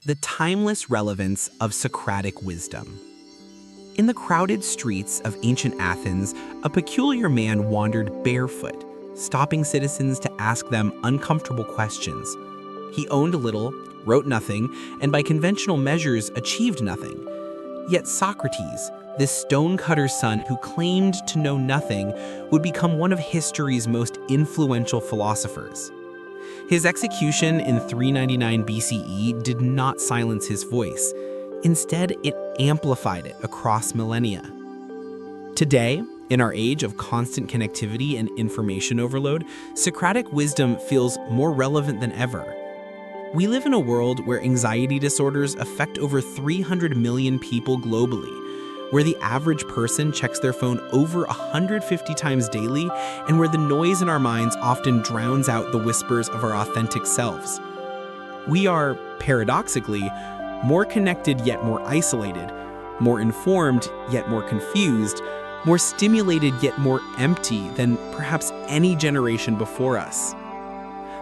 the timeless relevance of Socratic wisdom. In the crowded streets of ancient Athens, a peculiar man wandered barefoot, stopping citizens to ask them uncomfortable questions. He owned little, wrote nothing, and by conventional measures achieved nothing. Yet Socrates, this stonecutter's son who claimed to know nothing, would become one of history's most influential philosophers. His execution in 399 BCE did not silence his voice. Instead, it amplified it across millennia. Today, in our age of constant connectivity and information overload, Socratic wisdom feels more relevant than ever. We live in a world where anxiety disorders affect over 300 million people globally, where the average person checks their phone over 150 times daily, and where the noise in our minds often drowns out the whispers of our authentic selves. We are, paradoxically, more connected yet more isolated, more informed yet more confused, more stimulated yet more empty than perhaps any generation before us.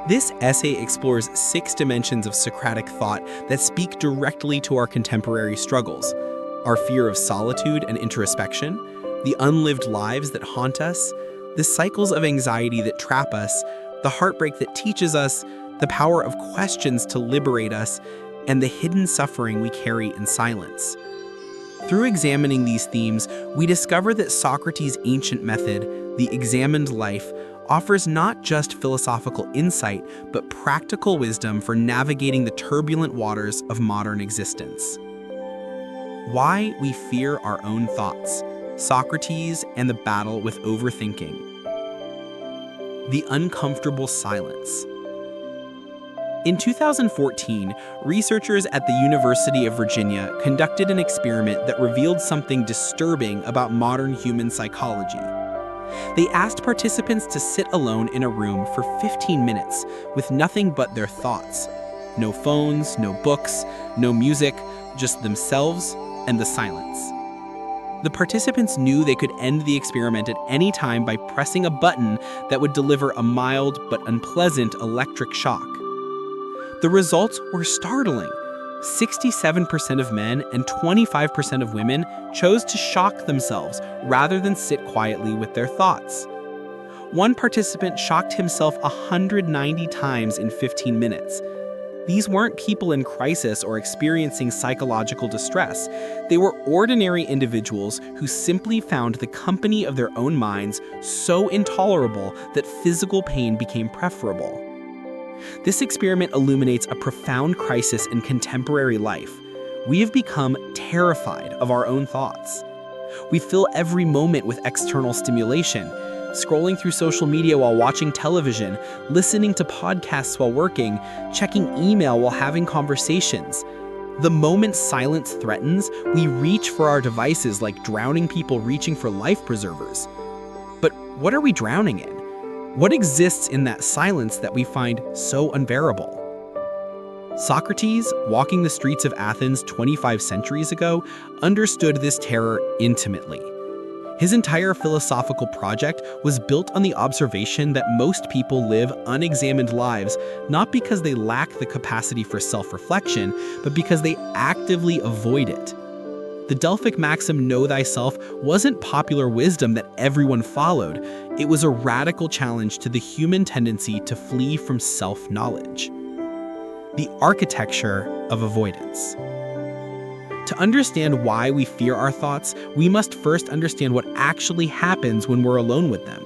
This essay explores 6 dimensions of Socratic thought that speak directly to our contemporary struggles: our fear of solitude and introspection, the unlived lives that haunt us, the cycles of anxiety that trap us, the heartbreak that teaches us, the power of questions to liberate us, and the hidden suffering we carry in silence. Through examining these themes, we discover that Socrates' ancient method, the examined life, offers not just philosophical insight, but practical wisdom for navigating the turbulent waters of modern existence. Why we fear our own thoughts, Socrates and the battle with overthinking. The uncomfortable silence. In 2014, researchers at the University of Virginia conducted an experiment that revealed something disturbing about modern human psychology. They asked participants to sit alone in a room for 15 minutes with nothing but their thoughts. No phones, no books, no music, just themselves and the silence. The participants knew they could end the experiment at any time by pressing a button that would deliver a mild but unpleasant electric shock. The results were startling. 67% of men and 25% of women chose to shock themselves rather than sit quietly with their thoughts. One participant shocked himself 190 times in 15 minutes. These weren't people in crisis or experiencing psychological distress. They were ordinary individuals who simply found the company of their own minds so intolerable that physical pain became preferable. This experiment illuminates a profound crisis in contemporary life. We have become terrified of our own thoughts. We fill every moment with external stimulation, scrolling through social media while watching television, listening to podcasts while working, checking email while having conversations. The moment silence threatens, we reach for our devices like drowning people reaching for life preservers. But what are we drowning in? What exists in that silence that we find so unbearable? Socrates, walking the streets of Athens 25 centuries ago, understood this terror intimately. His entire philosophical project was built on the observation that most people live unexamined lives not because they lack the capacity for self-reflection, but because they actively avoid it. The Delphic maxim, "Know thyself," wasn't popular wisdom that everyone followed. It was a radical challenge to the human tendency to flee from self-knowledge. The architecture of avoidance. To understand why we fear our thoughts, we must first understand what actually happens when we're alone with them.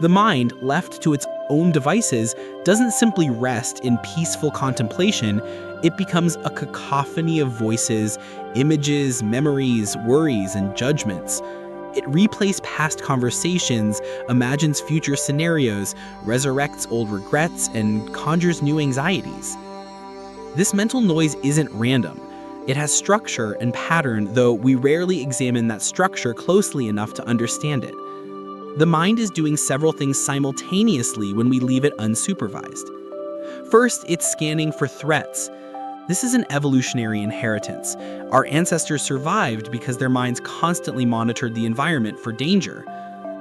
The mind, left to its own devices, doesn't simply rest in peaceful contemplation. It becomes a cacophony of voices, images, memories, worries, and judgments. It replays past conversations, imagines future scenarios, resurrects old regrets, and conjures new anxieties. This mental noise isn't random. It has structure and pattern, though we rarely examine that structure closely enough to understand it. The mind is doing several things simultaneously when we leave it unsupervised. First, it's scanning for threats. This is an evolutionary inheritance. Our ancestors survived because their minds constantly monitored the environment for danger.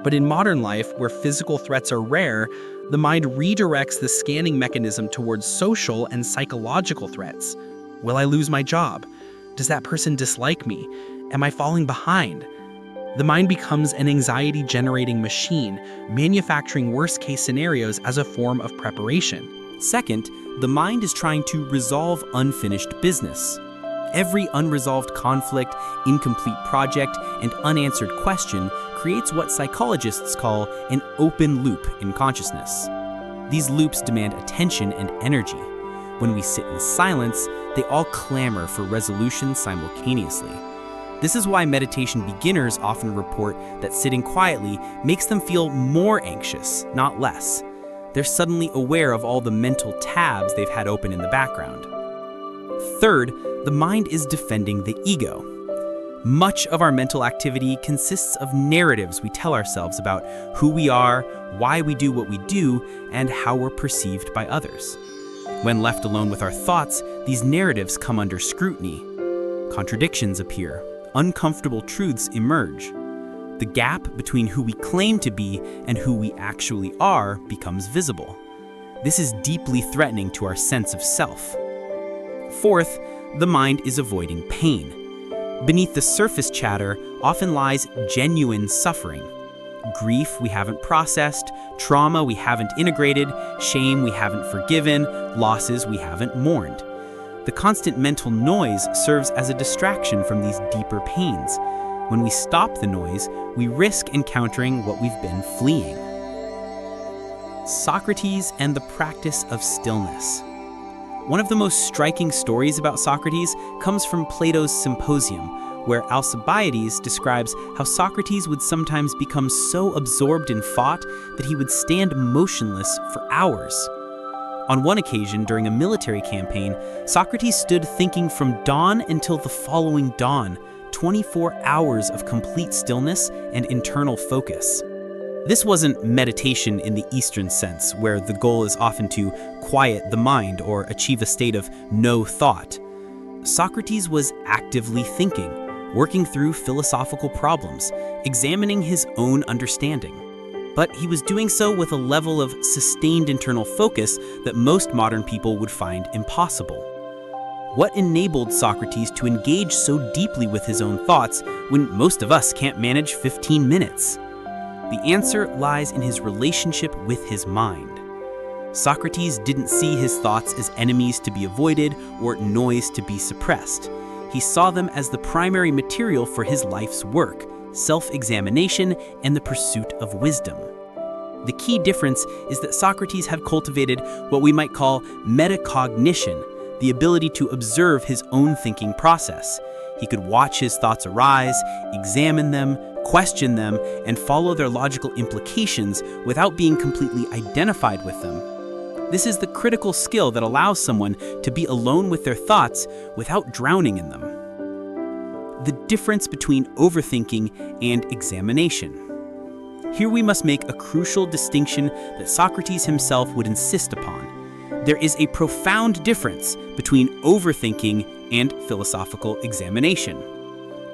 But in modern life, where physical threats are rare, the mind redirects the scanning mechanism towards social and psychological threats. Will I lose my job? Does that person dislike me? Am I falling behind? The mind becomes an anxiety-generating machine, manufacturing worst-case scenarios as a form of preparation. Second, the mind is trying to resolve unfinished business. Every unresolved conflict, incomplete project, and unanswered question creates what psychologists call an open loop in consciousness. These loops demand attention and energy. When we sit in silence, they all clamor for resolution simultaneously. This is why meditation beginners often report that sitting quietly makes them feel more anxious, not less. They're suddenly aware of all the mental tabs they've had open in the background. Third, the mind is defending the ego. Much of our mental activity consists of narratives we tell ourselves about who we are, why we do what we do, and how we're perceived by others. When left alone with our thoughts, these narratives come under scrutiny. Contradictions appear. Uncomfortable truths emerge. The gap between who we claim to be and who we actually are becomes visible. This is deeply threatening to our sense of self. Fourth, the mind is avoiding pain. Beneath the surface chatter often lies genuine suffering. Grief we haven't processed, trauma we haven't integrated, shame we haven't forgiven, losses we haven't mourned. The constant mental noise serves as a distraction from these deeper pains. When we stop the noise, we risk encountering what we've been fleeing. Socrates and the practice of stillness. One of the most striking stories about Socrates comes from Plato's Symposium, where Alcibiades describes how Socrates would sometimes become so absorbed in thought that he would stand motionless for hours. On one occasion, during a military campaign, Socrates stood thinking from dawn until the following dawn, 24 hours of complete stillness and internal focus. This wasn't meditation in the Eastern sense, where the goal is often to quiet the mind or achieve a state of no thought. Socrates was actively thinking, working through philosophical problems, examining his own understanding. But he was doing so with a level of sustained internal focus that most modern people would find impossible. What enabled Socrates to engage so deeply with his own thoughts when most of us can't manage 15 minutes? The answer lies in his relationship with his mind. Socrates didn't see his thoughts as enemies to be avoided or noise to be suppressed. He saw them as the primary material for his life's work, self-examination, and the pursuit of wisdom. The key difference is that Socrates had cultivated what we might call metacognition, the ability to observe his own thinking process. He could watch his thoughts arise, examine them, question them, and follow their logical implications without being completely identified with them. This is the critical skill that allows someone to be alone with their thoughts without drowning in them. The difference between overthinking and examination. Here we must make a crucial distinction that Socrates himself would insist upon. There is a profound difference between overthinking and philosophical examination.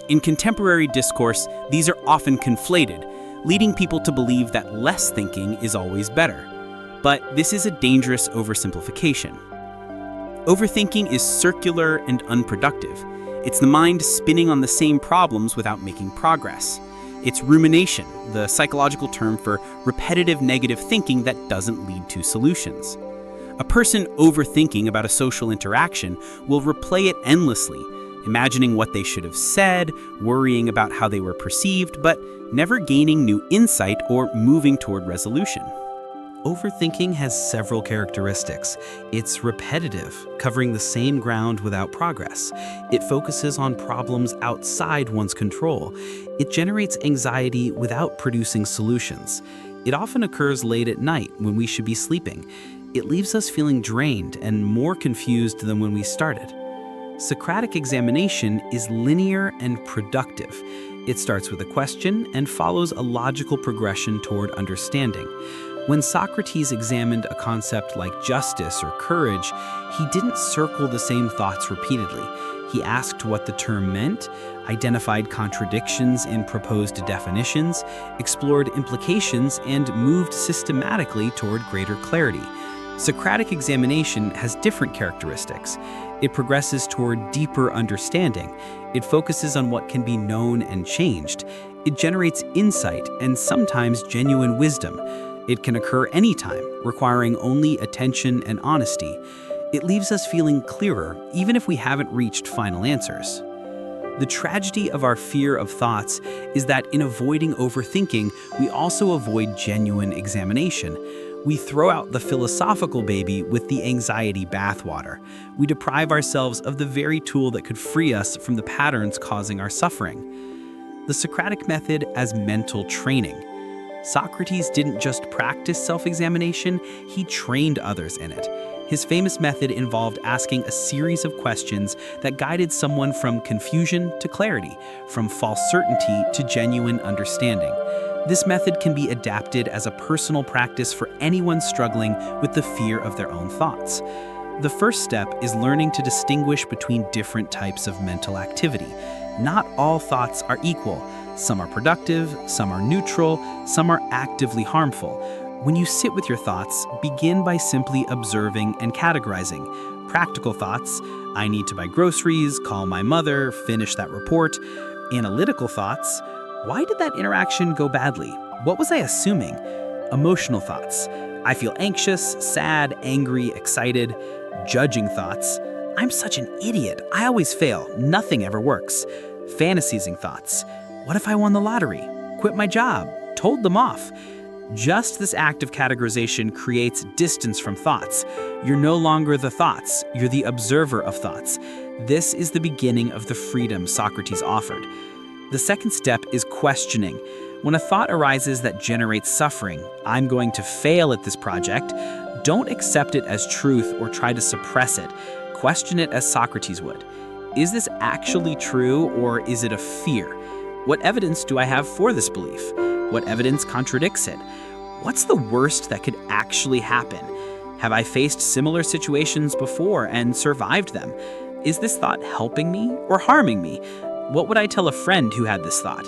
In contemporary discourse, these are often conflated, leading people to believe that less thinking is always better. But this is a dangerous oversimplification. Overthinking is circular and unproductive. It's the mind spinning on the same problems without making progress. It's rumination, the psychological term for repetitive negative thinking that doesn't lead to solutions. A person overthinking about a social interaction will replay it endlessly, imagining what they should have said, worrying about how they were perceived, but never gaining new insight or moving toward resolution. Overthinking has several characteristics. It's repetitive, covering the same ground without progress. It focuses on problems outside one's control. It generates anxiety without producing solutions. It often occurs late at night when we should be sleeping. It leaves us feeling drained and more confused than when we started. Socratic examination is linear and productive. It starts with a question and follows a logical progression toward understanding. When Socrates examined a concept like justice or courage, he didn't circle the same thoughts repeatedly. He asked what the term meant, identified contradictions in proposed definitions, explored implications, and moved systematically toward greater clarity. Socratic examination has different characteristics. It progresses toward deeper understanding. It focuses on what can be known and changed. It generates insight and sometimes genuine wisdom. It can occur anytime, requiring only attention and honesty. It leaves us feeling clearer, even if we haven't reached final answers. The tragedy of our fear of thoughts is that in avoiding overthinking, we also avoid genuine examination. We throw out the philosophical baby with the anxiety bathwater. We deprive ourselves of the very tool that could free us from the patterns causing our suffering. The Socratic method as mental training. Socrates didn't just practice self-examination, he trained others in it. His famous method involved asking a series of questions that guided someone from confusion to clarity, from false certainty to genuine understanding. This method can be adapted as a personal practice for anyone struggling with the fear of their own thoughts. The first step is learning to distinguish between different types of mental activity. Not all thoughts are equal. Some are productive, some are neutral, some are actively harmful. When you sit with your thoughts, begin by simply observing and categorizing. Practical thoughts, I need to buy groceries, call my mother, finish that report. Analytical thoughts, why did that interaction go badly? What was I assuming? Emotional thoughts, I feel anxious, sad, angry, excited. Judging thoughts, I'm such an idiot, I always fail, nothing ever works. Fantasizing thoughts, what if I won the lottery? Quit my job, told them off. Just this act of categorization creates distance from thoughts. You're no longer the thoughts, you're the observer of thoughts. This is the beginning of the freedom Socrates offered. The second step is questioning. When a thought arises that generates suffering, I'm going to fail at this project, don't accept it as truth or try to suppress it. Question it as Socrates would. Is this actually true or is it a fear? What evidence do I have for this belief? What evidence contradicts it? What's the worst that could actually happen? Have I faced similar situations before and survived them? Is this thought helping me or harming me? What would I tell a friend who had this thought?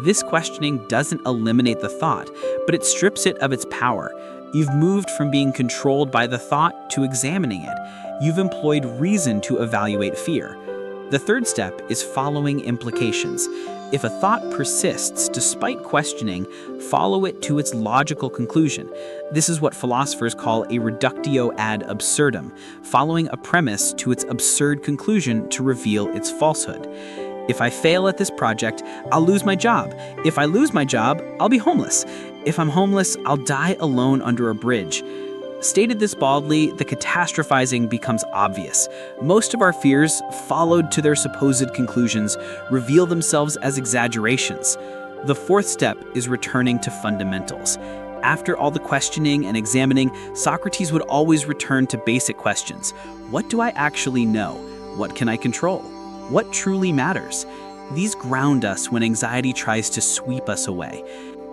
This questioning doesn't eliminate the thought, but it strips it of its power. You've moved from being controlled by the thought to examining it. You've employed reason to evaluate fear. The third step is following implications. If a thought persists despite questioning, follow it to its logical conclusion. This is what philosophers call a reductio ad absurdum, following a premise to its absurd conclusion to reveal its falsehood. If I fail at this project, I'll lose my job. If I lose my job, I'll be homeless. If I'm homeless, I'll die alone under a bridge. Stated this baldly, the catastrophizing becomes obvious. Most of our fears, followed to their supposed conclusions, reveal themselves as exaggerations. The fourth step is returning to fundamentals. After all the questioning and examining, Socrates would always return to basic questions. What do I actually know? What can I control? What truly matters? These ground us when anxiety tries to sweep us away.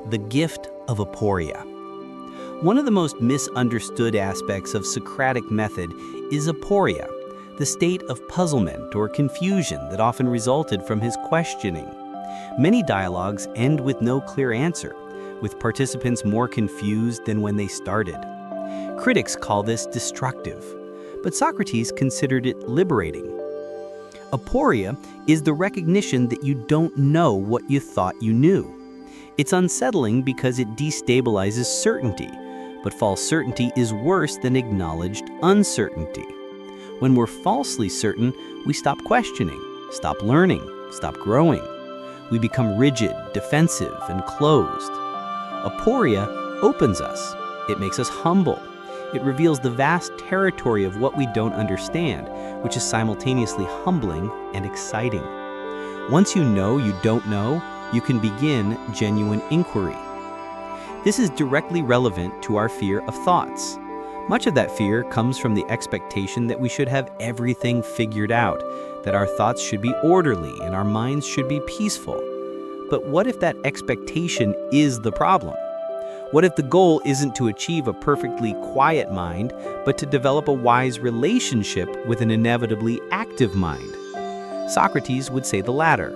The gift of aporia. One of the most misunderstood aspects of Socratic method is aporia, the state of puzzlement or confusion that often resulted from his questioning. Many dialogues end with no clear answer, with participants more confused than when they started. Critics call this destructive, but Socrates considered it liberating. Aporia is the recognition that you don't know what you thought you knew. It's unsettling because it destabilizes certainty, but false certainty is worse than acknowledged uncertainty. When we're falsely certain, we stop questioning, stop learning, stop growing. We become rigid, defensive, and closed. Aporia opens us. It makes us humble. It reveals the vast territory of what we don't understand, which is simultaneously humbling and exciting. Once you know you don't know, you can begin genuine inquiry. This is directly relevant to our fear of thoughts. Much of that fear comes from the expectation that we should have everything figured out, that our thoughts should be orderly and our minds should be peaceful. But what if that expectation is the problem? What if the goal isn't to achieve a perfectly quiet mind, but to develop a wise relationship with an inevitably active mind? Socrates would say the latter.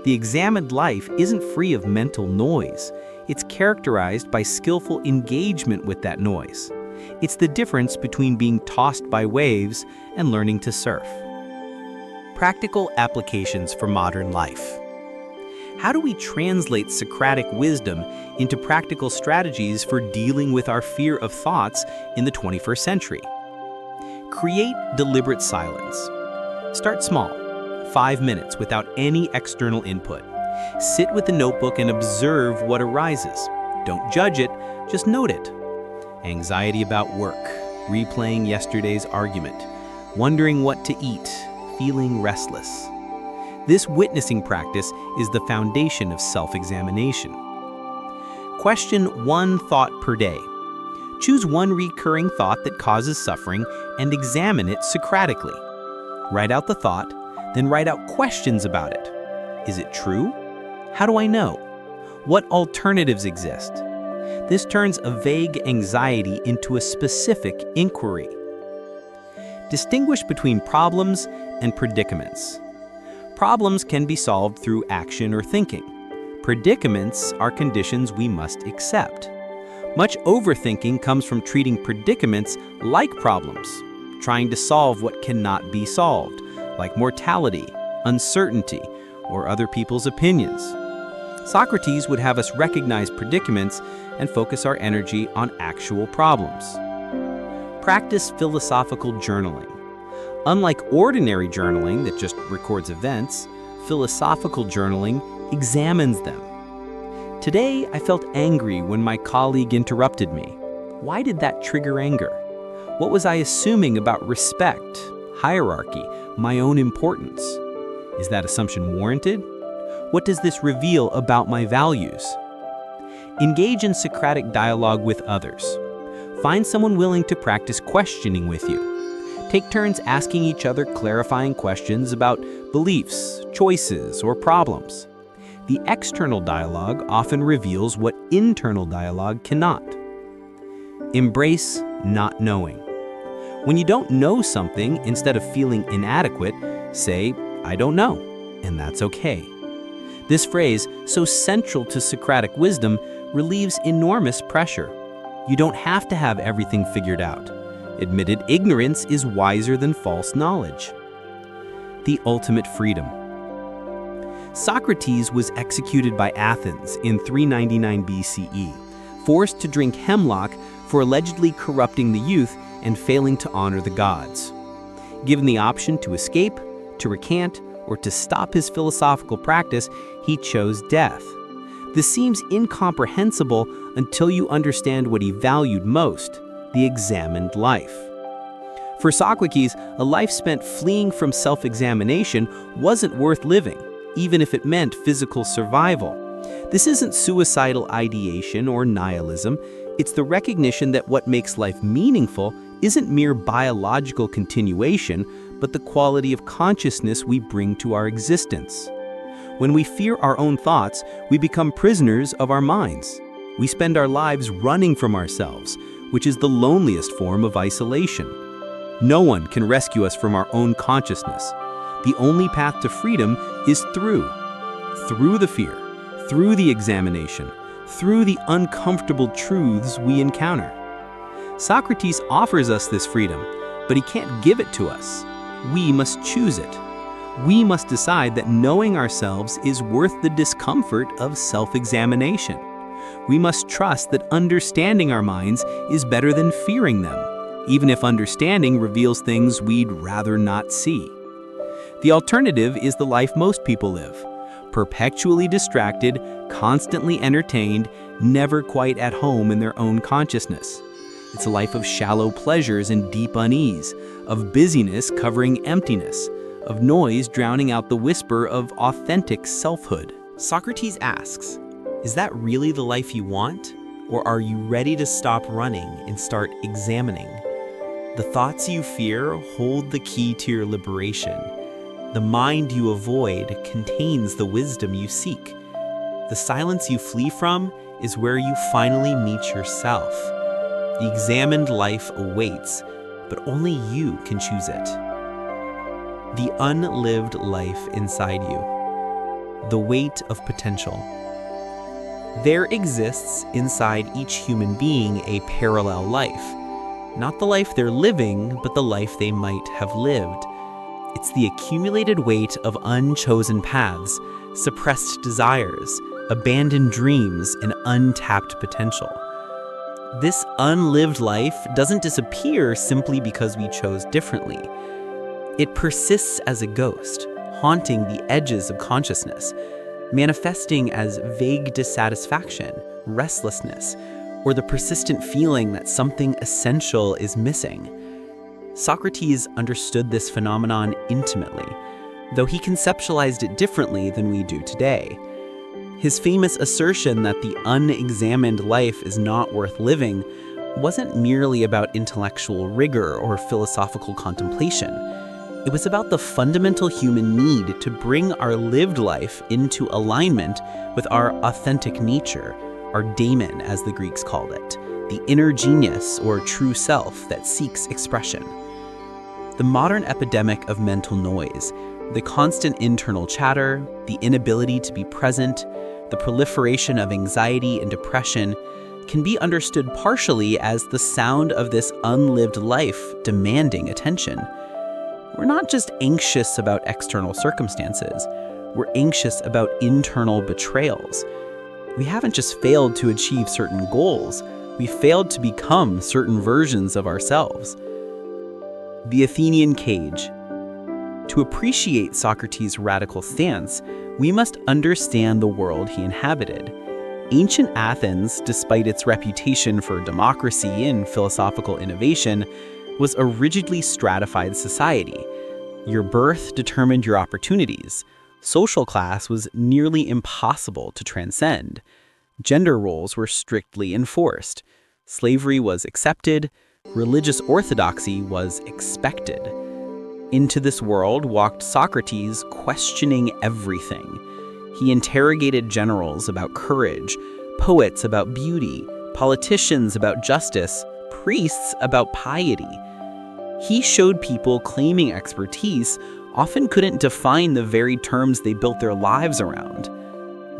The examined life isn't free of mental noise. It's characterized by skillful engagement with that noise. It's the difference between being tossed by waves and learning to surf. Practical applications for modern life. How do we translate Socratic wisdom into practical strategies for dealing with our fear of thoughts in the 21st century? Create deliberate silence. Start small, 5 minutes without any external input. Sit with the notebook and observe what arises. Don't judge it, just note it. Anxiety about work, replaying yesterday's argument, wondering what to eat, feeling restless. This witnessing practice is the foundation of self-examination. Question one thought per day. Choose one recurring thought that causes suffering and examine it Socratically. Write out the thought, then write out questions about it. Is it true? How do I know? What alternatives exist? This turns a vague anxiety into a specific inquiry. Distinguish between problems and predicaments. Problems can be solved through action or thinking. Predicaments are conditions we must accept. Much overthinking comes from treating predicaments like problems, trying to solve what cannot be solved, like mortality, uncertainty, or other people's opinions. Socrates would have us recognize predicaments and focus our energy on actual problems. Practice philosophical journaling. Unlike ordinary journaling that just records events, philosophical journaling examines them. Today, I felt angry when my colleague interrupted me. Why did that trigger anger? What was I assuming about respect, hierarchy, my own importance? Is that assumption warranted? What does this reveal about my values? Engage in Socratic dialogue with others. Find someone willing to practice questioning with you. Take turns asking each other clarifying questions about beliefs, choices, or problems. The external dialogue often reveals what internal dialogue cannot. Embrace not knowing. When you don't know something, instead of feeling inadequate, say, "I don't know," and that's okay. This phrase, so central to Socratic wisdom, relieves enormous pressure. You don't have to have everything figured out. Admitted ignorance is wiser than false knowledge. The ultimate freedom. Socrates was executed by Athens in 399 BCE, forced to drink hemlock for allegedly corrupting the youth and failing to honor the gods. Given the option to escape, to recant, or to stop his philosophical practice, he chose death. This seems incomprehensible until you understand what he valued most: the examined life. For Socrates, a life spent fleeing from self-examination wasn't worth living, even if it meant physical survival. This isn't suicidal ideation or nihilism. It's the recognition that what makes life meaningful isn't mere biological continuation, but the quality of consciousness we bring to our existence. When we fear our own thoughts, we become prisoners of our minds. We spend our lives running from ourselves, which is the loneliest form of isolation. No one can rescue us from our own consciousness. The only path to freedom is through the fear, through the examination, through the uncomfortable truths we encounter. Socrates offers us this freedom, but he can't give it to us. We must choose it. We must decide that knowing ourselves is worth the discomfort of self-examination. We must trust that understanding our minds is better than fearing them, even if understanding reveals things we'd rather not see. The alternative is the life most people live: perpetually distracted, constantly entertained, never quite at home in their own consciousness. It's a life of shallow pleasures and deep unease, of busyness covering emptiness, of noise drowning out the whisper of authentic selfhood. Socrates asks, is that really the life you want? Or are you ready to stop running and start examining? The thoughts you fear hold the key to your liberation. The mind you avoid contains the wisdom you seek. The silence you flee from is where you finally meet yourself. The examined life awaits, but only you can choose it. The unlived life inside you. The weight of potential. There exists inside each human being a parallel life, Not the life they're living, but the life they might have lived. It's the accumulated weight of unchosen paths, suppressed desires, abandoned dreams, and untapped potential. This unlived life doesn't disappear simply because we chose differently. It persists as a ghost, haunting the edges of consciousness, manifesting as vague dissatisfaction, restlessness, or the persistent feeling that something essential is missing. Socrates understood this phenomenon intimately, though he conceptualized it differently than we do today. His famous assertion that the unexamined life is not worth living wasn't merely about intellectual rigor or philosophical contemplation. It was about the fundamental human need to bring our lived life into alignment with our authentic nature, our daemon, as the Greeks called it, the inner genius or true self that seeks expression. The modern epidemic of mental noise, the constant internal chatter, the inability to be present, the proliferation of anxiety and depression can be understood partially as the sound of this unlived life demanding attention. We're not just anxious about external circumstances, we're anxious about internal betrayals. We haven't just failed to achieve certain goals, we failed to become certain versions of ourselves. The Athenian cage. To appreciate Socrates' radical stance, we must understand the world he inhabited. Ancient Athens, despite its reputation for democracy and philosophical innovation, was a rigidly stratified society. Your birth determined your opportunities. Social class was nearly impossible to transcend. Gender roles were strictly enforced. Slavery was accepted. Religious orthodoxy was expected. Into this world walked Socrates, questioning everything. He interrogated generals about courage, poets about beauty, politicians about justice, priests about piety. He showed people claiming expertise often couldn't define the very terms they built their lives around.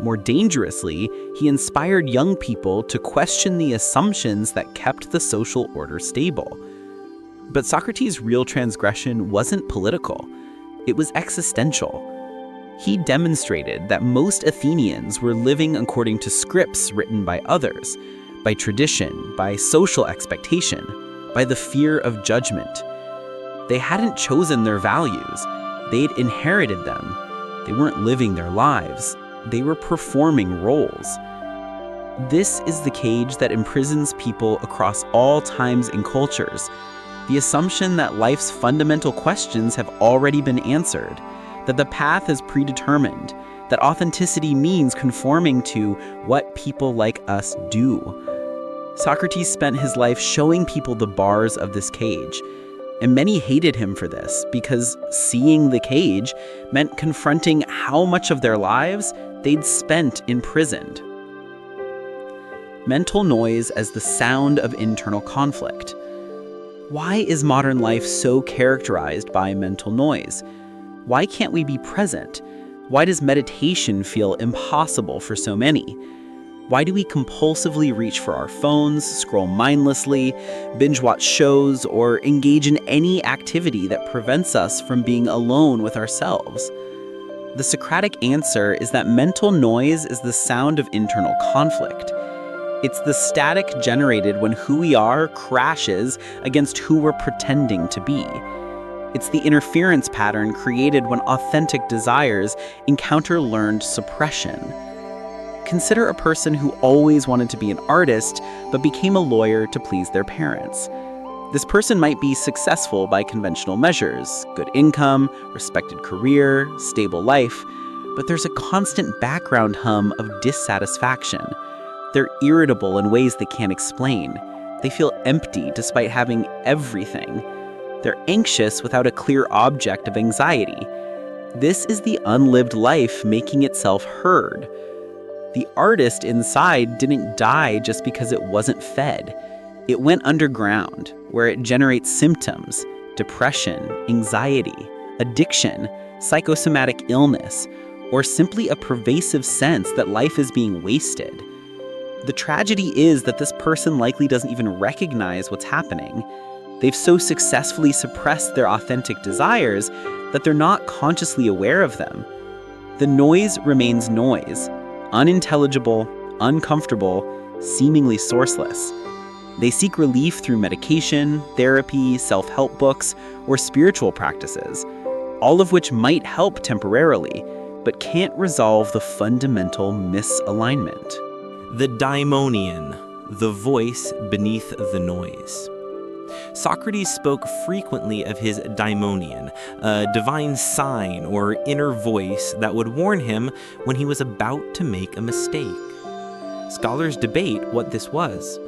More dangerously, he inspired young people to question the assumptions that kept the social order stable. But Socrates' real transgression wasn't political, it was existential. He demonstrated that most Athenians were living according to scripts written by others, by tradition, by social expectation, by the fear of judgment. They hadn't chosen their values, they'd inherited them. They weren't living their lives, they were performing roles. This is the cage that imprisons people across all times and cultures. The assumption that life's fundamental questions have already been answered, that the path is predetermined, that authenticity means conforming to what people like us do. Socrates spent his life showing people the bars of this cage, and many hated him for this because seeing the cage meant confronting how much of their lives they'd spent imprisoned. Mental noise as the sound of internal conflict. Why is modern life so characterized by mental noise? Why can't we be present? Why does meditation feel impossible for so many? Why do we compulsively reach for our phones, scroll mindlessly, binge watch shows, or engage in any activity that prevents us from being alone with ourselves? The Socratic answer is that mental noise is the sound of internal conflict. It's the static generated when who we are crashes against who we're pretending to be. It's the interference pattern created when authentic desires encounter learned suppression. Consider a person who always wanted to be an artist but became a lawyer to please their parents. This person might be successful by conventional measures, good income, respected career, stable life, but there's a constant background hum of dissatisfaction. They're irritable in ways they can't explain. They feel empty despite having everything. They're anxious without a clear object of anxiety. This is the unlived life making itself heard. The artist inside didn't die just because it wasn't fed. It went underground, where it generates symptoms, depression, anxiety, addiction, psychosomatic illness, or simply a pervasive sense that life is being wasted. The tragedy is that this person likely doesn't even recognize what's happening. They've so successfully suppressed their authentic desires that they're not consciously aware of them. The noise remains noise, unintelligible, uncomfortable, seemingly sourceless. They seek relief through medication, therapy, self-help books, or spiritual practices, all of which might help temporarily, but can't resolve the fundamental misalignment. The daimonion, the voice beneath the noise. Socrates spoke frequently of his daimonion, a divine sign or inner voice that would warn him when he was about to make a mistake. Scholars debate what this was: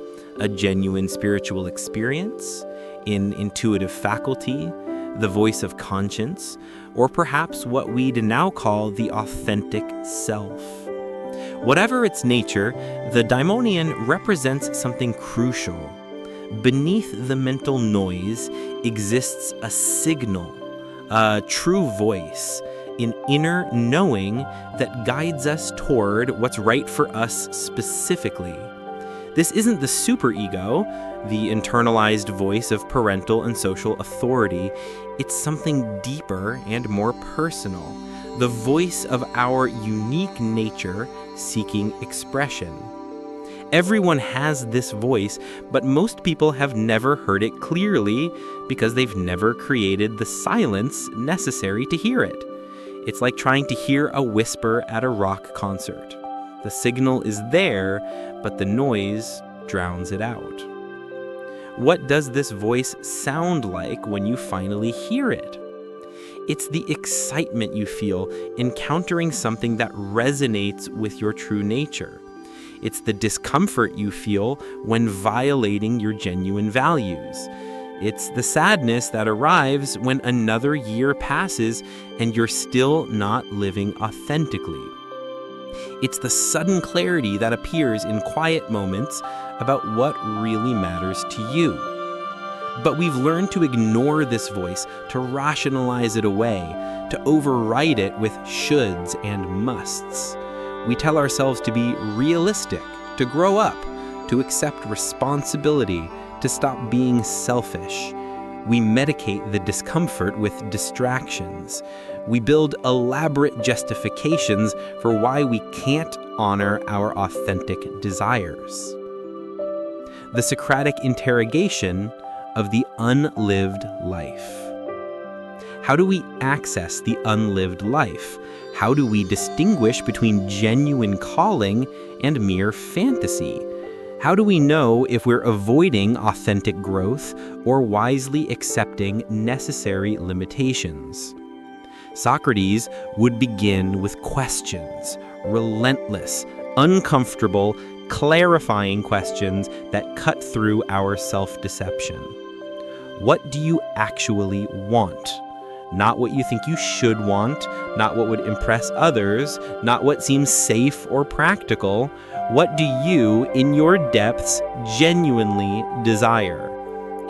a genuine spiritual experience, an intuitive faculty, the voice of conscience, or perhaps what we'd now call the authentic self. Whatever its nature, the daimonion represents something crucial. Beneath the mental noise exists a signal, a true voice, an inner knowing that guides us toward what's right for us specifically. This isn't the superego, the internalized voice of parental and social authority. It's something deeper and more personal, the voice of our unique nature seeking expression. Everyone has this voice, but most people have never heard it clearly because they've never created the silence necessary to hear it. It's like trying to hear a whisper at a rock concert. The signal is there, but the noise drowns it out. What does this voice sound like when you finally hear it? It's the excitement you feel encountering something that resonates with your true nature. It's the discomfort you feel when violating your genuine values. It's the sadness that arrives when another year passes and you're still not living authentically. It's the sudden clarity that appears in quiet moments about what really matters to you. But we've learned to ignore this voice, to rationalize it away, to override it with shoulds and musts. We tell ourselves to be realistic, to grow up, to accept responsibility, to stop being selfish. We medicate the discomfort with distractions. We build elaborate justifications for why we can't honor our authentic desires. The Socratic interrogation of the unlived life. How do we access the unlived life? How do we distinguish between genuine calling and mere fantasy? How do we know if we're avoiding authentic growth or wisely accepting necessary limitations? Socrates would begin with questions, relentless, uncomfortable, clarifying questions that cut through our self-deception. What do you actually want? Not what you think you should want, not what would impress others, not what seems safe or practical. What do you, in your depths, genuinely desire?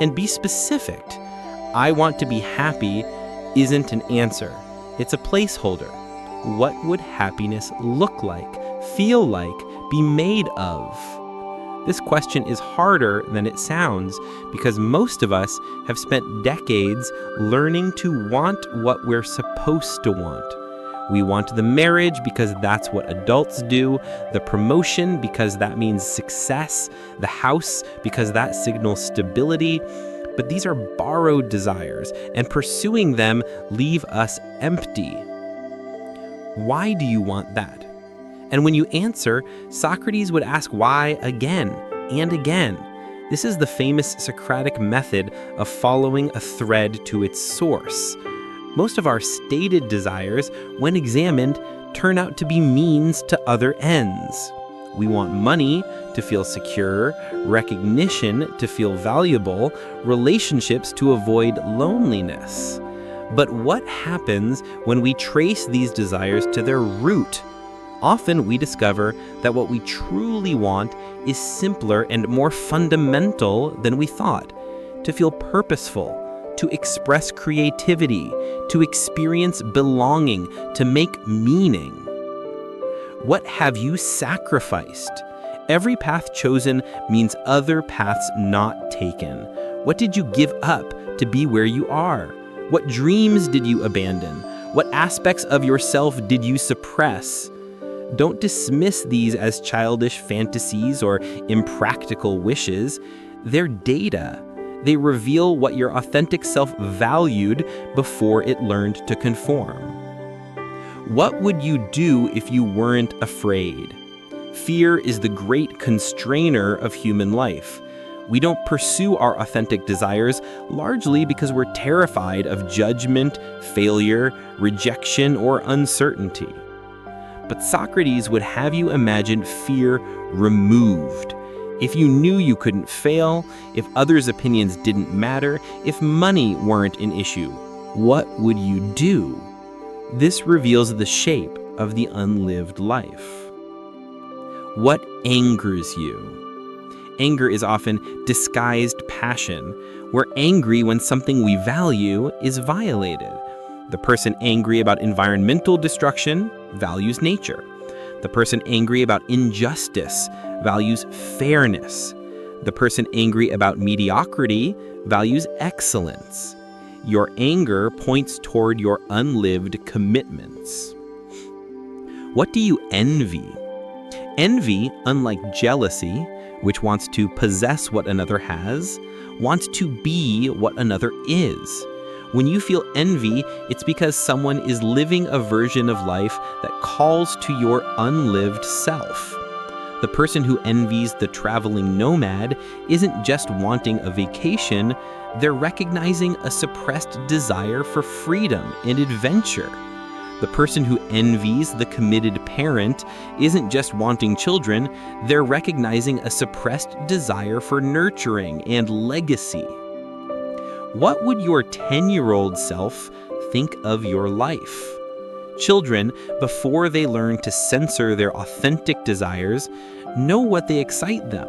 And be specific. I want to be happy isn't an answer. It's a placeholder. What would happiness look like, feel like, be made of? This question is harder than it sounds because most of us have spent decades learning to want what we're supposed to want. We want the marriage because that's what adults do, the promotion because that means success, the house because that signals stability. But these are borrowed desires, and pursuing them leave us empty. Why do you want that? And when you answer, Socrates would ask why again and again. This is the famous Socratic method of following a thread to its source. Most of our stated desires, when examined, turn out to be means to other ends. We want money to feel secure, recognition to feel valuable, relationships to avoid loneliness. But what happens when we trace these desires to their root? Often we discover that what we truly want is simpler and more fundamental than we thought. To feel purposeful, to express creativity, to experience belonging, to make meaning. What have you sacrificed? Every path chosen means other paths not taken. What did you give up to be where you are? What dreams did you abandon? What aspects of yourself did you suppress? Don't dismiss these as childish fantasies or impractical wishes. They're data. They reveal what your authentic self valued before it learned to conform. What would you do if you weren't afraid? Fear is the great constrainer of human life. We don't pursue our authentic desires largely because we're terrified of judgment, failure, rejection, or uncertainty. But Socrates would have you imagine fear removed. If you knew you couldn't fail, if others' opinions didn't matter, if money weren't an issue, what would you do? This reveals the shape of the unlived life. What angers you? Anger is often disguised passion. We're angry when something we value is violated. The person angry about environmental destruction values nature. The person angry about injustice values fairness. The person angry about mediocrity values excellence. Your anger points toward your unlived commitments. What do you envy? Envy, unlike jealousy, which wants to possess what another has, wants to be what another is. When you feel envy, it's because someone is living a version of life that calls to your unlived self. The person who envies the traveling nomad isn't just wanting a vacation, they're recognizing a suppressed desire for freedom and adventure. The person who envies the committed parent isn't just wanting children, they're recognizing a suppressed desire for nurturing and legacy. What would your 10-year-old self think of your life? Children, before they learn to censor their authentic desires, know what they excite them.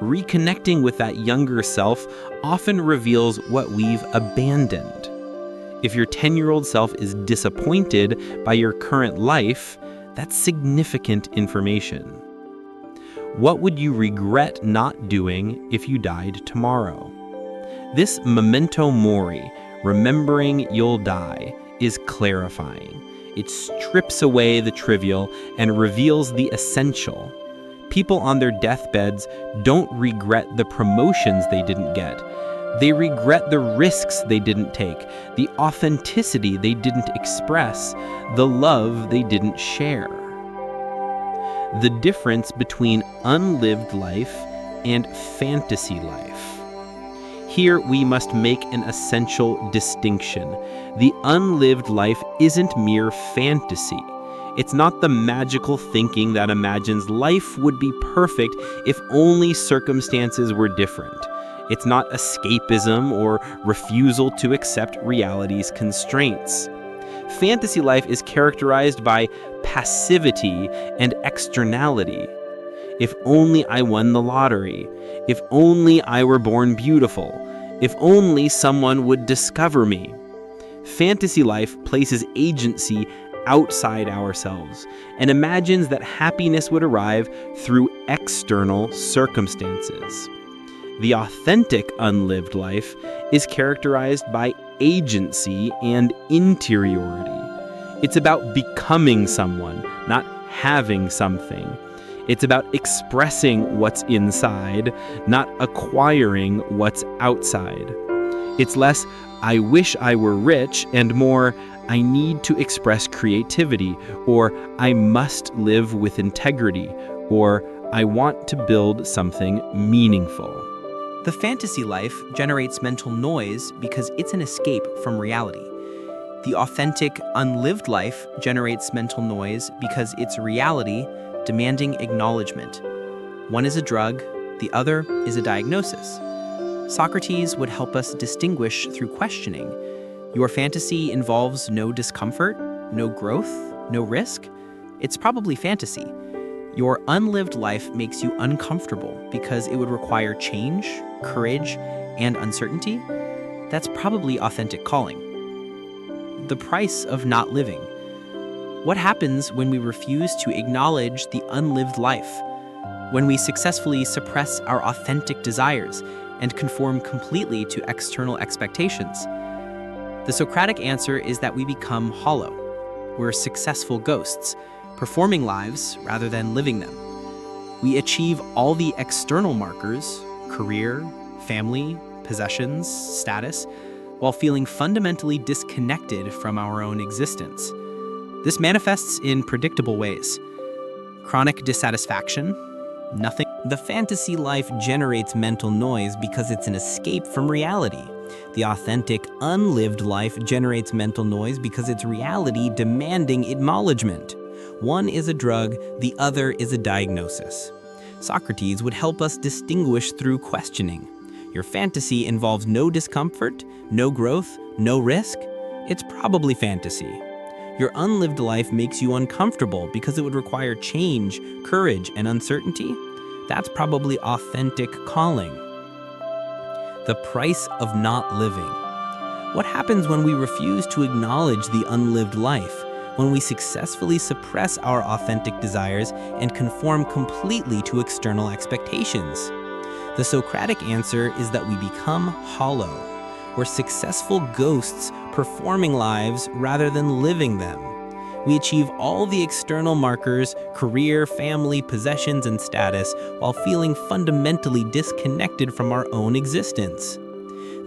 Reconnecting with that younger self often reveals what we've abandoned. If your 10-year-old self is disappointed by your current life, that's significant information. What would you regret not doing if you died tomorrow? This memento mori, remembering you'll die, is clarifying. It strips away the trivial and reveals the essential. People on their deathbeds don't regret the promotions they didn't get. They regret the risks they didn't take, the authenticity they didn't express, the love they didn't share. The difference between unlived life and fantasy life. Here we must make an essential distinction. The unlived life isn't mere fantasy. It's not the magical thinking that imagines life would be perfect if only circumstances were different. It's not escapism or refusal to accept reality's constraints. Fantasy life is characterized by passivity and externality. If only I won the lottery. If only I were born beautiful. If only someone would discover me. Fantasy life places agency outside ourselves and imagines that happiness would arrive through external circumstances. The authentic unlived life is characterized by agency and interiority. It's about becoming someone, not having something. It's about expressing what's inside, not acquiring what's outside. It's less, I wish I were rich, and more, I need to express creativity, or I must live with integrity, or I want to build something meaningful. The fantasy life generates mental noise because it's an escape from reality. The authentic, unlived life generates mental noise because it's reality demanding acknowledgement. One is a drug, the other is a diagnosis. Socrates would help us distinguish through questioning. Your fantasy involves no discomfort, no growth, no risk. It's probably fantasy. Your unlived life makes you uncomfortable because it would require change, courage, and uncertainty. That's probably authentic calling. The price of not living. What happens when we refuse to acknowledge the unlived life? when we successfully suppress our authentic desires and conform completely to external expectations. The Socratic answer is that we become hollow. We're successful ghosts, performing lives rather than living them. We achieve all the external markers, career, family, possessions, status, while feeling fundamentally disconnected from our own existence. This manifests in predictable ways. Chronic dissatisfaction, nothing. The fantasy life generates mental noise because it's an escape from reality. The authentic, unlived life generates mental noise because it's reality demanding acknowledgement. One is a drug, the other is a diagnosis. Socrates would help us distinguish through questioning. Your fantasy involves no discomfort, no growth, no risk. It's probably fantasy. Your unlived life makes you uncomfortable because it would require change, courage, and uncertainty. That's probably authentic calling. The price of not living. What happens when we refuse to acknowledge the unlived life, when we successfully suppress our authentic desires and conform completely to external expectations? The Socratic answer is that we become hollow. We're successful ghosts performing lives rather than living them. We achieve all the external markers, career, family, possessions, and status, while feeling fundamentally disconnected from our own existence.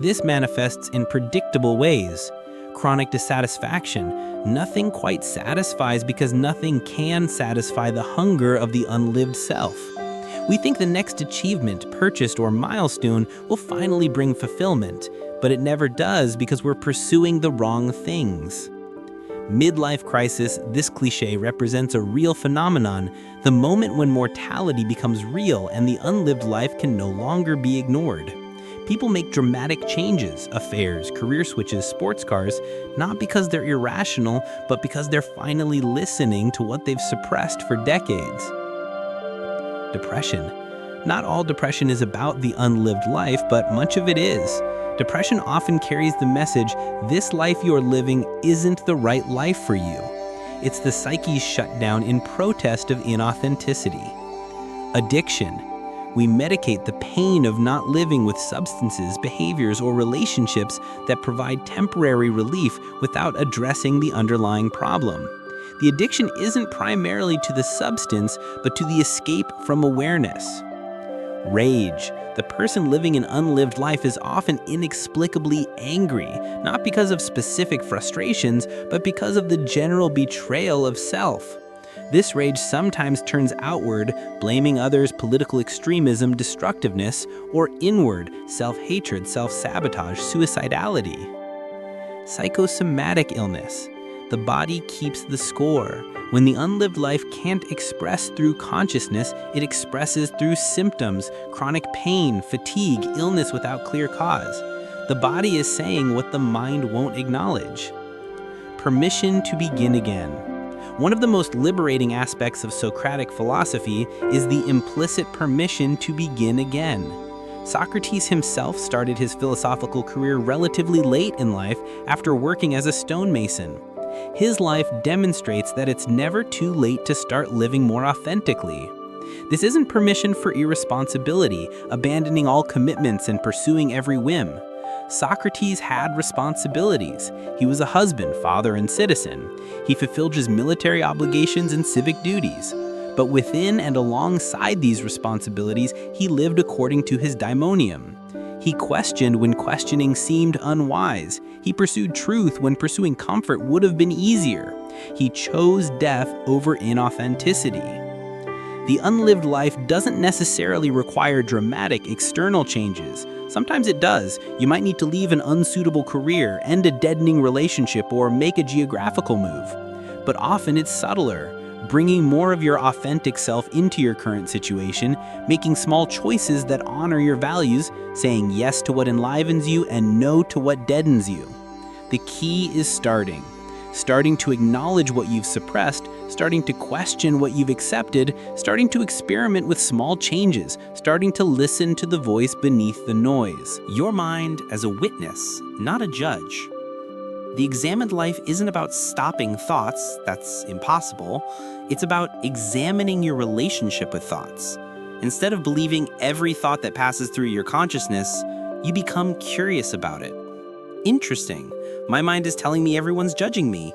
This manifests in predictable ways. Chronic dissatisfaction. Nothing quite satisfies because nothing can satisfy the hunger of the unlived self. We think the next achievement, purchased, or milestone will finally bring fulfillment, but it never does because we're pursuing the wrong things. Midlife crisis, this cliche represents a real phenomenon, the moment when mortality becomes real and the unlived life can no longer be ignored. People make dramatic changes, affairs, career switches, sports cars, not because they're irrational, but because they're finally listening to what they've suppressed for decades. Depression. Not all depression is about the unlived life, but much of it is. Depression often carries the message, this life you're living isn't the right life for you. It's the psyche's shutdown in protest of inauthenticity. Addiction. We medicate the pain of not living with substances, behaviors, or relationships that provide temporary relief without addressing the underlying problem. The addiction isn't primarily to the substance, but to the escape from awareness. Rage. The person living an unlived life is often inexplicably angry, not because of specific frustrations, but because of the general betrayal of self. This rage sometimes turns outward, blaming others, political extremism, destructiveness, or inward, self-hatred, self-sabotage, suicidality. Psychosomatic illness. The body keeps the score. When the unlived life can't express through consciousness, it expresses through symptoms, chronic pain, fatigue, illness without clear cause. The body is saying what the mind won't acknowledge. Permission to begin again. One of the most liberating aspects of Socratic philosophy is the implicit permission to begin again. Socrates himself started his philosophical career relatively late in life after working as a stonemason. His life demonstrates that it's never too late to start living more authentically. This isn't permission for irresponsibility, abandoning all commitments and pursuing every whim. Socrates had responsibilities. He was a husband, father, and citizen. He fulfilled his military obligations and civic duties. But within and alongside these responsibilities, he lived according to his daimonium. He questioned when questioning seemed unwise. He pursued truth when pursuing comfort would have been easier. He chose death over inauthenticity. The unlived life doesn't necessarily require dramatic external changes. Sometimes it does. You might need to leave an unsuitable career, end a deadening relationship, or make a geographical move. But often it's subtler. Bringing more of your authentic self into your current situation, making small choices that honor your values, saying yes to what enlivens you and no to what deadens you. The key is starting to acknowledge what you've suppressed, starting to question what you've accepted, starting to experiment with small changes, starting to listen to the voice beneath the noise. Your mind as a witness, not a judge. The examined life isn't about stopping thoughts, that's impossible. It's about examining your relationship with thoughts. Instead of believing every thought that passes through your consciousness, you become curious about it. Interesting. My mind is telling me everyone's judging me.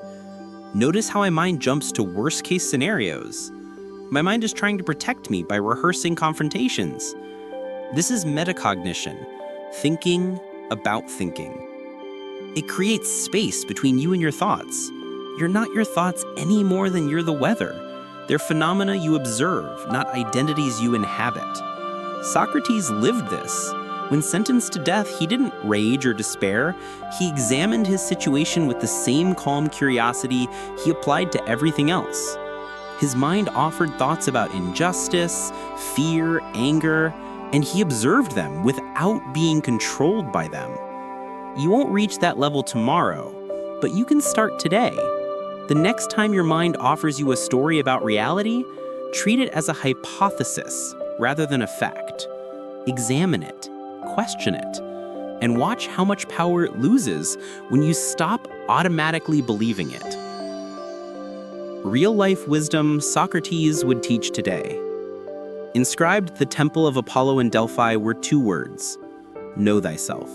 Notice how my mind jumps to worst-case scenarios. My mind is trying to protect me by rehearsing confrontations. This is metacognition, thinking about thinking. It creates space between you and your thoughts. You're not your thoughts any more than you're the weather. They're phenomena you observe, not identities you inhabit. Socrates lived this. When sentenced to death, he didn't rage or despair. He examined his situation with the same calm curiosity he applied to everything else. His mind offered thoughts about injustice, fear, anger, and he observed them without being controlled by them. You won't reach that level tomorrow, but you can start today. The next time your mind offers you a story about reality, treat it as a hypothesis rather than a fact. Examine it, question it, and watch how much power it loses when you stop automatically believing it. Real-life wisdom Socrates would teach today. Inscribed at the Temple of Apollo in Delphi were 2 words: know thyself.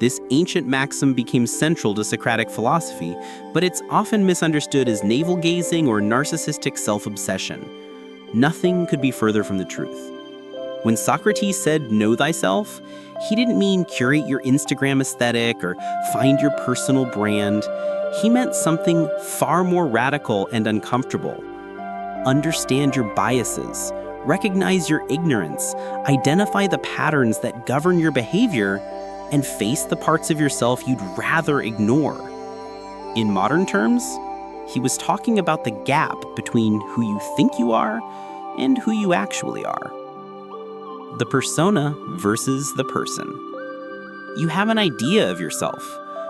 This ancient maxim became central to Socratic philosophy, but it's often misunderstood as navel-gazing or narcissistic self-obsession. Nothing could be further from the truth. When Socrates said, know thyself, he didn't mean curate your Instagram aesthetic or find your personal brand. He meant something far more radical and uncomfortable. Understand your biases, recognize your ignorance, identify the patterns that govern your behavior, and face the parts of yourself you'd rather ignore. In modern terms, he was talking about the gap between who you think you are and who you actually are. The persona versus the person. You have an idea of yourself.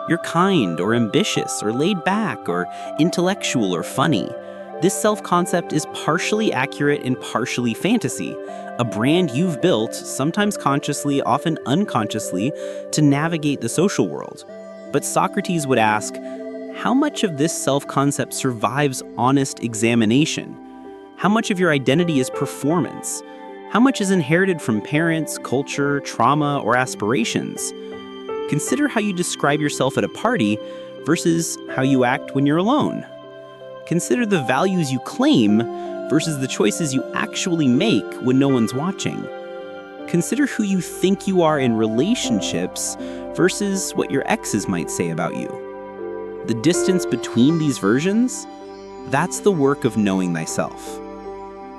You're kind or ambitious or laid back or intellectual or funny. This self-concept is partially accurate and partially fantasy, a brand you've built, sometimes consciously, often unconsciously, to navigate the social world. But Socrates would ask, how much of this self-concept survives honest examination? How much of your identity is performance? How much is inherited from parents, culture, trauma, or aspirations? Consider how you describe yourself at a party versus how you act when you're alone. Consider the values you claim versus the choices you actually make when no one's watching. Consider who you think you are in relationships versus what your exes might say about you. The distance between these versions, that's the work of knowing thyself.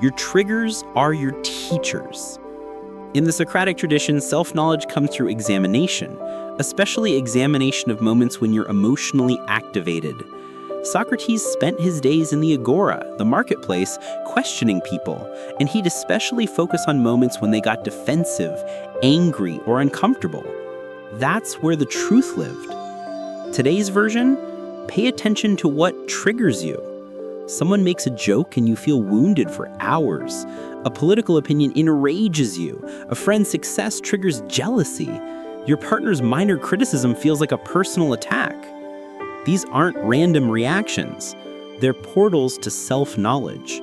Your triggers are your teachers. In the Socratic tradition, self-knowledge comes through examination, especially examination of moments when you're emotionally activated. Socrates spent his days in the agora, the marketplace, questioning people, and he'd especially focus on moments when they got defensive, angry, or uncomfortable. That's where the truth lived. Today's version, pay attention to what triggers you. Someone makes a joke and you feel wounded for hours. A political opinion enrages you. A friend's success triggers jealousy. Your partner's minor criticism feels like a personal attack. These aren't random reactions. They're portals to self-knowledge.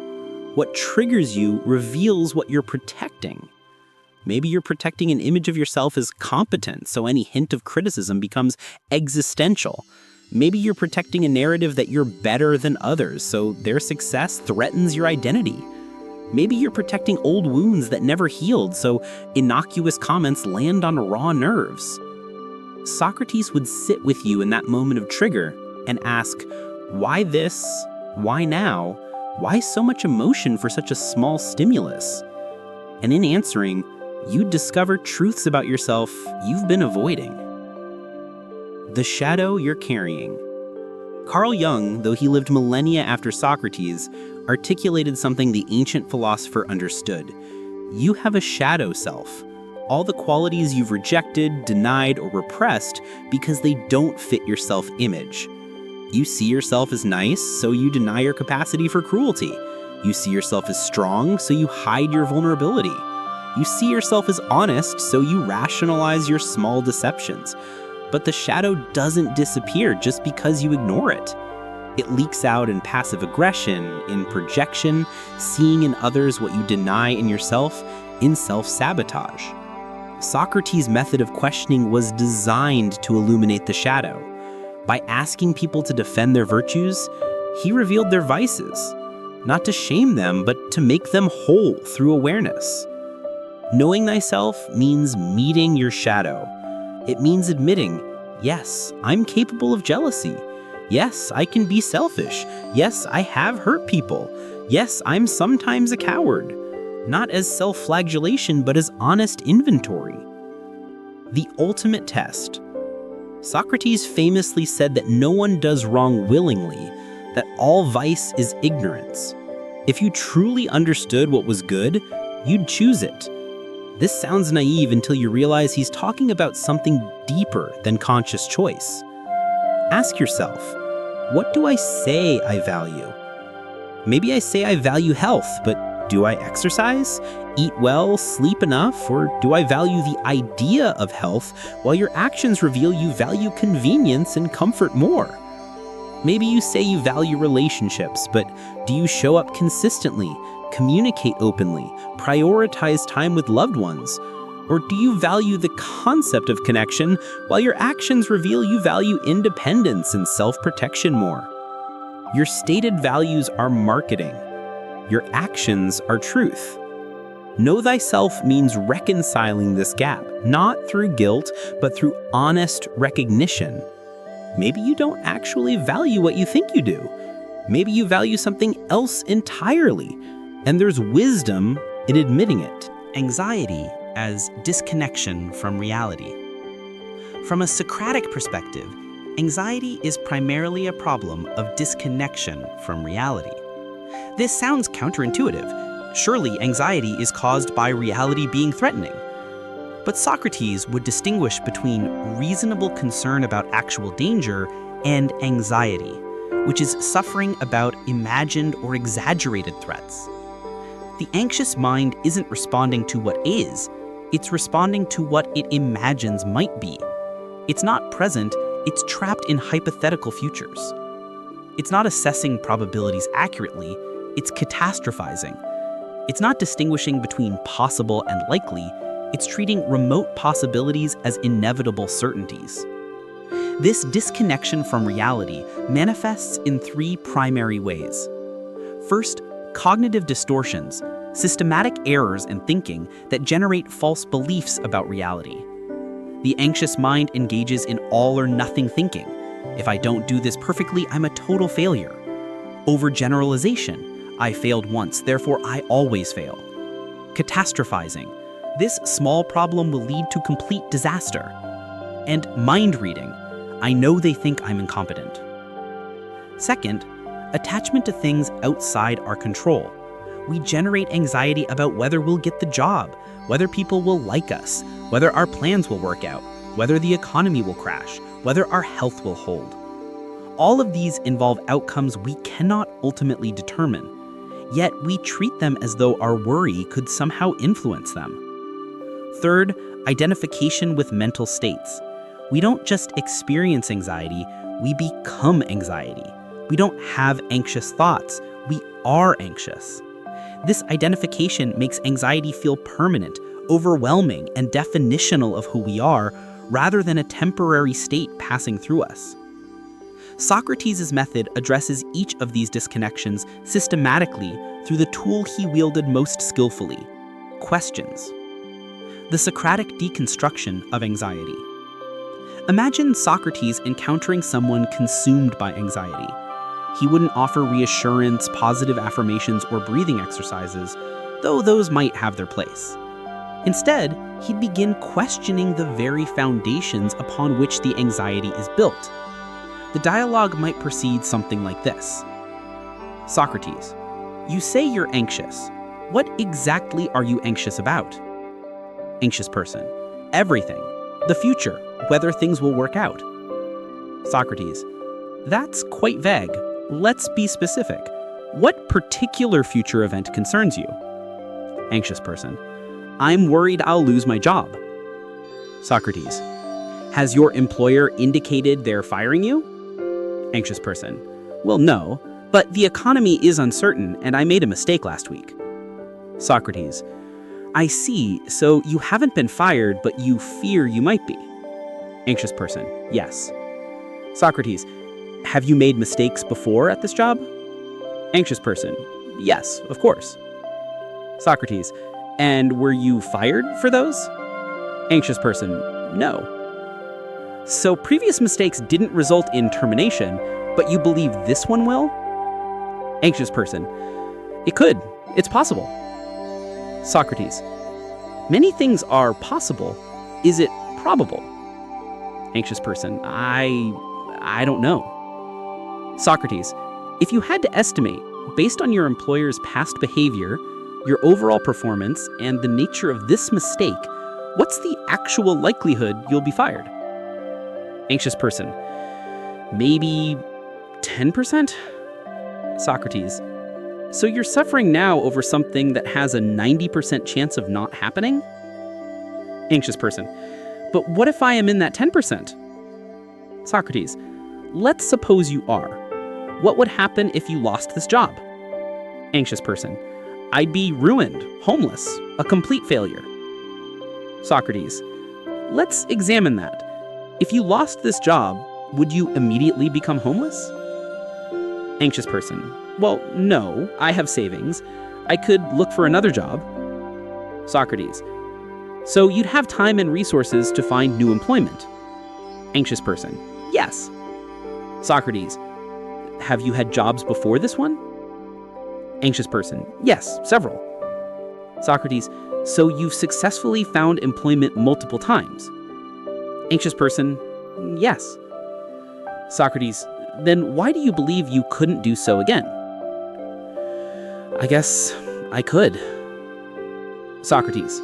What triggers you reveals what you're protecting. Maybe you're protecting an image of yourself as competent, so any hint of criticism becomes existential. Maybe you're protecting a narrative that you're better than others, so their success threatens your identity. Maybe you're protecting old wounds that never healed, so innocuous comments land on raw nerves. Socrates would sit with you in that moment of trigger and ask, why this? Why now? Why so much emotion for such a small stimulus? And in answering, you'd discover truths about yourself you've been avoiding. The shadow you're carrying. Carl Jung, though he lived millennia after Socrates, articulated something the ancient philosopher understood. You have a shadow self. All the qualities you've rejected, denied, or repressed because they don't fit your self-image. You see yourself as nice, so you deny your capacity for cruelty. You see yourself as strong, so you hide your vulnerability. You see yourself as honest, so you rationalize your small deceptions. But the shadow doesn't disappear just because you ignore it. It leaks out in passive aggression, in projection, seeing in others what you deny in yourself, in self-sabotage. Socrates' method of questioning was designed to illuminate the shadow. By asking people to defend their virtues, he revealed their vices, not to shame them, but to make them whole through awareness. Knowing thyself means meeting your shadow. It means admitting, yes, I'm capable of jealousy. Yes, I can be selfish. Yes, I have hurt people. Yes, I'm sometimes a coward. Not as self-flagellation, but as honest inventory. The ultimate test. Socrates famously said that no one does wrong willingly, that all vice is ignorance. If you truly understood what was good, you'd choose it. This sounds naive until you realize he's talking about something deeper than conscious choice. Ask yourself, what do I say I value? Maybe I say I value health, but do I exercise, eat well, sleep enough, or do I value the idea of health while your actions reveal you value convenience and comfort more? Maybe you say you value relationships, but do you show up consistently, communicate openly, prioritize time with loved ones? Or do you value the concept of connection while your actions reveal you value independence and self-protection more? Your stated values are marketing. Your actions are truth. Know thyself means reconciling this gap, not through guilt, but through honest recognition. Maybe you don't actually value what you think you do. Maybe you value something else entirely, and there's wisdom in admitting it. Anxiety as disconnection from reality. From a Socratic perspective, anxiety is primarily a problem of disconnection from reality. This sounds counterintuitive. Surely anxiety is caused by reality being threatening. But Socrates would distinguish between reasonable concern about actual danger and anxiety, which is suffering about imagined or exaggerated threats. The anxious mind isn't responding to what is, it's responding to what it imagines might be. It's not present, it's trapped in hypothetical futures. It's not assessing probabilities accurately, it's catastrophizing. It's not distinguishing between possible and likely, it's treating remote possibilities as inevitable certainties. This disconnection from reality manifests in three primary ways. First, cognitive distortions, systematic errors in thinking that generate false beliefs about reality. The anxious mind engages in all or nothing thinking. If I don't do this perfectly, I'm a total failure. Overgeneralization. I failed once, therefore I always fail. Catastrophizing. This small problem will lead to complete disaster. And mind reading. I know they think I'm incompetent. Second, attachment to things outside our control. We generate anxiety about whether we'll get the job, whether people will like us, whether our plans will work out, whether the economy will crash, whether our health will hold. All of these involve outcomes we cannot ultimately determine, yet we treat them as though our worry could somehow influence them. Third, identification with mental states. We don't just experience anxiety, we become anxiety. We don't have anxious thoughts, we are anxious. This identification makes anxiety feel permanent, overwhelming, and definitional of who we are, rather than a temporary state passing through us. Socrates' method addresses each of these disconnections systematically through the tool he wielded most skillfully: questions. The Socratic deconstruction of anxiety. Imagine Socrates encountering someone consumed by anxiety. He wouldn't offer reassurance, positive affirmations, or breathing exercises, though those might have their place. Instead, he'd begin questioning the very foundations upon which the anxiety is built. The dialogue might proceed something like this. Socrates, you say you're anxious. What exactly are you anxious about? Anxious person, everything. The future, whether things will work out. Socrates, that's quite vague. Let's be specific. What particular future event concerns you? Anxious person, I'm worried I'll lose my job. Socrates, has your employer indicated they're firing you? Anxious person, Well, no, but the economy is uncertain and I made a mistake last week. Socrates: I see, so you haven't been fired, but you fear you might be. Anxious person: yes. Socrates: have you made mistakes before at this job? Anxious person: yes, of course. Socrates: and were you fired for those? Anxious person: no. So previous mistakes didn't result in termination, but you believe this one will? Anxious person: it could. It's possible. Socrates: many things are possible. Is it probable? Anxious person: I don't know. Socrates: if you had to estimate, based on your employer's past behavior, your overall performance, and the nature of this mistake, what's the actual likelihood you'll be fired? Anxious person: maybe 10%? Socrates: so you're suffering now over something that has a 90% chance of not happening? Anxious person: but what if I am in that 10%? Socrates: let's suppose you are. What would happen if you lost this job? Anxious person: I'd be ruined, homeless, a complete failure. Socrates: let's examine that. If you lost this job, would you immediately become homeless? Anxious person: well, no, I have savings. I could look for another job. Socrates: so you'd have time and resources to find new employment. Anxious person: yes. Socrates: have you had jobs before this one? Anxious person: yes, several. Socrates: so you've successfully found employment multiple times? Anxious person: yes. Socrates: then why do you believe you couldn't do so again? I guess I could. Socrates: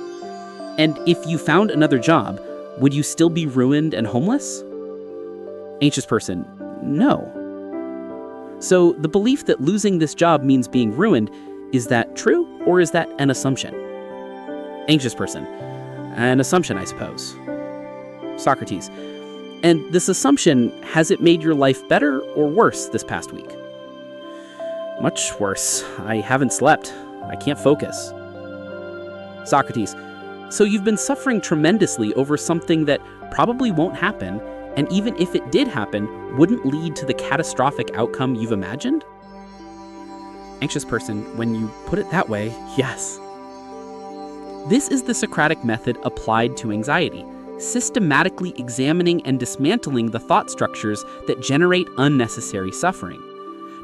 and if you found another job, would you still be ruined and homeless? Anxious person: no. So the belief that losing this job means being ruined, is that true or is that an assumption? Anxious person: an assumption, I suppose. Socrates: and this assumption, has it made your life better or worse this past week? Much worse. I haven't slept. I can't focus. Socrates: so you've been suffering tremendously over something that probably won't happen, and even if it did happen, wouldn't lead to the catastrophic outcome you've imagined? Anxious person: when you put it that way, yes. This is the Socratic method applied to anxiety, systematically examining and dismantling the thought structures that generate unnecessary suffering.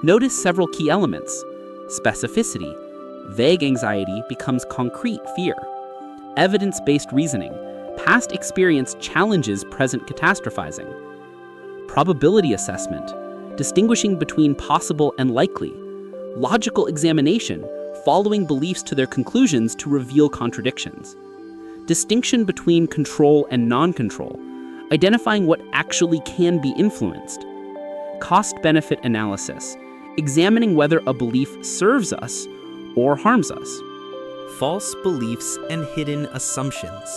Notice several key elements. Specificity. Vague anxiety becomes concrete fear. Evidence-based reasoning. Past experience challenges present catastrophizing. Probability assessment. Distinguishing between possible and likely. Logical examination. Following beliefs to their conclusions to reveal contradictions. Distinction between control and non-control, identifying what actually can be influenced. Cost-benefit analysis, examining whether a belief serves us or harms us. False beliefs and hidden assumptions.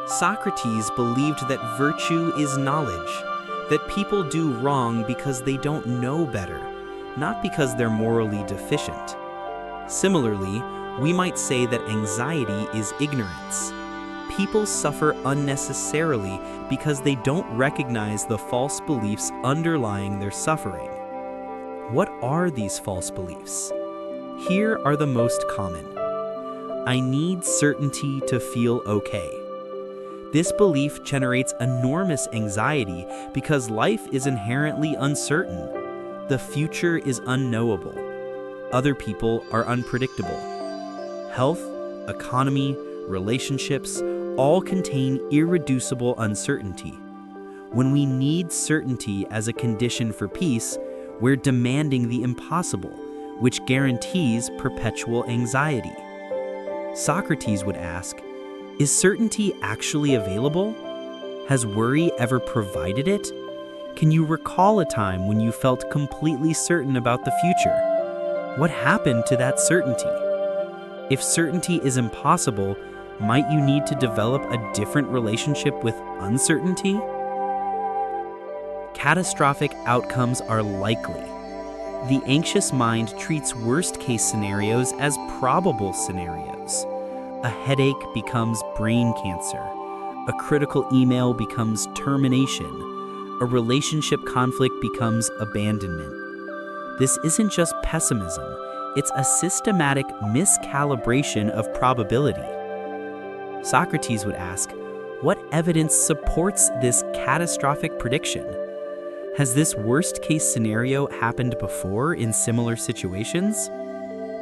Socrates believed that virtue is knowledge, that people do wrong because they don't know better, not because they're morally deficient. Similarly, we might say that anxiety is ignorance. People suffer unnecessarily because they don't recognize the false beliefs underlying their suffering. What are these false beliefs? Here are the most common. I need certainty to feel okay. This belief generates enormous anxiety because life is inherently uncertain. The future is unknowable. Other people are unpredictable. Health, economy, relationships all contain irreducible uncertainty. When we need certainty as a condition for peace, we're demanding the impossible, which guarantees perpetual anxiety. Socrates would ask, is certainty actually available? Has worry ever provided it? Can you recall a time when you felt completely certain about the future? What happened to that certainty? If certainty is impossible, might you need to develop a different relationship with uncertainty? Catastrophic outcomes are likely. The anxious mind treats worst-case scenarios as probable scenarios. A headache becomes brain cancer. A critical email becomes termination. A relationship conflict becomes abandonment. This isn't just pessimism, it's a systematic miscalibration of probability. Socrates would ask, what evidence supports this catastrophic prediction? Has this worst-case scenario happened before in similar situations?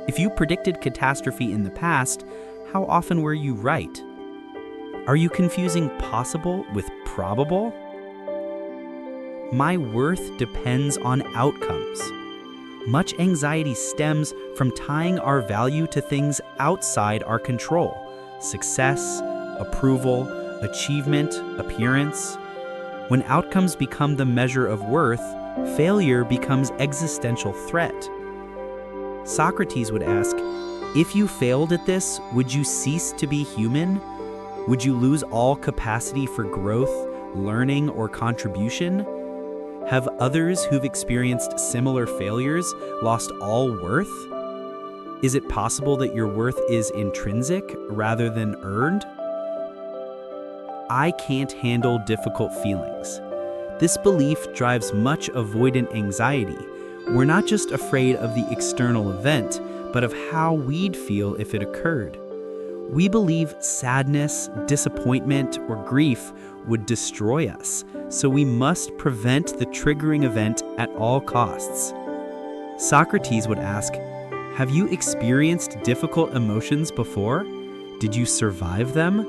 If you predicted catastrophe in the past, how often were you right? Are you confusing possible with probable? My worth depends on outcomes. Much anxiety stems from tying our value to things outside our control: success, approval, achievement, appearance. When outcomes become the measure of worth, failure becomes existential threat. Socrates would ask, if you failed at this, would you cease to be human? Would you lose all capacity for growth, learning, or contribution? Have others who've experienced similar failures lost all worth? Is it possible that your worth is intrinsic rather than earned? I can't handle difficult feelings. This belief drives much avoidant anxiety. We're not just afraid of the external event, but of how we'd feel if it occurred. We believe sadness, disappointment, or grief would destroy us, so we must prevent the triggering event at all costs. Socrates would ask, have you experienced difficult emotions before? Did you survive them?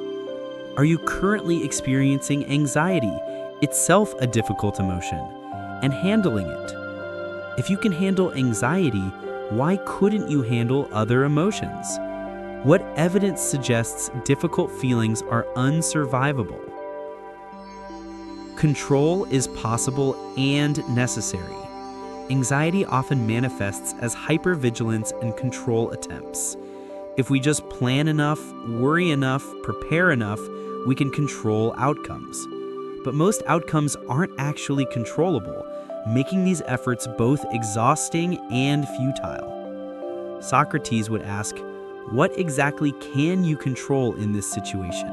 Are you currently experiencing anxiety, itself a difficult emotion, and handling it? If you can handle anxiety, why couldn't you handle other emotions? What evidence suggests difficult feelings are unsurvivable? Control is possible and necessary. Anxiety often manifests as hypervigilance and control attempts. If we just plan enough, worry enough, prepare enough, we can control outcomes. But most outcomes aren't actually controllable, making these efforts both exhausting and futile. Socrates would ask, what exactly can you control in this situation?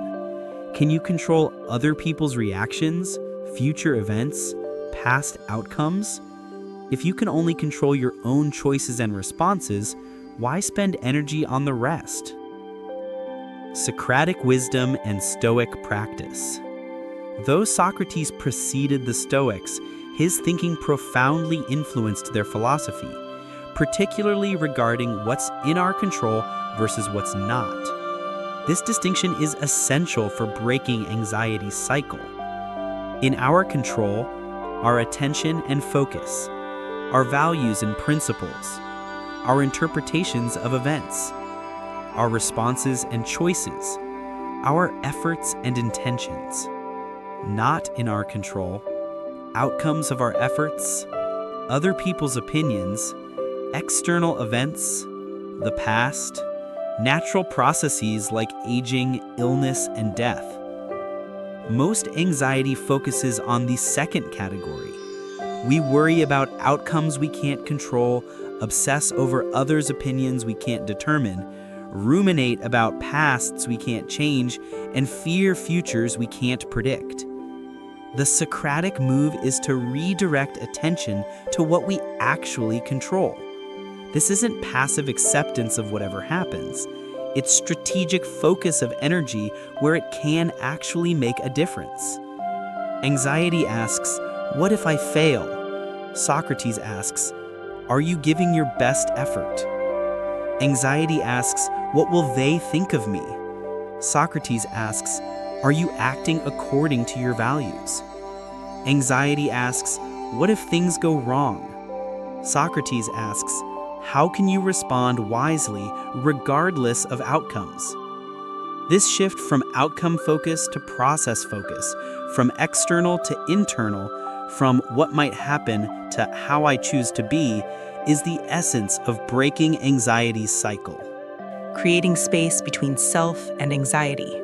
Can you control other people's reactions, future events, past outcomes? If you can only control your own choices and responses, why spend energy on the rest? Socratic wisdom and Stoic practice. Though Socrates preceded the Stoics, his thinking profoundly influenced their philosophy, particularly regarding what's in our control versus what's not. This distinction is essential for breaking anxiety's cycle. In our control, our attention and focus, our values and principles, our interpretations of events, our responses and choices, our efforts and intentions. Not in our control, outcomes of our efforts, other people's opinions, external events, the past, natural processes like aging, illness, and death. Most anxiety focuses on the second category. We worry about outcomes we can't control, obsess over others' opinions we can't determine, ruminate about pasts we can't change, and fear futures we can't predict. The Socratic move is to redirect attention to what we actually control. This isn't passive acceptance of whatever happens. It's strategic focus of energy where it can actually make a difference. Anxiety asks, what if I fail? Socrates asks, are you giving your best effort? Anxiety asks, what will they think of me? Socrates asks, are you acting according to your values? Anxiety asks, what if things go wrong? Socrates asks, how can you respond wisely regardless of outcomes? This shift from outcome focus to process focus, from external to internal, from what might happen to how I choose to be, is the essence of breaking anxiety's cycle. Creating space between self and anxiety.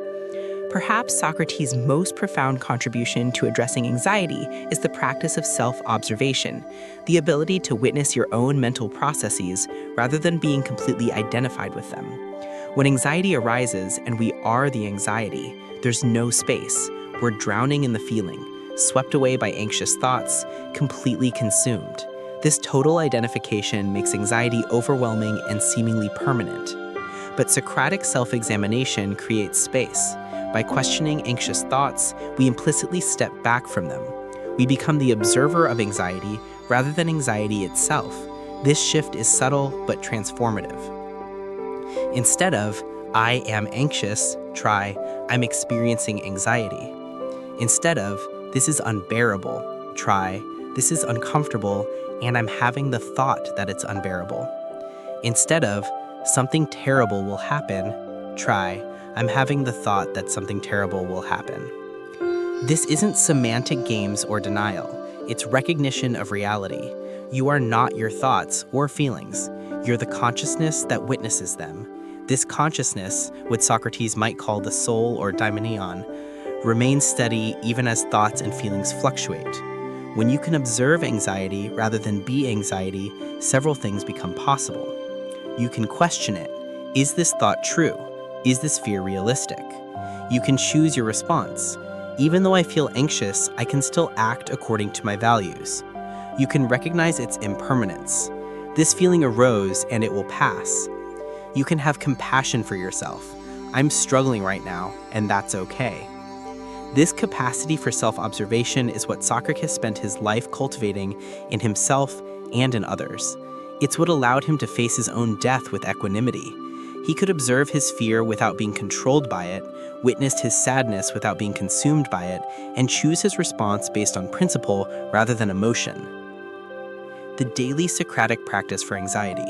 Perhaps Socrates' most profound contribution to addressing anxiety is the practice of self-observation, the ability to witness your own mental processes rather than being completely identified with them. When anxiety arises and we are the anxiety, there's no space. We're drowning in the feeling, swept away by anxious thoughts, completely consumed. This total identification makes anxiety overwhelming and seemingly permanent. But Socratic self-examination creates space. By questioning anxious thoughts, we implicitly step back from them. We become the observer of anxiety rather than anxiety itself. This shift is subtle but transformative. Instead of, I am anxious, try, I'm experiencing anxiety. Instead of, this is unbearable, try, this is uncomfortable, and I'm having the thought that it's unbearable. Instead of, something terrible will happen, try, I'm having the thought that something terrible will happen. This isn't semantic games or denial. It's recognition of reality. You are not your thoughts or feelings. You're the consciousness that witnesses them. This consciousness, what Socrates might call the soul or daimonion, remains steady even as thoughts and feelings fluctuate. When you can observe anxiety rather than be anxiety, several things become possible. You can question it. Is this thought true? Is this fear realistic? You can choose your response. Even though I feel anxious, I can still act according to my values. You can recognize its impermanence. This feeling arose and it will pass. You can have compassion for yourself. I'm struggling right now, and that's okay. This capacity for self-observation is what Socrates spent his life cultivating in himself and in others. It's what allowed him to face his own death with equanimity. He could observe his fear without being controlled by it, witnessed his sadness without being consumed by it, and choose his response based on principle rather than emotion. The daily Socratic practice for anxiety.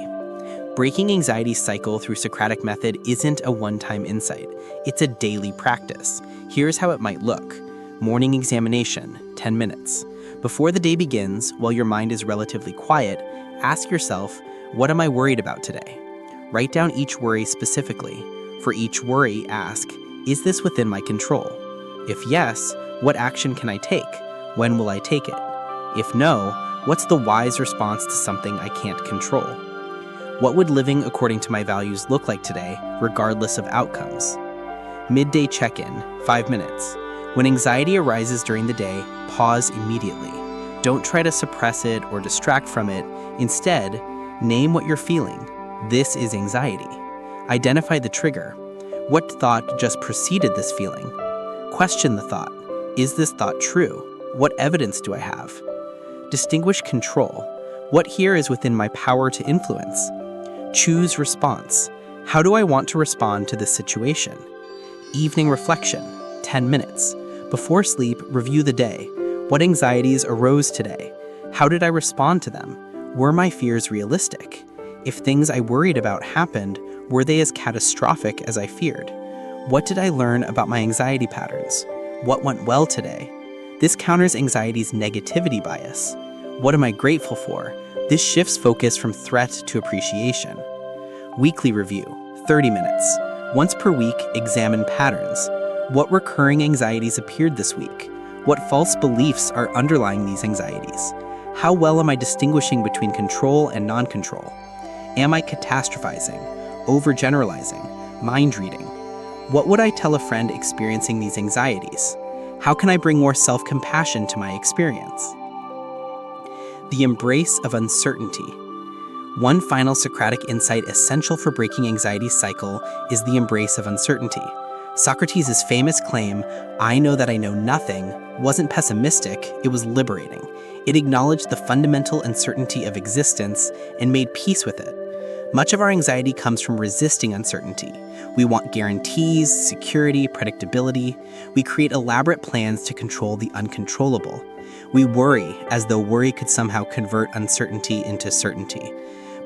Breaking anxiety's cycle through Socratic method isn't a one-time insight. It's a daily practice. Here's how it might look. Morning examination, 10 minutes. Before the day begins, while your mind is relatively quiet, ask yourself, what am I worried about today? Write down each worry specifically. For each worry, ask, is this within my control? If yes, what action can I take? When will I take it? If no, what's the wise response to something I can't control? What would living according to my values look like today, regardless of outcomes? Midday check-in, 5 minutes. When anxiety arises during the day, pause immediately. Don't try to suppress it or distract from it. Instead, name what you're feeling. This is anxiety. Identify the trigger. What thought just preceded this feeling? Question the thought. Is this thought true? What evidence do I have? Distinguish control. What here is within my power to influence? Choose response. How do I want to respond to this situation? Evening reflection, 10 minutes. Before sleep, review the day. What anxieties arose today? How did I respond to them? Were my fears realistic? If things I worried about happened, were they as catastrophic as I feared? What did I learn about my anxiety patterns? What went well today? This counters anxiety's negativity bias. What am I grateful for? This shifts focus from threat to appreciation. Weekly review, 30 minutes. Once per week, examine patterns. What recurring anxieties appeared this week? What false beliefs are underlying these anxieties? How well am I distinguishing between control and non-control? Am I catastrophizing, overgeneralizing, mind reading? What would I tell a friend experiencing these anxieties? How can I bring more self-compassion to my experience? The embrace of uncertainty. One final Socratic insight essential for breaking anxiety's cycle is the embrace of uncertainty. Socrates' famous claim, I know that I know nothing, wasn't pessimistic, it was liberating. It acknowledged the fundamental uncertainty of existence and made peace with it. Much of our anxiety comes from resisting uncertainty. We want guarantees, security, predictability. We create elaborate plans to control the uncontrollable. We worry as though worry could somehow convert uncertainty into certainty.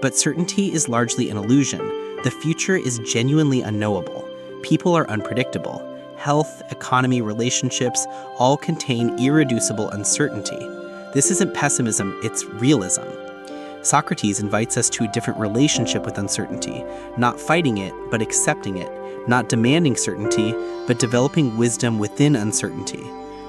But certainty is largely an illusion. The future is genuinely unknowable. People are unpredictable. Health, economy, relationships all contain irreducible uncertainty. This isn't pessimism, it's realism. Socrates invites us to a different relationship with uncertainty, not fighting it, but accepting it, not demanding certainty, but developing wisdom within uncertainty.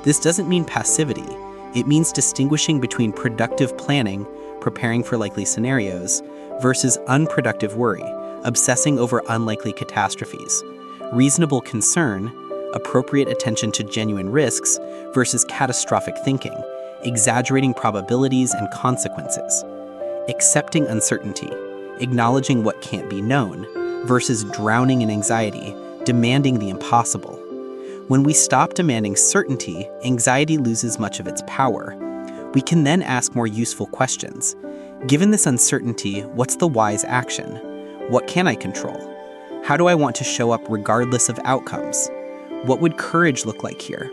This doesn't mean passivity. It means distinguishing between productive planning, preparing for likely scenarios, versus unproductive worry, obsessing over unlikely catastrophes, reasonable concern, appropriate attention to genuine risks, versus catastrophic thinking, exaggerating probabilities and consequences, accepting uncertainty, acknowledging what can't be known, versus drowning in anxiety, demanding the impossible. When we stop demanding certainty, anxiety loses much of its power. We can then ask more useful questions. Given this uncertainty, what's the wise action? What can I control? How do I want to show up regardless of outcomes? What would courage look like here?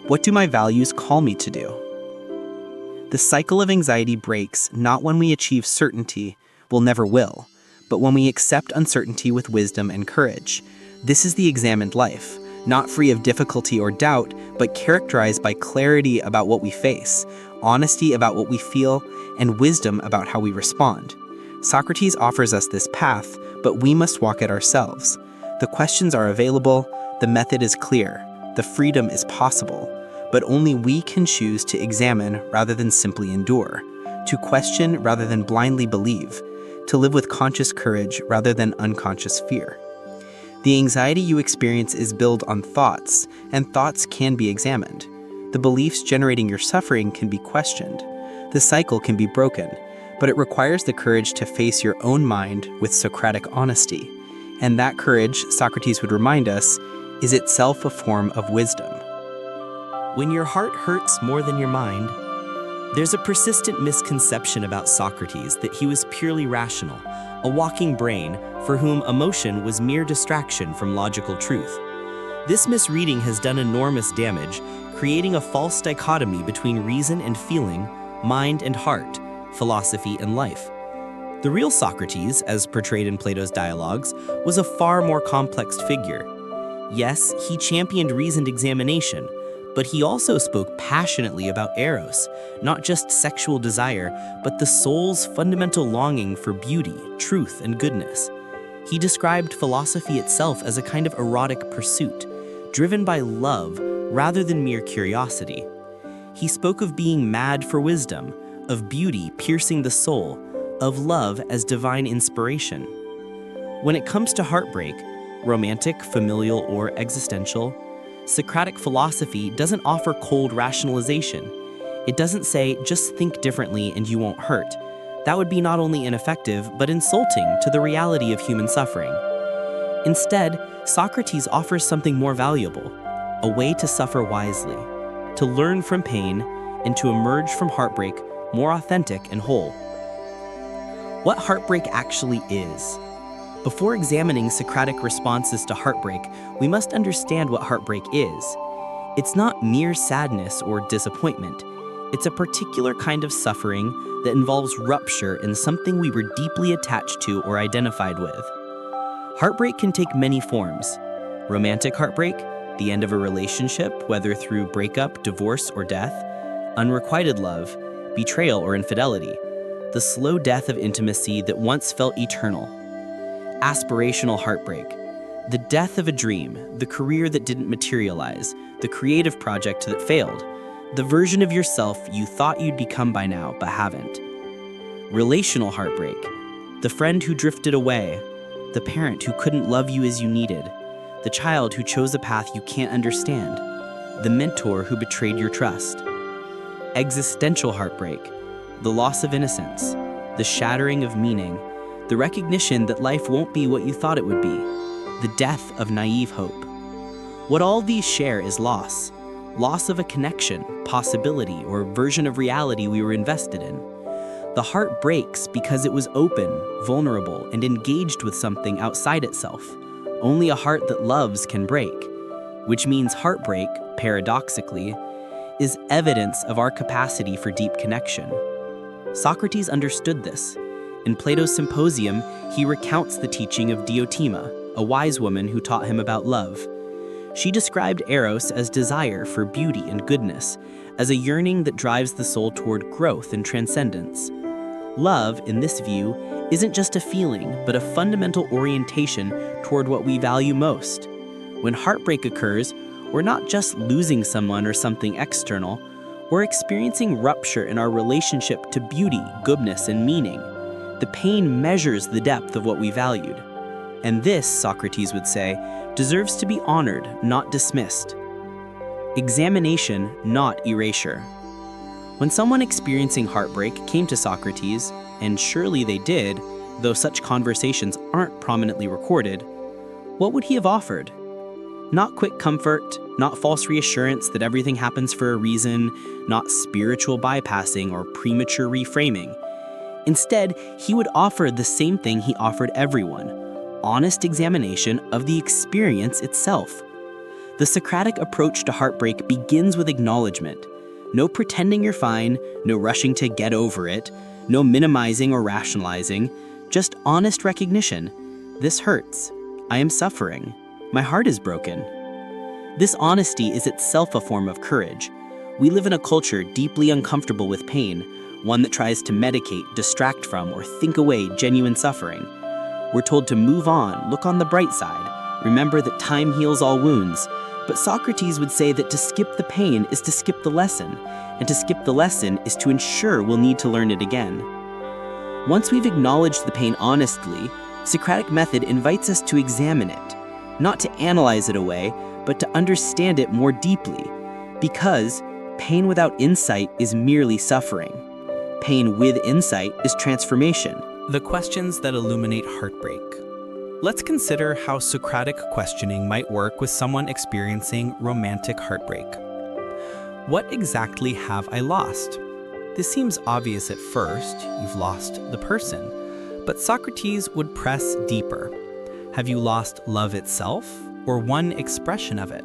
What do my values call me to do? The cycle of anxiety breaks not when we achieve certainty, we'll never will, but when we accept uncertainty with wisdom and courage. This is the examined life, not free of difficulty or doubt, but characterized by clarity about what we face, honesty about what we feel, and wisdom about how we respond. Socrates offers us this path, but we must walk it ourselves. The questions are available, the method is clear, the freedom is possible, but only we can choose to examine rather than simply endure, to question rather than blindly believe, to live with conscious courage rather than unconscious fear. The anxiety you experience is built on thoughts, and thoughts can be examined. The beliefs generating your suffering can be questioned. The cycle can be broken, but it requires the courage to face your own mind with Socratic honesty. And that courage, Socrates would remind us, is itself a form of wisdom. When your heart hurts more than your mind, there's a persistent misconception about Socrates that he was purely rational, a walking brain for whom emotion was mere distraction from logical truth. This misreading has done enormous damage, creating a false dichotomy between reason and feeling, mind and heart, philosophy and life. The real Socrates, as portrayed in Plato's dialogues, was a far more complex figure. Yes, he championed reasoned examination, but he also spoke passionately about eros, not just sexual desire, but the soul's fundamental longing for beauty, truth, and goodness. He described philosophy itself as a kind of erotic pursuit, driven by love rather than mere curiosity. He spoke of being mad for wisdom, of beauty piercing the soul, of love as divine inspiration. When it comes to heartbreak, romantic, familial, or existential, Socratic philosophy doesn't offer cold rationalization. It doesn't say, just think differently and you won't hurt. That would be not only ineffective, but insulting to the reality of human suffering. Instead, Socrates offers something more valuable, a way to suffer wisely, to learn from pain, and to emerge from heartbreak more authentic and whole. What heartbreak actually is. Before examining Socratic responses to heartbreak, we must understand what heartbreak is. It's not mere sadness or disappointment. It's a particular kind of suffering that involves rupture in something we were deeply attached to or identified with. Heartbreak can take many forms. Romantic heartbreak, the end of a relationship, whether through breakup, divorce, or death. Unrequited love, betrayal or infidelity, the slow death of intimacy that once felt eternal. Aspirational heartbreak, the death of a dream, the career that didn't materialize, the creative project that failed, the version of yourself you thought you'd become by now but haven't. Relational heartbreak, the friend who drifted away, the parent who couldn't love you as you needed, the child who chose a path you can't understand, the mentor who betrayed your trust. Existential heartbreak, the loss of innocence, the shattering of meaning, the recognition that life won't be what you thought it would be, the death of naive hope. What all these share is loss. Loss of a connection, possibility, or version of reality we were invested in. The heart breaks because it was open, vulnerable, and engaged with something outside itself. Only a heart that loves can break, which means heartbreak, paradoxically, is evidence of our capacity for deep connection. Socrates understood this. In Plato's Symposium, he recounts the teaching of Diotima, a wise woman who taught him about love. She described eros as desire for beauty and goodness, as a yearning that drives the soul toward growth and transcendence. Love, in this view, isn't just a feeling, but a fundamental orientation toward what we value most. When heartbreak occurs, we're not just losing someone or something external, we're experiencing rupture in our relationship to beauty, goodness, and meaning. The pain measures the depth of what we valued. And this, Socrates would say, deserves to be honored, not dismissed. Examination, not erasure. When someone experiencing heartbreak came to Socrates, and surely they did, though such conversations aren't prominently recorded, what would he have offered? Not quick comfort, not false reassurance that everything happens for a reason, not spiritual bypassing or premature reframing. Instead, he would offer the same thing he offered everyone: honest examination of the experience itself. The Socratic approach to heartbreak begins with acknowledgement. No pretending you're fine, no rushing to get over it, no minimizing or rationalizing, just honest recognition. This hurts. I am suffering. My heart is broken. This honesty is itself a form of courage. We live in a culture deeply uncomfortable with pain, one that tries to medicate, distract from, or think away genuine suffering. We're told to move on, look on the bright side, remember that time heals all wounds. But Socrates would say that to skip the pain is to skip the lesson, and to skip the lesson is to ensure we'll need to learn it again. Once we've acknowledged the pain honestly, Socratic method invites us to examine it, not to analyze it away, but to understand it more deeply, because pain without insight is merely suffering. Pain with insight is transformation. The questions that illuminate heartbreak. Let's consider how Socratic questioning might work with someone experiencing romantic heartbreak. What exactly have I lost? This seems obvious at first, you've lost the person. But Socrates would press deeper. Have you lost love itself, or one expression of it?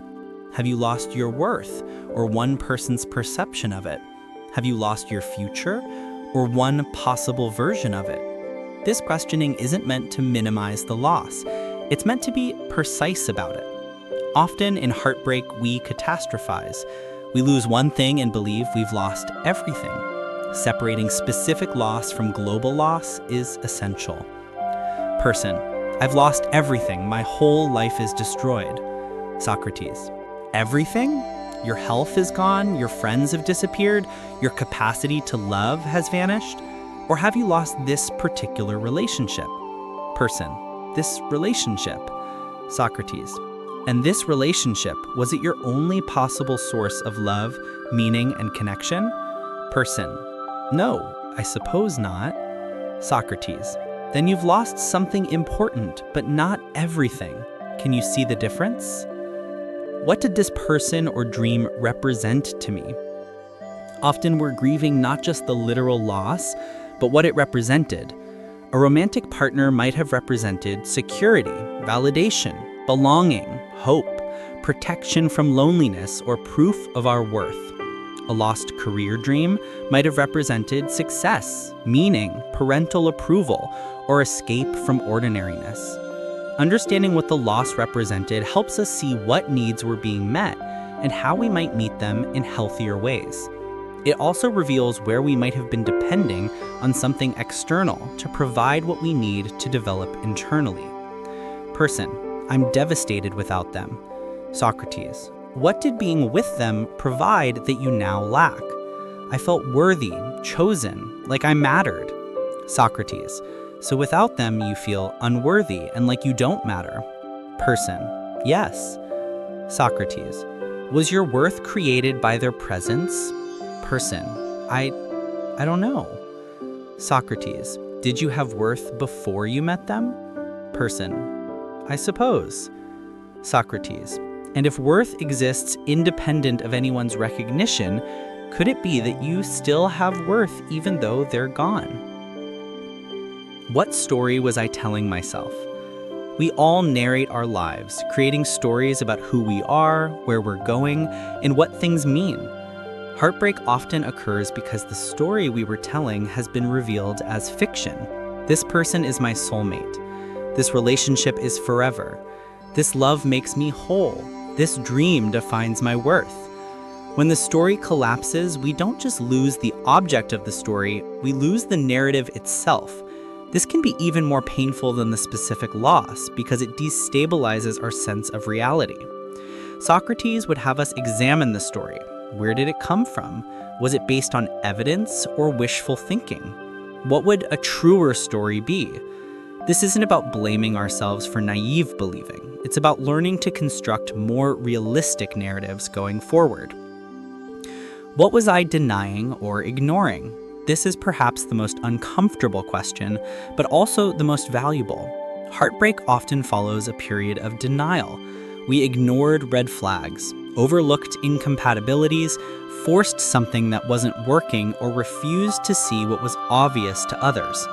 Have you lost your worth, or one person's perception of it? Have you lost your future, or one possible version of it? This questioning isn't meant to minimize the loss. It's meant to be precise about it. Often in heartbreak, we catastrophize. We lose one thing and believe we've lost everything. Separating specific loss from global loss is essential. Person: I've lost everything. My whole life is destroyed. Socrates: everything? Your health is gone, your friends have disappeared, your capacity to love has vanished? Or have you lost this particular relationship? Person: this relationship. Socrates: and this relationship, was it your only possible source of love, meaning, and connection? Person: no, I suppose not. Socrates: then you've lost something important, but not everything. Can you see the difference? What did this person or dream represent to me? Often we're grieving not just the literal loss, but what it represented. A romantic partner might have represented security, validation, belonging, hope, protection from loneliness, or proof of our worth. A lost career dream might have represented success, meaning, parental approval, or escape from ordinariness. Understanding what the loss represented helps us see what needs were being met and how we might meet them in healthier ways. It also reveals where we might have been depending on something external to provide what we need to develop internally. Person: I'm devastated without them. Socrates: what did being with them provide that you now lack? I felt worthy, chosen, like I mattered. Socrates: so without them you feel unworthy and like you don't matter. Person: yes. Socrates: was your worth created by their presence? Person: I don't know. Socrates: did you have worth before you met them? Person: I suppose. Socrates: and if worth exists independent of anyone's recognition, could it be that you still have worth even though they're gone? What story was I telling myself? We all narrate our lives, creating stories about who we are, where we're going, and what things mean. Heartbreak often occurs because the story we were telling has been revealed as fiction. This person is my soulmate. This relationship is forever. This love makes me whole. This dream defines my worth. When the story collapses, we don't just lose the object of the story, we lose the narrative itself. This can be even more painful than the specific loss because it destabilizes our sense of reality. Socrates would have us examine the story. Where did it come from? Was it based on evidence or wishful thinking? What would a truer story be? This isn't about blaming ourselves for naive believing. It's about learning to construct more realistic narratives going forward. What was I denying or ignoring? This is perhaps the most uncomfortable question, but also the most valuable. Heartbreak often follows a period of denial. We ignored red flags, overlooked incompatibilities, forced something that wasn't working, or refused to see what was obvious to others.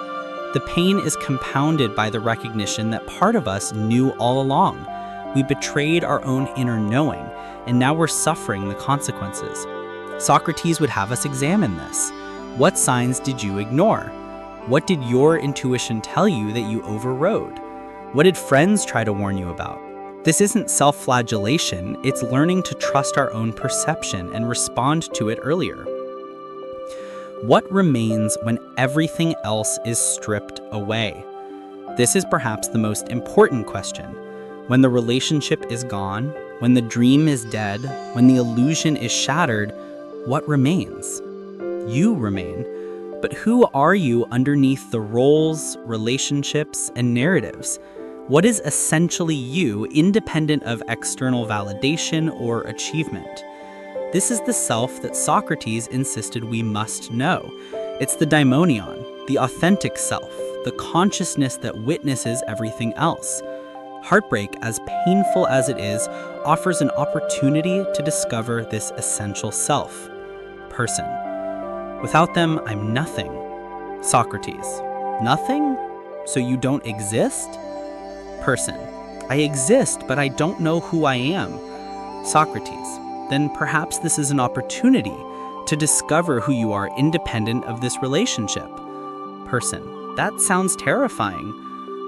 The pain is compounded by the recognition that part of us knew all along. We betrayed our own inner knowing, and now we're suffering the consequences. Socrates would have us examine this. What signs did you ignore? What did your intuition tell you that you overrode? What did friends try to warn you about? This isn't self-flagellation, it's learning to trust our own perception and respond to it earlier. What remains when everything else is stripped away? This is perhaps the most important question. When the relationship is gone, when the dream is dead, when the illusion is shattered, what remains? You remain. But who are you underneath the roles, relationships, and narratives? What is essentially you, independent of external validation or achievement? This is the self that Socrates insisted we must know. It's the daimonion, the authentic self, the consciousness that witnesses everything else. Heartbreak, as painful as it is, offers an opportunity to discover this essential self. Person. Without them, I'm nothing. Socrates. Nothing? So you don't exist? Person. I exist, but I don't know who I am. Socrates. Then perhaps this is an opportunity to discover who you are independent of this relationship. Person. That sounds terrifying.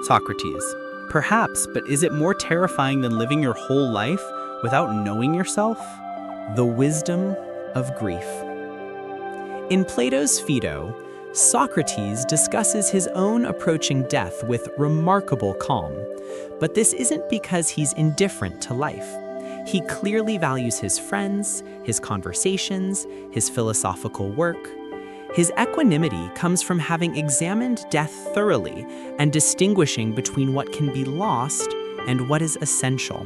Socrates. Perhaps, but is it more terrifying than living your whole life without knowing yourself? The wisdom of grief. In Plato's Phaedo, Socrates discusses his own approaching death with remarkable calm. But this isn't because he's indifferent to life. He clearly values his friends, his conversations, his philosophical work. His equanimity comes from having examined death thoroughly and distinguishing between what can be lost and what is essential.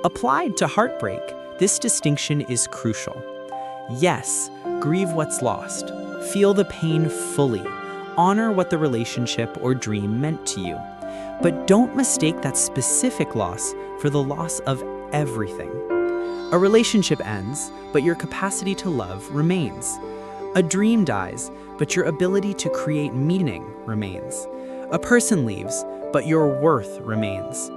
Applied to heartbreak, this distinction is crucial. Yes, grieve what's lost. Feel the pain fully. Honor what the relationship or dream meant to you. But don't mistake that specific loss for the loss of everything. A relationship ends, but your capacity to love remains. A dream dies, but your ability to create meaning remains. A person leaves, but your worth remains.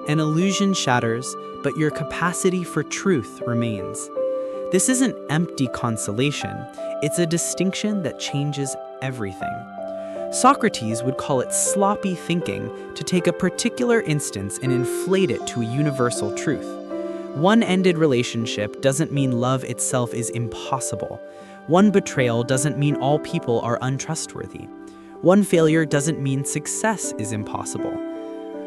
An illusion shatters, but your capacity for truth remains. This isn't empty consolation, it's a distinction that changes everything. Socrates would call it sloppy thinking to take a particular instance and inflate it to a universal truth. One ended relationship doesn't mean love itself is impossible. One betrayal doesn't mean all people are untrustworthy. One failure doesn't mean success is impossible.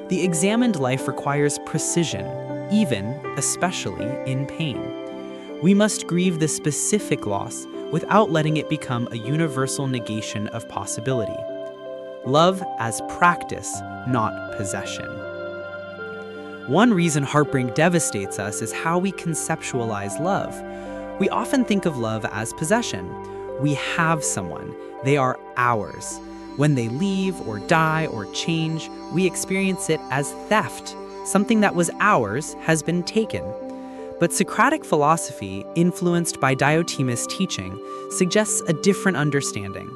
The examined life requires precision, even, especially, in pain. We must grieve the specific loss without letting it become a universal negation of possibility. Love as practice, not possession. One reason heartbreak devastates us is how we conceptualize love. We often think of love as possession. We have someone. They are ours. When they leave or die or change, we experience it as theft. Something that was ours has been taken. But Socratic philosophy, influenced by Diotimus' teaching, suggests a different understanding.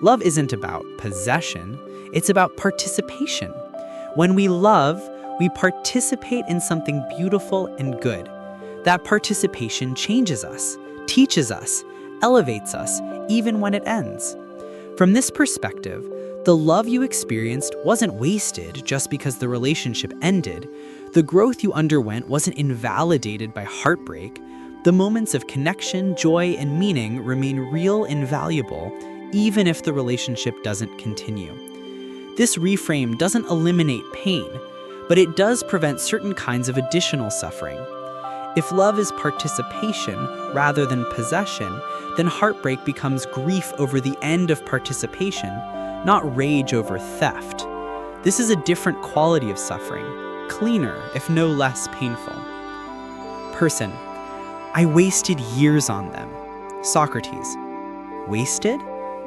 Love isn't about possession, it's about participation. When we love, we participate in something beautiful and good. That participation changes us, teaches us, elevates us, even when it ends. From this perspective, the love you experienced wasn't wasted just because the relationship ended. The growth you underwent wasn't invalidated by heartbreak. The moments of connection, joy, and meaning remain real and valuable, even if the relationship doesn't continue. This reframe doesn't eliminate pain, but it does prevent certain kinds of additional suffering. If love is participation rather than possession, then heartbreak becomes grief over the end of participation, not rage over theft. This is a different quality of suffering, cleaner, if no less painful. Person: I wasted years on them. Socrates: wasted?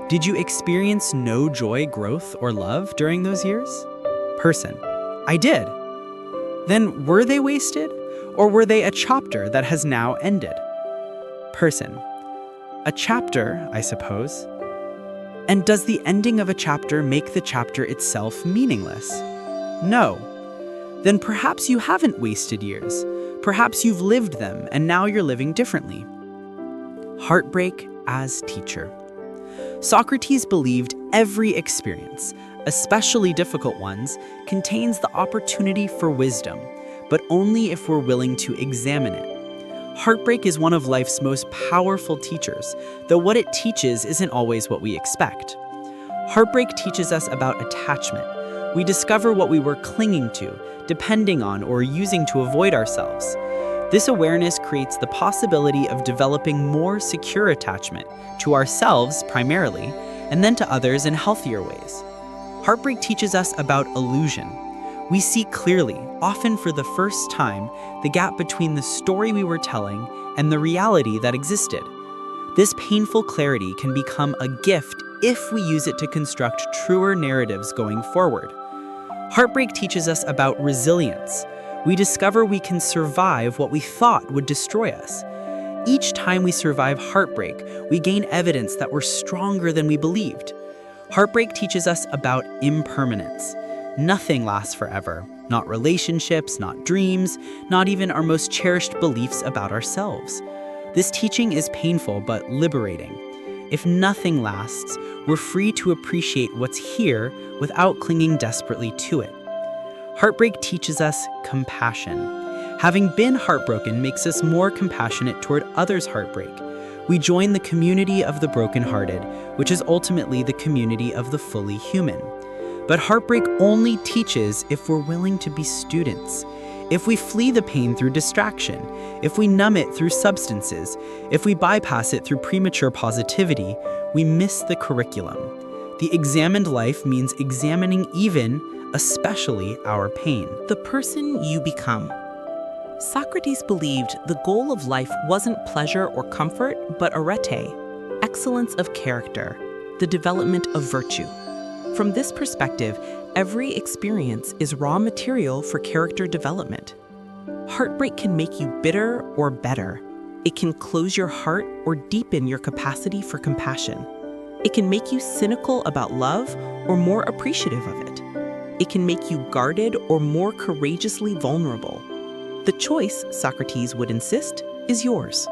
Did you experience no joy, growth, or love during those years? Person: I did. Then were they wasted? Or were they a chapter that has now ended? Person: a chapter, I suppose. And does the ending of a chapter make the chapter itself meaningless? No. Then perhaps you haven't wasted years. Perhaps you've lived them and now you're living differently. Heartbreak as teacher. Socrates believed every experience, especially difficult ones, contains the opportunity for wisdom, but only if we're willing to examine it. Heartbreak is one of life's most powerful teachers, though what it teaches isn't always what we expect. Heartbreak teaches us about attachment. We discover what we were clinging to, depending on, or using to avoid ourselves. This awareness creates the possibility of developing more secure attachment, to ourselves primarily, and then to others in healthier ways. Heartbreak teaches us about illusion. We see clearly, often for the first time, the gap between the story we were telling and the reality that existed. This painful clarity can become a gift if we use it to construct truer narratives going forward. Heartbreak teaches us about resilience. We discover we can survive what we thought would destroy us. Each time we survive heartbreak, we gain evidence that we're stronger than we believed. Heartbreak teaches us about impermanence. Nothing lasts forever. Not relationships, not dreams, not even our most cherished beliefs about ourselves. This teaching is painful but liberating. If nothing lasts, we're free to appreciate what's here without clinging desperately to it. Heartbreak teaches us compassion. Having been heartbroken makes us more compassionate toward others' heartbreak. We join the community of the brokenhearted, which is ultimately the community of the fully human. But heartbreak only teaches if we're willing to be students. If we flee the pain through distraction, if we numb it through substances, if we bypass it through premature positivity, we miss the curriculum. The examined life means examining even, especially, our pain. The person you become. Socrates believed the goal of life wasn't pleasure or comfort, but arete, excellence of character, the development of virtue. From this perspective, every experience is raw material for character development. Heartbreak can make you bitter or better. It can close your heart or deepen your capacity for compassion. It can make you cynical about love or more appreciative of it. It can make you guarded or more courageously vulnerable. The choice, Socrates would insist, is yours.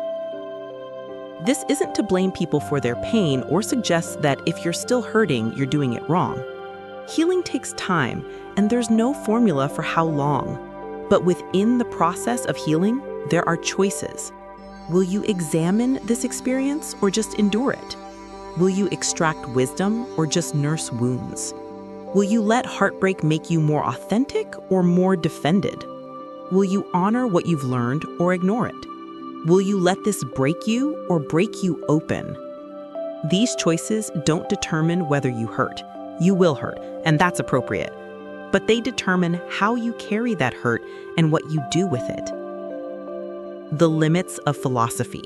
This isn't to blame people for their pain or suggest that if you're still hurting, you're doing it wrong. Healing takes time, and there's no formula for how long. But within the process of healing, there are choices. Will you examine this experience or just endure it? Will you extract wisdom or just nurse wounds? Will you let heartbreak make you more authentic or more defended? Will you honor what you've learned or ignore it? Will you let this break you or break you open? These choices don't determine whether you hurt. You will hurt, and that's appropriate. But they determine how you carry that hurt and what you do with it. The limits of philosophy.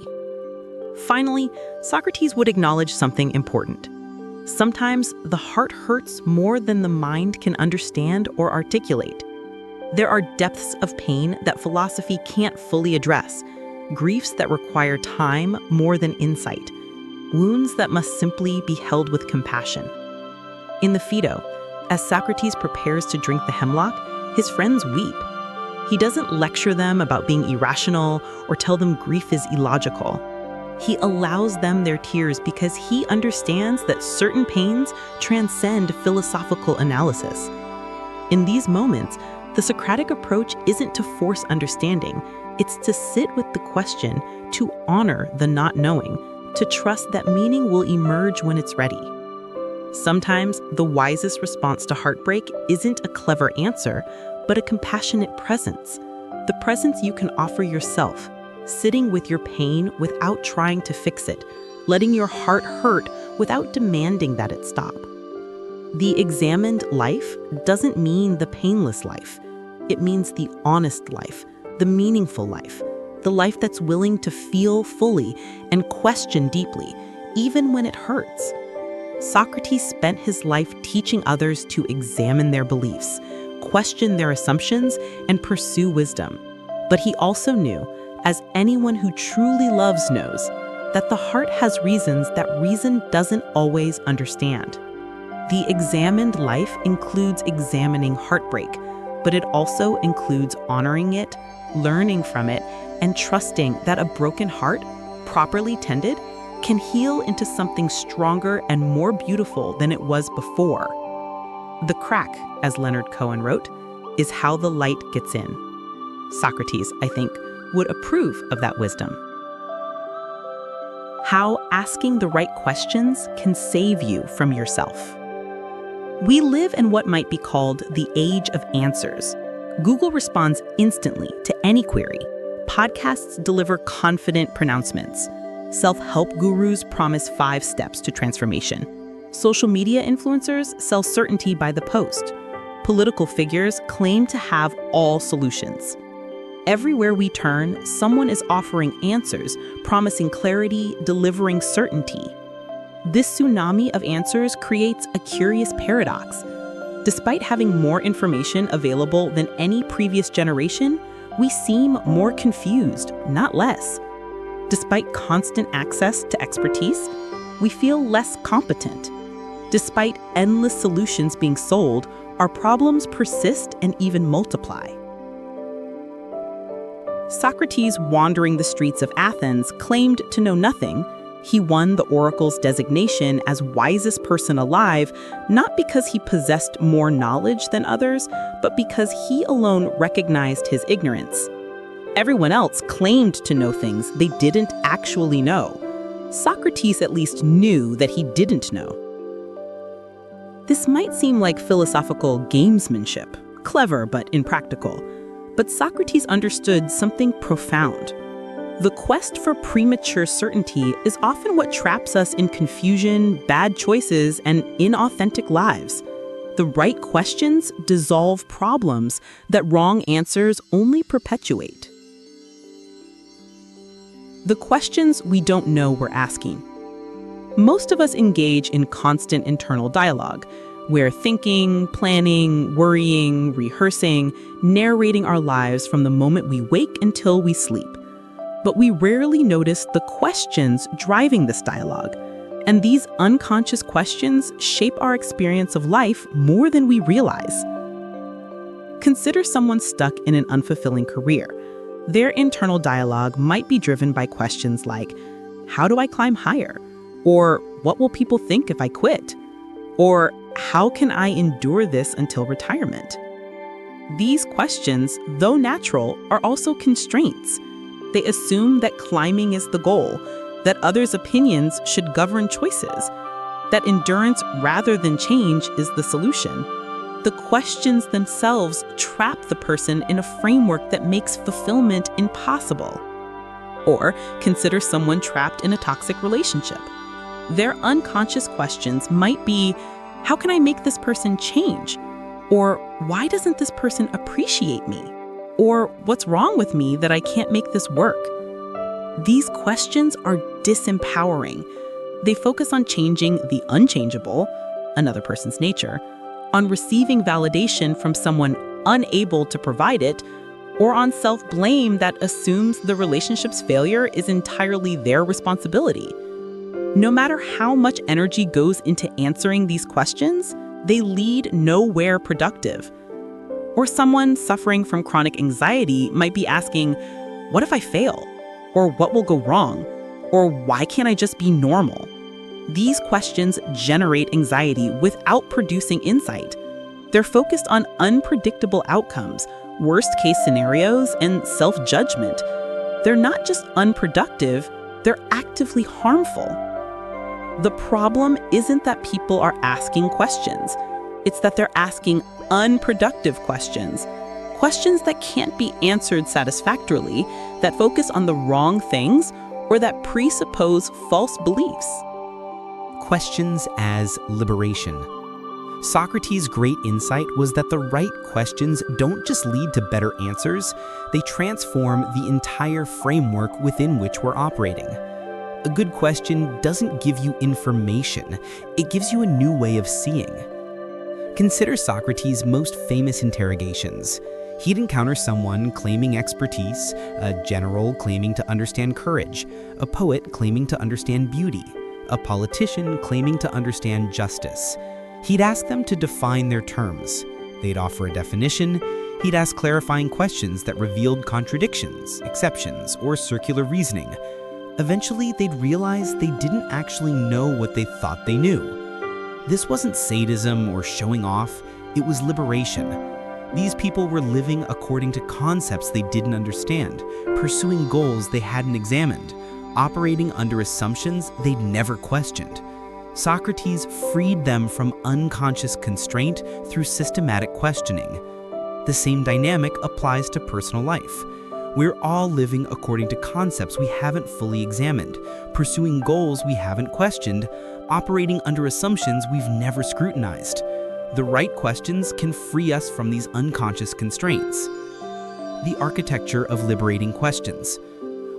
Finally, Socrates would acknowledge something important. Sometimes the heart hurts more than the mind can understand or articulate. There are depths of pain that philosophy can't fully address, griefs that require time more than insight, wounds that must simply be held with compassion. In the Phaedo, as Socrates prepares to drink the hemlock, his friends weep. He doesn't lecture them about being irrational or tell them grief is illogical. He allows them their tears because he understands that certain pains transcend philosophical analysis. In these moments, the Socratic approach isn't to force understanding, it's to sit with the question, to honor the not knowing, to trust that meaning will emerge when it's ready. Sometimes the wisest response to heartbreak isn't a clever answer, but a compassionate presence. The presence you can offer yourself, sitting with your pain without trying to fix it, letting your heart hurt without demanding that it stop. The examined life doesn't mean the painless life. It means the honest life, the meaningful life, the life that's willing to feel fully and question deeply, even when it hurts. Socrates spent his life teaching others to examine their beliefs, question their assumptions, and pursue wisdom. But he also knew, as anyone who truly loves knows, that the heart has reasons that reason doesn't always understand. The examined life includes examining heartbreak, but it also includes honoring it, learning from it, and trusting that a broken heart, properly tended, can heal into something stronger and more beautiful than it was before. The crack, as Leonard Cohen wrote, is how the light gets in. Socrates, I think, would approve of that wisdom. How asking the right questions can save you from yourself. We live in what might be called the age of answers. Google responds instantly to any query. Podcasts deliver confident pronouncements. Self-help gurus promise 5 steps to transformation. Social media influencers sell certainty by the post. Political figures claim to have all solutions. Everywhere we turn, someone is offering answers, promising clarity, delivering certainty. This tsunami of answers creates a curious paradox. Despite having more information available than any previous generation, we seem more confused, not less. Despite constant access to expertise, we feel less competent. Despite endless solutions being sold, our problems persist and even multiply. Socrates, wandering the streets of Athens, claimed to know nothing. He won the oracle's designation as wisest person alive, not because he possessed more knowledge than others, but because he alone recognized his ignorance. Everyone else claimed to know things they didn't actually know. Socrates at least knew that he didn't know. This might seem like philosophical gamesmanship, clever but impractical. But Socrates understood something profound. The quest for premature certainty is often what traps us in confusion, bad choices, and inauthentic lives. The right questions dissolve problems that wrong answers only perpetuate. The questions we don't know we're asking. Most of us engage in constant internal dialogue. We're thinking, planning, worrying, rehearsing, narrating our lives from the moment we wake until we sleep. But we rarely notice the questions driving this dialogue. And these unconscious questions shape our experience of life more than we realize. Consider someone stuck in an unfulfilling career. Their internal dialogue might be driven by questions like, how do I climb higher? Or what will people think if I quit? Or how can I endure this until retirement? These questions, though natural, are also constraints. They assume that climbing is the goal, that others' opinions should govern choices, that endurance rather than change is the solution. The questions themselves trap the person in a framework that makes fulfillment impossible. Or consider someone trapped in a toxic relationship. Their unconscious questions might be, how can I make this person change? Or why doesn't this person appreciate me? Or what's wrong with me that I can't make this work? These questions are disempowering. They focus on changing the unchangeable, another person's nature, on receiving validation from someone unable to provide it, or on self-blame that assumes the relationship's failure is entirely their responsibility. No matter how much energy goes into answering these questions, they lead nowhere productive. Or someone suffering from chronic anxiety might be asking, what if I fail? Or what will go wrong? Or why can't I just be normal? These questions generate anxiety without producing insight. They're focused on unpredictable outcomes, worst-case scenarios, and self-judgment. they're not just unproductive, they're actively harmful. The problem isn't that people are asking questions. It's that they're asking unproductive questions. Questions that can't be answered satisfactorily, that focus on the wrong things, or that presuppose false beliefs. Questions as liberation. Socrates' great insight was that the right questions don't just lead to better answers, they transform the entire framework within which we're operating. A good question doesn't give you information, it gives you a new way of seeing. Consider Socrates' most famous interrogations. He'd encounter someone claiming expertise, a general claiming to understand courage, a poet claiming to understand beauty, a politician claiming to understand justice. He'd ask them to define their terms. They'd offer a definition. He'd ask clarifying questions that revealed contradictions, exceptions, or circular reasoning. Eventually, they'd realize they didn't actually know what they thought they knew. This wasn't sadism or showing off, it was liberation. These people were living according to concepts they didn't understand, pursuing goals they hadn't examined, operating under assumptions they'd never questioned. Socrates freed them from unconscious constraint through systematic questioning. The same dynamic applies to personal life. We're all living according to concepts we haven't fully examined, pursuing goals we haven't questioned, operating under assumptions we've never scrutinized. The right questions can free us from these unconscious constraints. The architecture of liberating questions.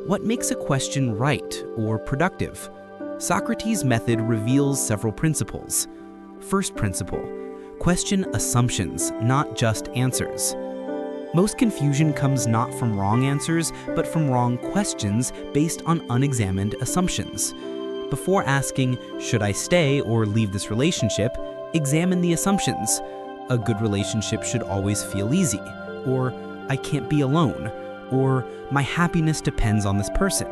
What makes a question right or productive? Socrates' method reveals several principles. First principle: question assumptions, not just answers. Most confusion comes not from wrong answers, but from wrong questions based on unexamined assumptions. Before asking, should I stay or leave this relationship, examine the assumptions. A good relationship should always feel easy, or I can't be alone, or my happiness depends on this person.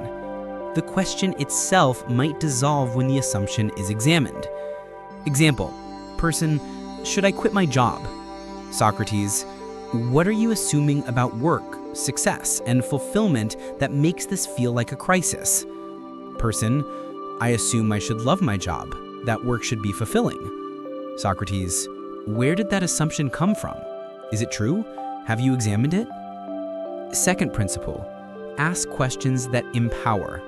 The question itself might dissolve when the assumption is examined. Example: person, should I quit my job? Socrates, what are you assuming about work, success, and fulfillment that makes this feel like a crisis? Person, I assume I should love my job, that work should be fulfilling. Socrates, where did that assumption come from? Is it true? Have you examined it? Second principle, ask questions that empower.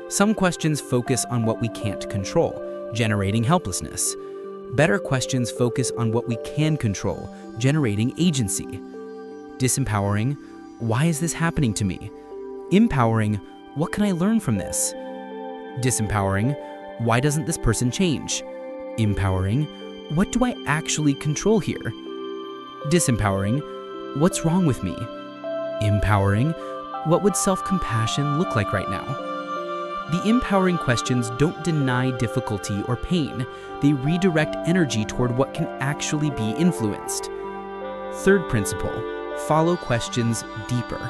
Some questions focus on what we can't control, generating helplessness. Better questions focus on what we can control, generating agency. Disempowering, why is this happening to me? Empowering, what can I learn from this? Disempowering, why doesn't this person change? Empowering, what do I actually control here? Disempowering, what's wrong with me? Empowering, what would self-compassion look like right now? The empowering questions don't deny difficulty or pain. They redirect energy toward what can actually be influenced. Third principle, follow questions deeper.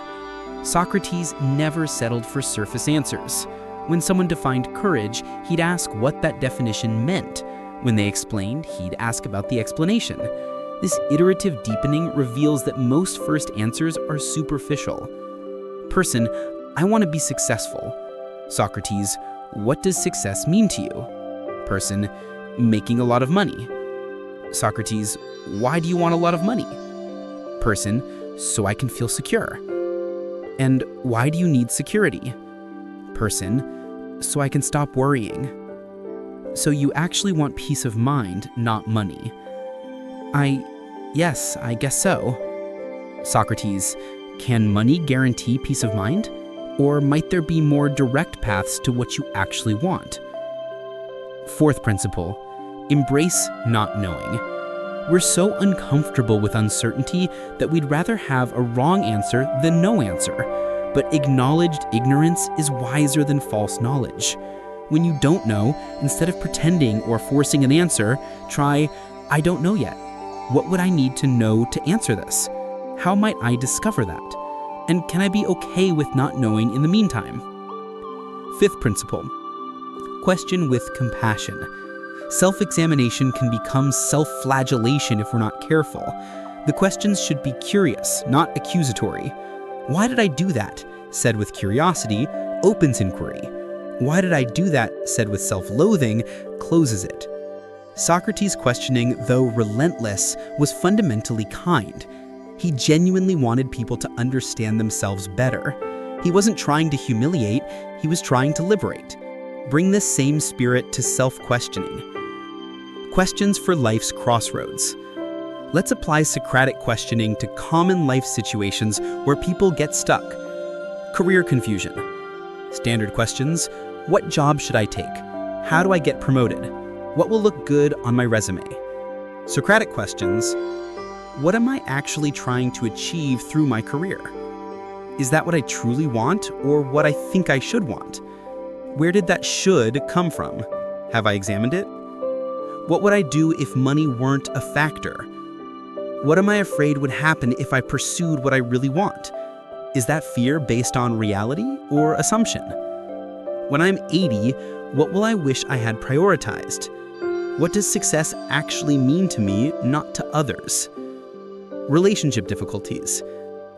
Socrates never settled for surface answers. When someone defined courage, he'd ask what that definition meant. When they explained, he'd ask about the explanation. This iterative deepening reveals that most first answers are superficial. Person, I want to be successful. Socrates, what does success mean to you? Person, making a lot of money. Socrates, why do you want a lot of money? Person, so I can feel secure. And why do you need security? Person, so I can stop worrying. So you actually want peace of mind, not money. Yes, I guess so. Socrates, can money guarantee peace of mind? Or might there be more direct paths to what you actually want? Fourth principle, embrace not knowing. We're so uncomfortable with uncertainty that we'd rather have a wrong answer than no answer. But acknowledged ignorance is wiser than false knowledge. When you don't know, instead of pretending or forcing an answer, try, I don't know yet. What would I need to know to answer this? How might I discover that? And can I be okay with not knowing in the meantime? Fifth principle, question with compassion. Self-examination can become self-flagellation if we're not careful. The questions should be curious, not accusatory. Why did I do that? said with curiosity, opens inquiry. Why did I do that, said with self-loathing, closes it. Socrates' questioning, though relentless, was fundamentally kind. He genuinely wanted people to understand themselves better. He wasn't trying to humiliate, he was trying to liberate. Bring this same spirit to self-questioning. Questions for life's crossroads. Let's apply Socratic questioning to common life situations where people get stuck. Career confusion. Standard questions: what job should I take? How do I get promoted? What will look good on my resume? Socratic questions: what am I actually trying to achieve through my career? Is that what I truly want or what I think I should want? Where did that should come from? Have I examined it? What would I do if money weren't a factor? What am I afraid would happen if I pursued what I really want? Is that fear based on reality or assumption? When I'm 80, what will I wish I had prioritized? What does success actually mean to me, not to others? Relationship difficulties.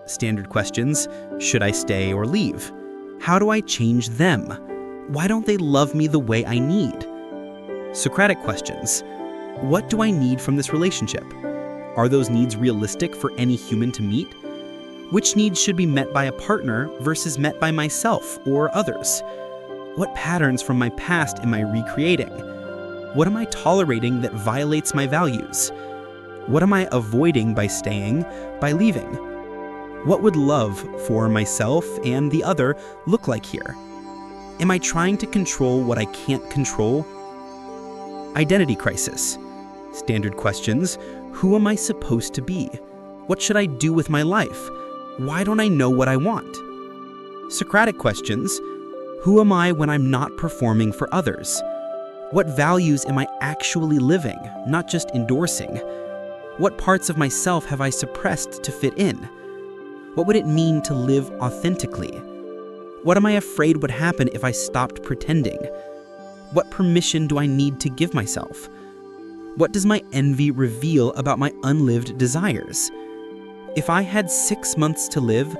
Standard questions: should I stay or leave? How do I change them? Why don't they love me the way I need? Socratic questions: what do I need from this relationship? Are those needs realistic for any human to meet? Which needs should be met by a partner versus met by myself or others? What patterns from my past am I recreating? What am I tolerating that violates my values? What am I avoiding by staying, by leaving? What would love for myself and the other look like here? Am I trying to control what I can't control? Identity crisis. Standard questions: who am I supposed to be? What should I do with my life? Why don't I know what I want? Socratic questions: who am I when I'm not performing for others? What values am I actually living, not just endorsing? What parts of myself have I suppressed to fit in? What would it mean to live authentically? What am I afraid would happen if I stopped pretending? What permission do I need to give myself? What does my envy reveal about my unlived desires? If I had 6 months to live,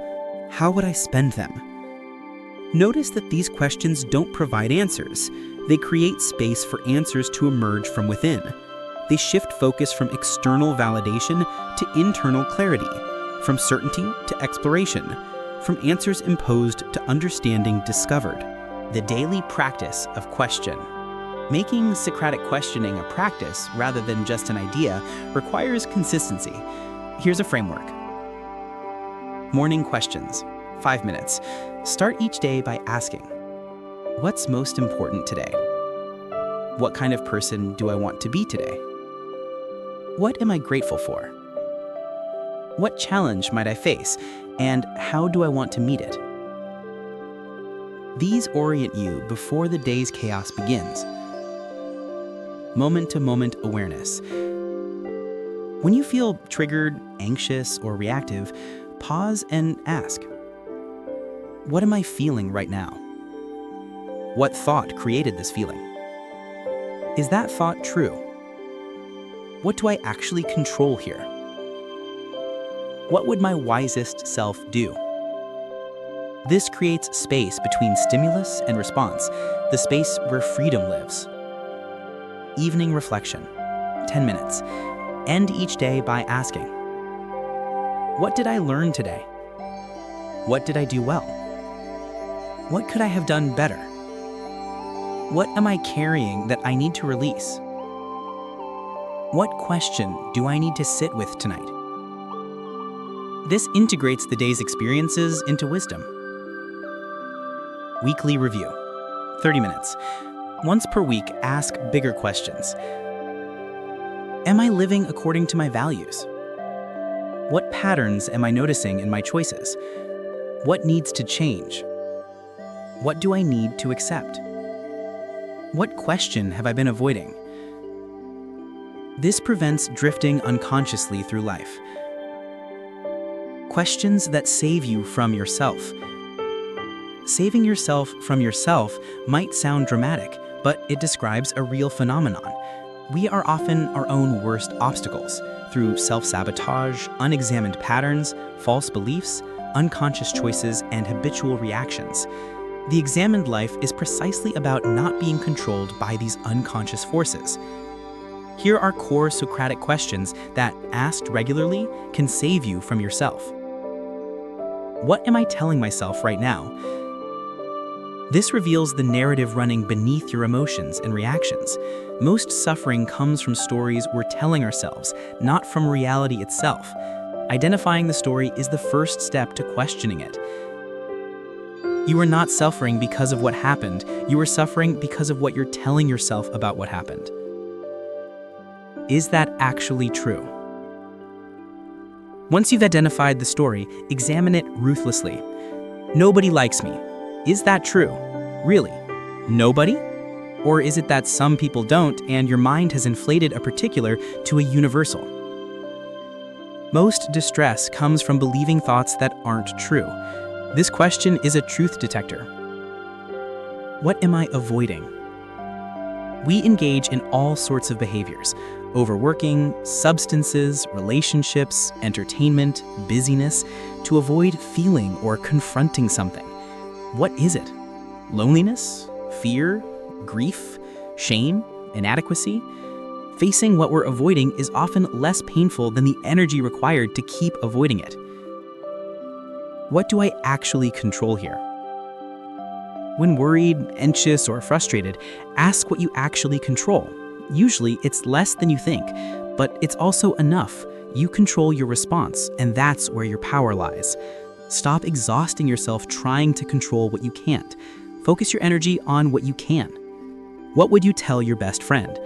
how would I spend them? Notice that these questions don't provide answers. They create space for answers to emerge from within. They shift focus from external validation to internal clarity, from certainty to exploration, from answers imposed to understanding discovered. The daily practice of question. Making Socratic questioning a practice rather than just an idea requires consistency. Here's a framework. Morning questions. 5 minutes. Start each day by asking, what's most important today? What kind of person do I want to be today? What am I grateful for? What challenge might I face, and how do I want to meet it? These orient you before the day's chaos begins. Moment-to-moment awareness. When you feel triggered, anxious, or reactive, pause and ask, what am I feeling right now? What thought created this feeling? Is that thought true? What do I actually control here? What would my wisest self do? This creates space between stimulus and response, the space where freedom lives. Evening reflection, 10 minutes. End each day by asking, what did I learn today? What did I do well? What could I have done better? What am I carrying that I need to release? What question do I need to sit with tonight? This integrates the day's experiences into wisdom. Weekly review, 30 minutes. Once per week, ask bigger questions. Am I living according to my values? What patterns am I noticing in my choices? What needs to change? What do I need to accept? What question have I been avoiding? This prevents drifting unconsciously through life. Questions that save you from yourself. Saving yourself from yourself might sound dramatic, but it describes a real phenomenon. We are often our own worst obstacles through self-sabotage, unexamined patterns, false beliefs, unconscious choices, and habitual reactions. The examined life is precisely about not being controlled by these unconscious forces. Here are core Socratic questions that, asked regularly, can save you from yourself. What am I telling myself right now? This reveals the narrative running beneath your emotions and reactions. Most suffering comes from stories we're telling ourselves, not from reality itself. Identifying the story is the first step to questioning it. You are not suffering because of what happened. You are suffering because of what you're telling yourself about what happened. Is that actually true? Once you've identified the story, examine it ruthlessly. Nobody likes me. Is that true? Really? Nobody? Or is it that some people don't and your mind has inflated a particular to a universal? Most distress comes from believing thoughts that aren't true. This question is a truth detector. What am I avoiding? We engage in all sorts of behaviors: overworking, substances, relationships, entertainment, busyness, to avoid feeling or confronting something. What is it? Loneliness? Fear? Grief? Shame? Inadequacy? Facing what we're avoiding is often less painful than the energy required to keep avoiding it. What do I actually control here? When worried, anxious, or frustrated, ask what you actually control. Usually, it's less than you think, but it's also enough. You control your response, and that's where your power lies. Stop exhausting yourself trying to control what you can't. Focus your energy on what you can. What would you tell your best friend?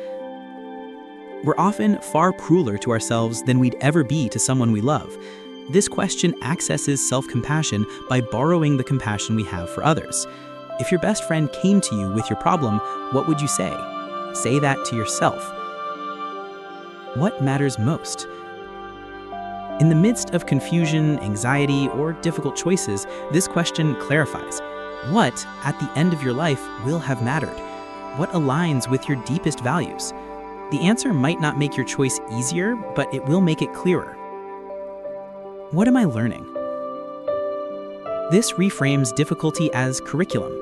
We're often far crueler to ourselves than we'd ever be to someone we love. This question accesses self-compassion by borrowing the compassion we have for others. If your best friend came to you with your problem, what would you say? Say that to yourself. What matters most? In the midst of confusion, anxiety, or difficult choices, this question clarifies. What, at the end of your life, will have mattered? What aligns with your deepest values? The answer might not make your choice easier, but it will make it clearer. What am I learning? This reframes difficulty as curriculum.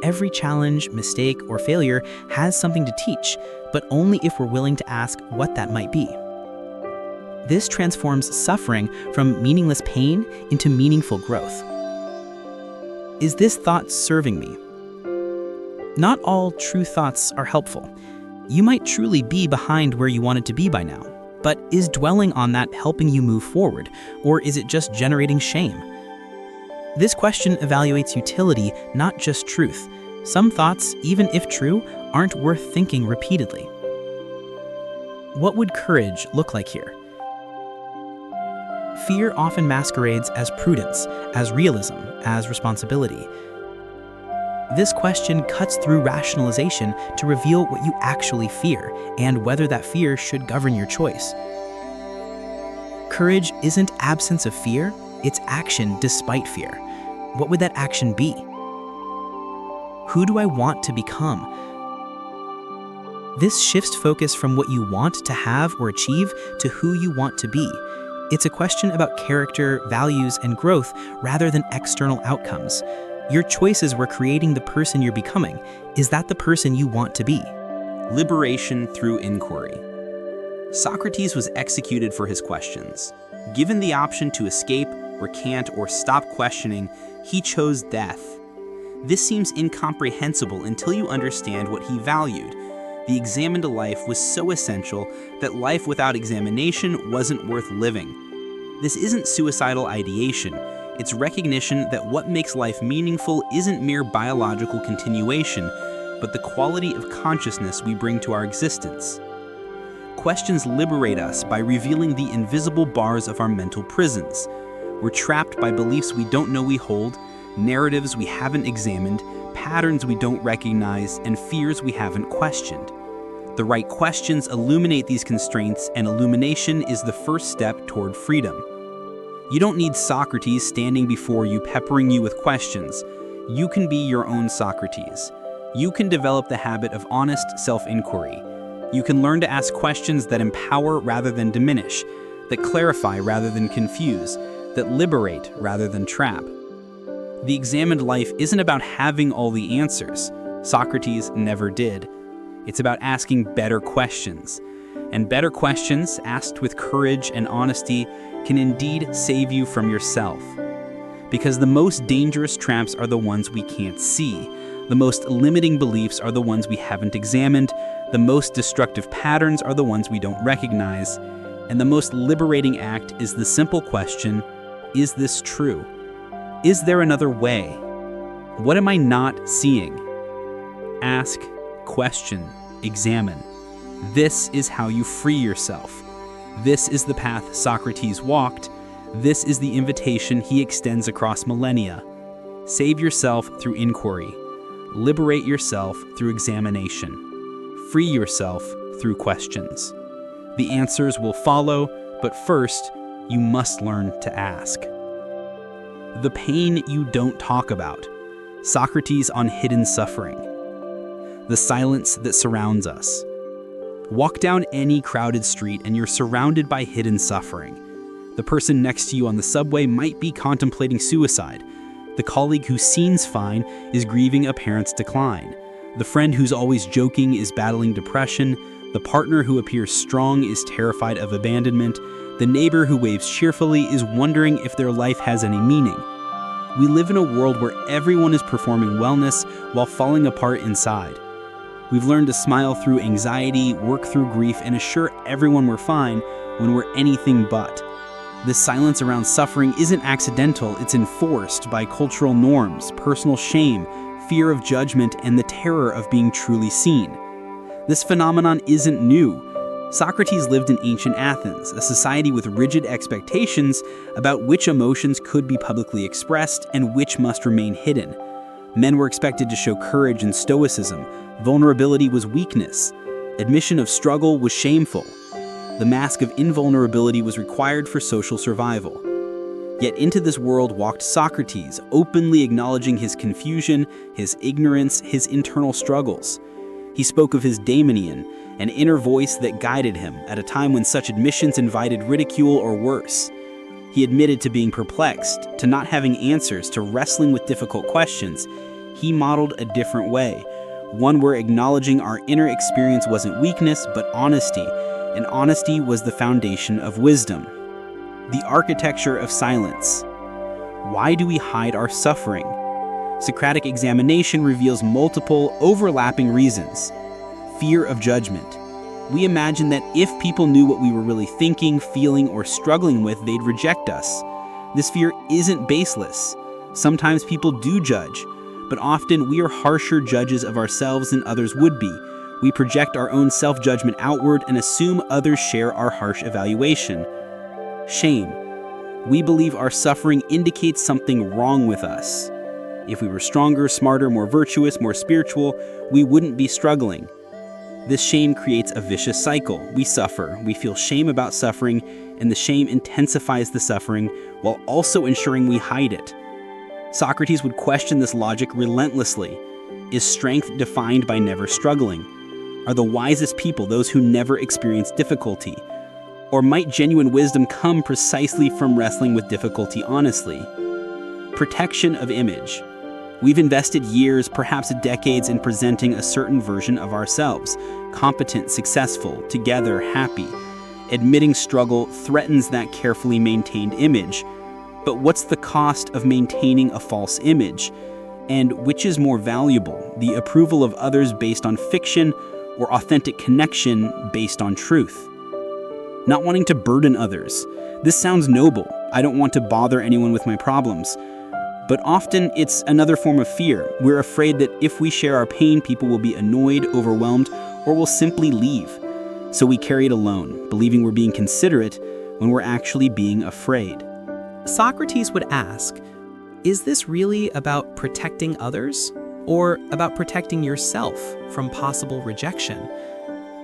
Every challenge, mistake, or failure has something to teach, but only if we're willing to ask what that might be. This transforms suffering from meaningless pain into meaningful growth. Is this thought serving me? Not all true thoughts are helpful. You might truly be behind where you wanted to be by now, but is dwelling on that helping you move forward, or is it just generating shame? This question evaluates utility, not just truth. Some thoughts, even if true, aren't worth thinking repeatedly. What would courage look like here? Fear often masquerades as prudence, as realism, as responsibility. This question cuts through rationalization to reveal what you actually fear and whether that fear should govern your choice. Courage isn't absence of fear, it's action despite fear. What would that action be? Who do I want to become? This shifts focus from what you want to have or achieve to who you want to be. It's a question about character, values, and growth rather than external outcomes. Your choices were creating the person you're becoming. Is that the person you want to be? Liberation through inquiry. Socrates was executed for his questions. Given the option to escape, recant, or stop questioning, he chose death. This seems incomprehensible until you understand what he valued. The examined life was so essential that life without examination wasn't worth living. This isn't suicidal ideation. It's recognition that what makes life meaningful isn't mere biological continuation, but the quality of consciousness we bring to our existence. Questions liberate us by revealing the invisible bars of our mental prisons. We're trapped by beliefs we don't know we hold, narratives we haven't examined, patterns we don't recognize, and fears we haven't questioned. The right questions illuminate these constraints, and illumination is the first step toward freedom. You don't need Socrates standing before you peppering you with questions. You can be your own Socrates. You can develop the habit of honest self-inquiry. You can learn to ask questions that empower rather than diminish, that clarify rather than confuse, that liberate rather than trap. The examined life isn't about having all the answers. Socrates never did. It's about asking better questions. And better questions, asked with courage and honesty, can indeed save you from yourself. Because the most dangerous traps are the ones we can't see. The most limiting beliefs are the ones we haven't examined. The most destructive patterns are the ones we don't recognize. And the most liberating act is the simple question, is this true? Is there another way? What am I not seeing? Ask, question, examine. This is how you free yourself. This is the path Socrates walked. This is the invitation he extends across millennia. Save yourself through inquiry. Liberate yourself through examination. Free yourself through questions. The answers will follow, but first, you must learn to ask. The pain you don't talk about. Socrates on hidden suffering. The silence that surrounds us. Walk down any crowded street and you're surrounded by hidden suffering. The person next to you on the subway might be contemplating suicide. The colleague who seems fine is grieving a parent's decline. The friend who's always joking is battling depression. The partner who appears strong is terrified of abandonment. The neighbor who waves cheerfully is wondering if their life has any meaning. We live in a world where everyone is performing wellness while falling apart inside. We've learned to smile through anxiety, work through grief, and assure everyone we're fine when we're anything but. This silence around suffering isn't accidental, it's enforced by cultural norms, personal shame, fear of judgment, and the terror of being truly seen. This phenomenon isn't new. Socrates lived in ancient Athens, a society with rigid expectations about which emotions could be publicly expressed and which must remain hidden. Men were expected to show courage and stoicism. Vulnerability was weakness. Admission of struggle was shameful. The mask of invulnerability was required for social survival. Yet into this world walked Socrates, openly acknowledging his confusion, his ignorance, his internal struggles. He spoke of his daemonion, an inner voice that guided him at a time when such admissions invited ridicule or worse. He admitted to being perplexed, to not having answers, to wrestling with difficult questions. He modeled a different way, one where acknowledging our inner experience wasn't weakness, but honesty, and honesty was the foundation of wisdom. The architecture of silence. Why do we hide our suffering? Socratic examination reveals multiple, overlapping reasons. Fear of judgment. We imagine that if people knew what we were really thinking, feeling, or struggling with, they'd reject us. This fear isn't baseless. Sometimes people do judge, but often we are harsher judges of ourselves than others would be. We project our own self-judgment outward and assume others share our harsh evaluation. Shame. We believe our suffering indicates something wrong with us. If we were stronger, smarter, more virtuous, more spiritual, we wouldn't be struggling. This shame creates a vicious cycle. We suffer, we feel shame about suffering, and the shame intensifies the suffering while also ensuring we hide it. Socrates would question this logic relentlessly. Is strength defined by never struggling? Are the wisest people those who never experience difficulty? Or might genuine wisdom come precisely from wrestling with difficulty honestly? Protection of image. We've invested years, perhaps decades, in presenting a certain version of ourselves, competent, successful, together, happy. Admitting struggle threatens that carefully maintained image. But what's the cost of maintaining a false image? And which is more valuable, the approval of others based on fiction or authentic connection based on truth? Not wanting to burden others. This sounds noble. I don't want to bother anyone with my problems. But often it's another form of fear. We're afraid that if we share our pain, people will be annoyed, overwhelmed, or will simply leave. So we carry it alone, believing we're being considerate when we're actually being afraid. Socrates would ask, is this really about protecting others or about protecting yourself from possible rejection?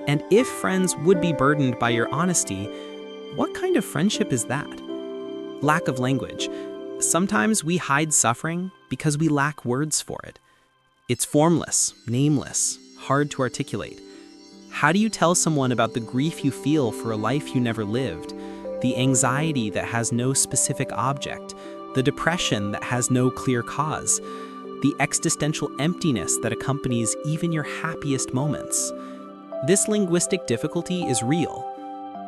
And if friends would be burdened by your honesty, what kind of friendship is that? Lack of language. Sometimes we hide suffering because we lack words for it. It's formless, nameless, hard to articulate. How do you tell someone about the grief you feel for a life you never lived? the anxiety that has no specific object, the depression that has no clear cause, the existential emptiness that accompanies even your happiest moments. This linguistic difficulty is real,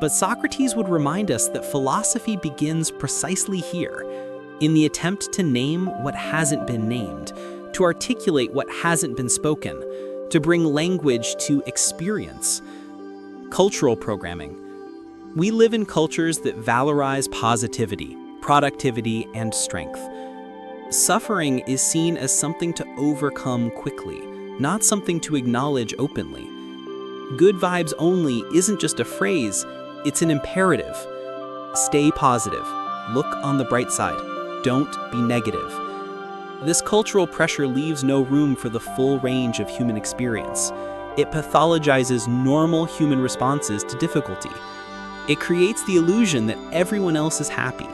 but Socrates would remind us that philosophy begins precisely here, in the attempt to name what hasn't been named, to articulate what hasn't been spoken, to bring language to experience. Cultural programming. We live in cultures that valorize positivity, productivity, and strength. Suffering is seen as something to overcome quickly, not something to acknowledge openly. Good vibes only isn't just a phrase, it's an imperative. Stay positive. Look on the bright side. Don't be negative. This cultural pressure leaves no room for the full range of human experience. It pathologizes normal human responses to difficulty. It creates the illusion that everyone else is happy,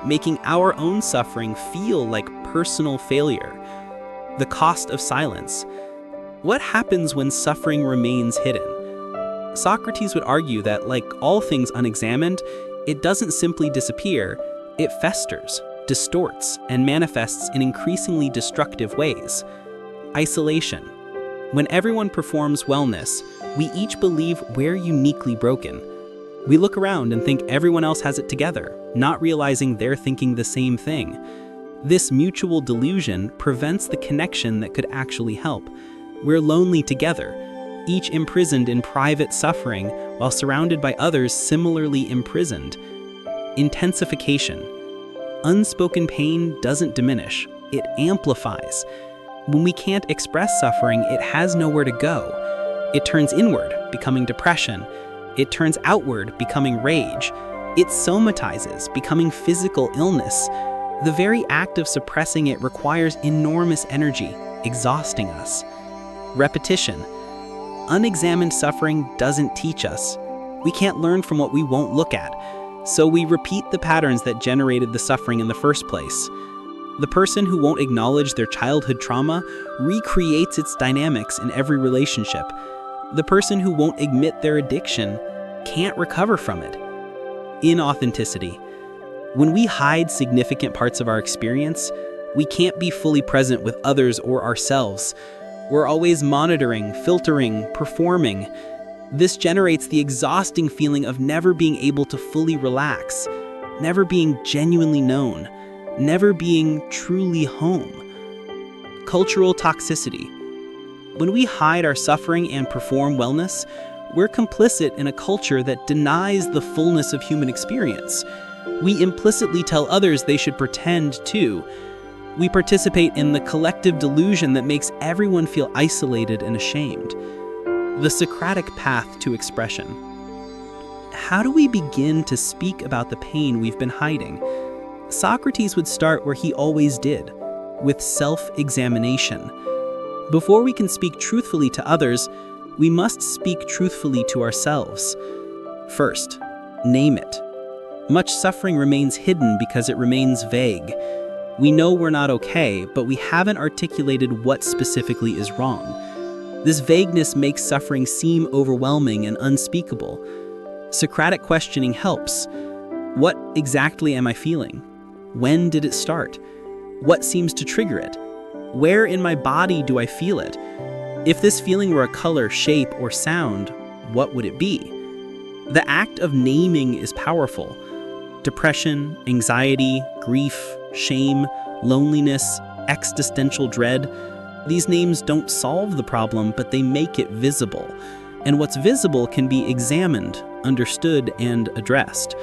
making our own suffering feel like personal failure. The cost of silence. What happens when suffering remains hidden? Socrates would argue that, like all things unexamined, it doesn't simply disappear, it festers, distorts, and manifests in increasingly destructive ways. Isolation. When everyone performs wellness, we each believe we're uniquely broken. We look around and think everyone else has it together, not realizing they're thinking the same thing. This mutual delusion prevents the connection that could actually help. We're lonely together, each imprisoned in private suffering while surrounded by others similarly imprisoned. Intensification. Unspoken pain doesn't diminish, it amplifies. When we can't express suffering, it has nowhere to go. It turns inward, becoming depression. It turns outward, becoming rage. It somatizes, becoming physical illness. The very act of suppressing it requires enormous energy, exhausting us. Repetition. Unexamined suffering doesn't teach us. We can't learn from what we won't look at, so we repeat the patterns that generated the suffering in the first place. The person who won't acknowledge their childhood trauma recreates its dynamics in every relationship. The person who won't admit their addiction can't recover from it. Inauthenticity. When we hide significant parts of our experience, we can't be fully present with others or ourselves. We're always monitoring, filtering, performing. This generates the exhausting feeling of never being able to fully relax, never being genuinely known, never being truly home. Cultural toxicity. When we hide our suffering and perform wellness, we're complicit in a culture that denies the fullness of human experience. We implicitly tell others they should pretend too. We participate in the collective delusion that makes everyone feel isolated and ashamed. The Socratic path to expression. How do we begin to speak about the pain we've been hiding? Socrates would start where he always did, with self-examination. Before we can speak truthfully to others, we must speak truthfully to ourselves. First, name it. Much suffering remains hidden because it remains vague. We know we're not okay, but we haven't articulated what specifically is wrong. This vagueness makes suffering seem overwhelming and unspeakable. Socratic questioning helps. What exactly am I feeling? When did it start? What seems to trigger it? Where in my body do I feel it? If this feeling were a color, shape, or sound, what would it be? The act of naming is powerful. Depression, anxiety, grief, shame, loneliness, existential dread. These names don't solve the problem, but they make it visible. And what's visible can be examined, understood, and addressed.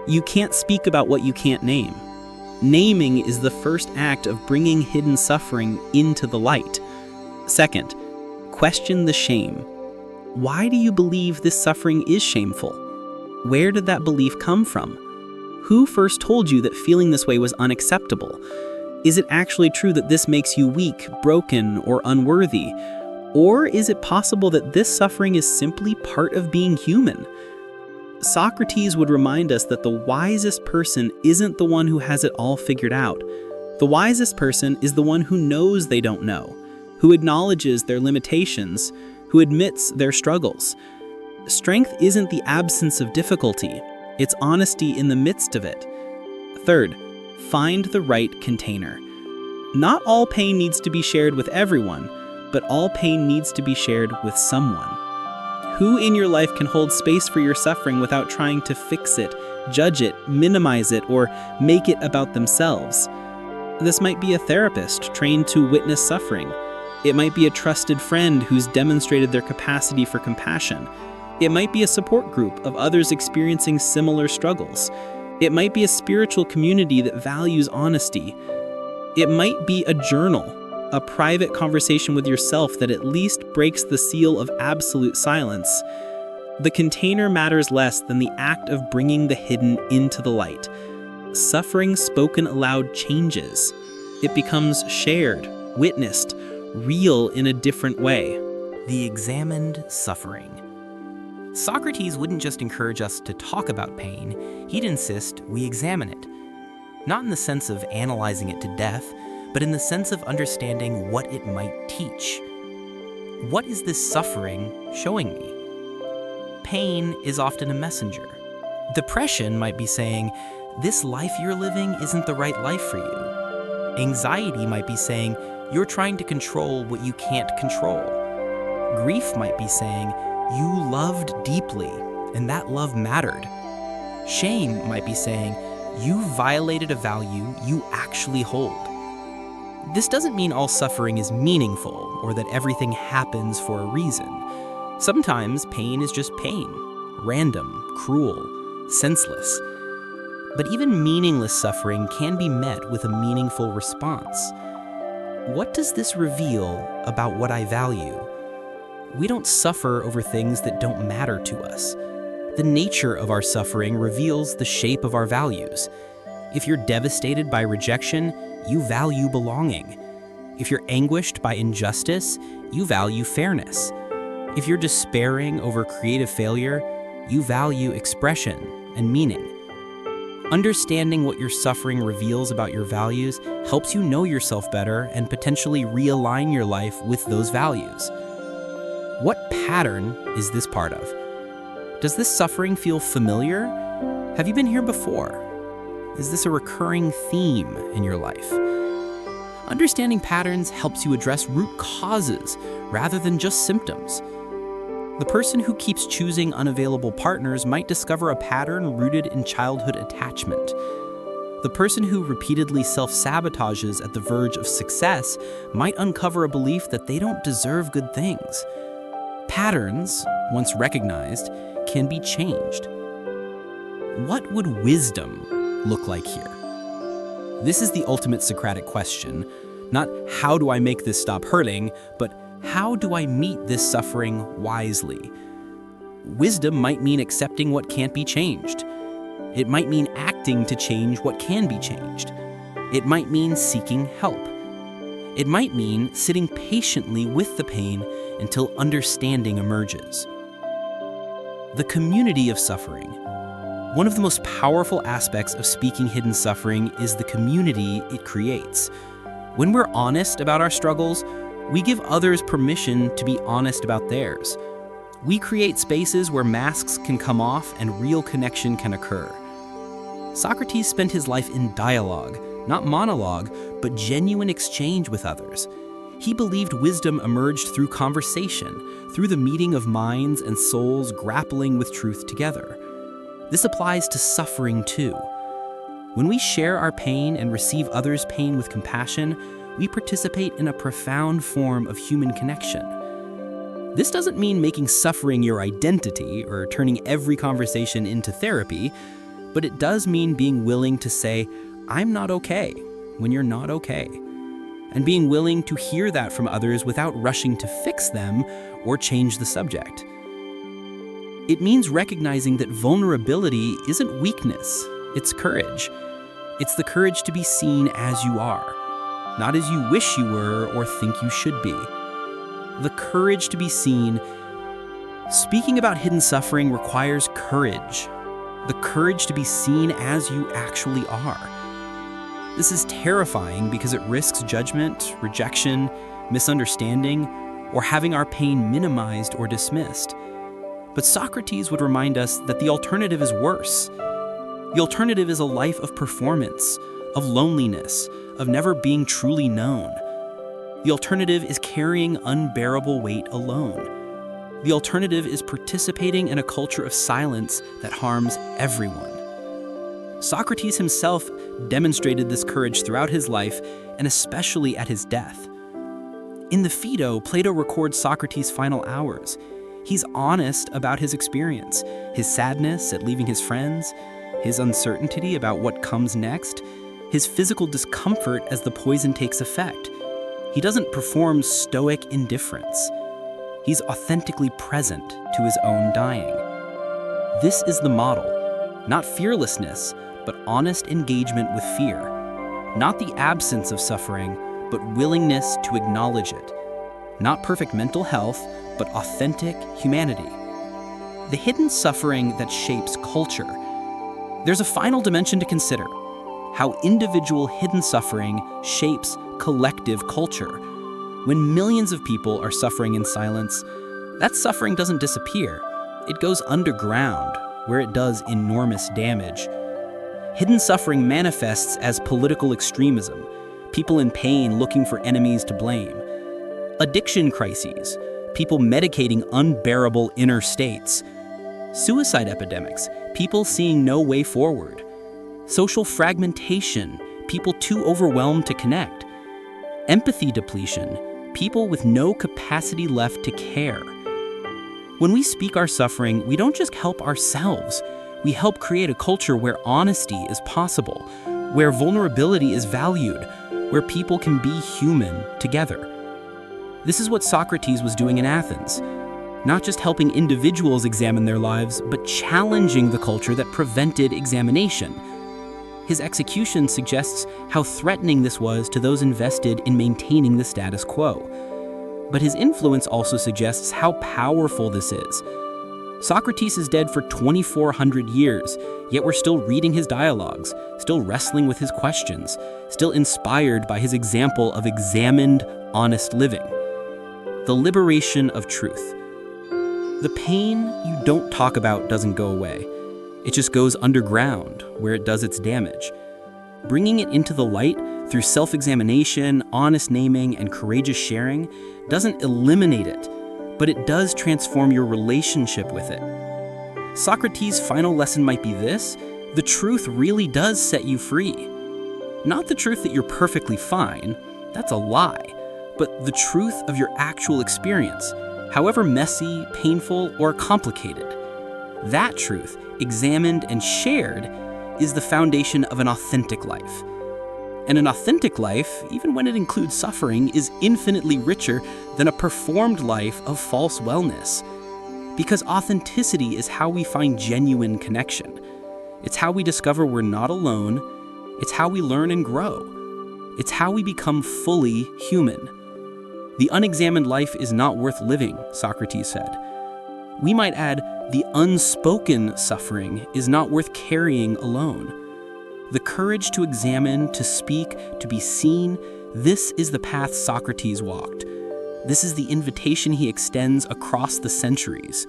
You can't speak about what you can't name. Naming is the first act of bringing hidden suffering into the light. Second, question the shame. Why do you believe this suffering is shameful? Where did that belief come from? Who first told you that feeling this way was unacceptable? Is it actually true that this makes you weak, broken, or unworthy? Or is it possible that this suffering is simply part of being human? Socrates would remind us that the wisest person isn't the one who has it all figured out. The wisest person is the one who knows they don't know, who acknowledges their limitations, who admits their struggles. Strength isn't the absence of difficulty, It's honesty in the midst of it. Third, find the right container. Not all pain needs to be shared with everyone, but all pain needs to be shared with someone. Who in your life can hold space for your suffering without trying to fix it, judge it, minimize it, or make it about themselves? This might be a therapist trained to witness suffering. It might be a trusted friend who's demonstrated their capacity for compassion. It might be a support group of others experiencing similar struggles. It might be a spiritual community that values honesty. It might be a journal, a private conversation with yourself that at least breaks the seal of absolute silence. The container matters less than the act of bringing the hidden into the light. Suffering spoken aloud changes. It becomes shared, witnessed, real in a different way. The examined suffering. Socrates wouldn't just encourage us to talk about pain, he'd insist we examine it. Not in the sense of analyzing it to death, but in the sense of understanding what it might teach. What is this suffering showing me? Pain is often a messenger. Depression might be saying, this life you're living isn't the right life for you. Anxiety might be saying, you're trying to control what you can't control. Grief might be saying, you loved deeply, and that love mattered. Shame might be saying, you violated a value you actually hold. This doesn't mean all suffering is meaningful or that everything happens for a reason. Sometimes pain is just pain, random, cruel, senseless. But even meaningless suffering can be met with a meaningful response. What does this reveal about what I value? We don't suffer over things that don't matter to us. The nature of our suffering reveals the shape of our values. If you're devastated by rejection, you value belonging. If you're anguished by injustice, you value fairness. If you're despairing over creative failure, you value expression and meaning. Understanding what your suffering reveals about your values helps you know yourself better and potentially realign your life with those values. What pattern is this part of? Does this suffering feel familiar? Have you been here before? Is this a recurring theme in your life? Understanding patterns helps you address root causes rather than just symptoms. The person who keeps choosing unavailable partners might discover a pattern rooted in childhood attachment. The person who repeatedly self-sabotages at the verge of success might uncover a belief that they don't deserve good things. Patterns, once recognized, can be changed. What would wisdom look like here? This is the ultimate Socratic question. Not how do I make this stop hurting, but how do I meet this suffering wisely? Wisdom might mean accepting what can't be changed. It might mean acting to change what can be changed. It might mean seeking help. It might mean sitting patiently with the pain until understanding emerges. The community of suffering. One of the most powerful aspects of speaking hidden suffering is the community it creates. When we're honest about our struggles, we give others permission to be honest about theirs. We create spaces where masks can come off and real connection can occur. Socrates spent his life in dialogue, not monologue, but genuine exchange with others. He believed wisdom emerged through conversation, through the meeting of minds and souls grappling with truth together. This applies to suffering too. When we share our pain and receive others' pain with compassion, we participate in a profound form of human connection. This doesn't mean making suffering your identity or turning every conversation into therapy, but it does mean being willing to say, I'm not okay, when you're not okay, and being willing to hear that from others without rushing to fix them or change the subject. It means recognizing that vulnerability isn't weakness, it's courage. It's the courage to be seen as you are, not as you wish you were or think you should be. The courage to be seen. Speaking about hidden suffering requires courage. The courage to be seen as you actually are. This is terrifying because it risks judgment, rejection, misunderstanding, or having our pain minimized or dismissed. But Socrates would remind us that the alternative is worse. The alternative is a life of performance, of loneliness, of never being truly known. The alternative is carrying unbearable weight alone. The alternative is participating in a culture of silence that harms everyone. Socrates himself demonstrated this courage throughout his life and especially at his death. In the Phaedo, Plato records Socrates' final hours. He's honest about his experience, his sadness at leaving his friends, his uncertainty about what comes next, his physical discomfort as the poison takes effect. He doesn't perform stoic indifference. He's authentically present to his own dying. This is the model, not fearlessness, but honest engagement with fear. Not the absence of suffering, but willingness to acknowledge it. Not perfect mental health, but authentic humanity. The hidden suffering that shapes culture. There's a final dimension to consider: how individual hidden suffering shapes collective culture. When millions of people are suffering in silence, that suffering doesn't disappear. It goes underground, where it does enormous damage. Hidden suffering manifests as political extremism, people in pain looking for enemies to blame. Addiction crises, people medicating unbearable inner states. Suicide epidemics, people seeing no way forward. Social fragmentation, people too overwhelmed to connect. Empathy depletion, people with no capacity left to care. When we speak our suffering, we don't just help ourselves. We help create a culture where honesty is possible, where vulnerability is valued, where people can be human together. This is what Socrates was doing in Athens. Not just helping individuals examine their lives, but challenging the culture that prevented examination. His execution suggests how threatening this was to those invested in maintaining the status quo. But his influence also suggests how powerful this is. Socrates is dead for 2,400 years, yet we're still reading his dialogues, still wrestling with his questions, still inspired by his example of examined, honest living. The liberation of truth. The pain you don't talk about doesn't go away. It just goes underground, where it does its damage. Bringing it into the light through self-examination, honest naming, and courageous sharing doesn't eliminate it, but it does transform your relationship with it. Socrates' final lesson might be this: the truth really does set you free. Not the truth that you're perfectly fine, that's a lie, but the truth of your actual experience, however messy, painful, or complicated. That truth, examined and shared, is the foundation of an authentic life. And an authentic life, even when it includes suffering, is infinitely richer than a performed life of false wellness. Because authenticity is how we find genuine connection. It's how we discover we're not alone. It's how we learn and grow. It's how we become fully human. The unexamined life is not worth living, Socrates said. We might add, the unspoken suffering is not worth carrying alone. The courage to examine, to speak, to be seen, this is the path Socrates walked. This is the invitation he extends across the centuries.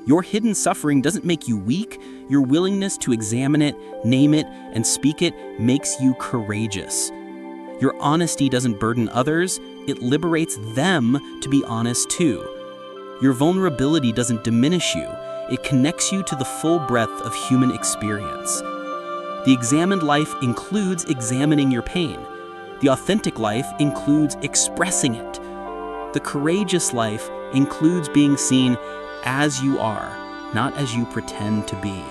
Your hidden suffering doesn't make you weak. Your willingness to examine it, name it, and speak it makes you courageous. Your honesty doesn't burden others. It liberates them to be honest too. Your vulnerability doesn't diminish you. It connects you to the full breadth of human experience. The examined life includes examining your pain. The authentic life includes expressing it. The courageous life includes being seen as you are, not as you pretend to be.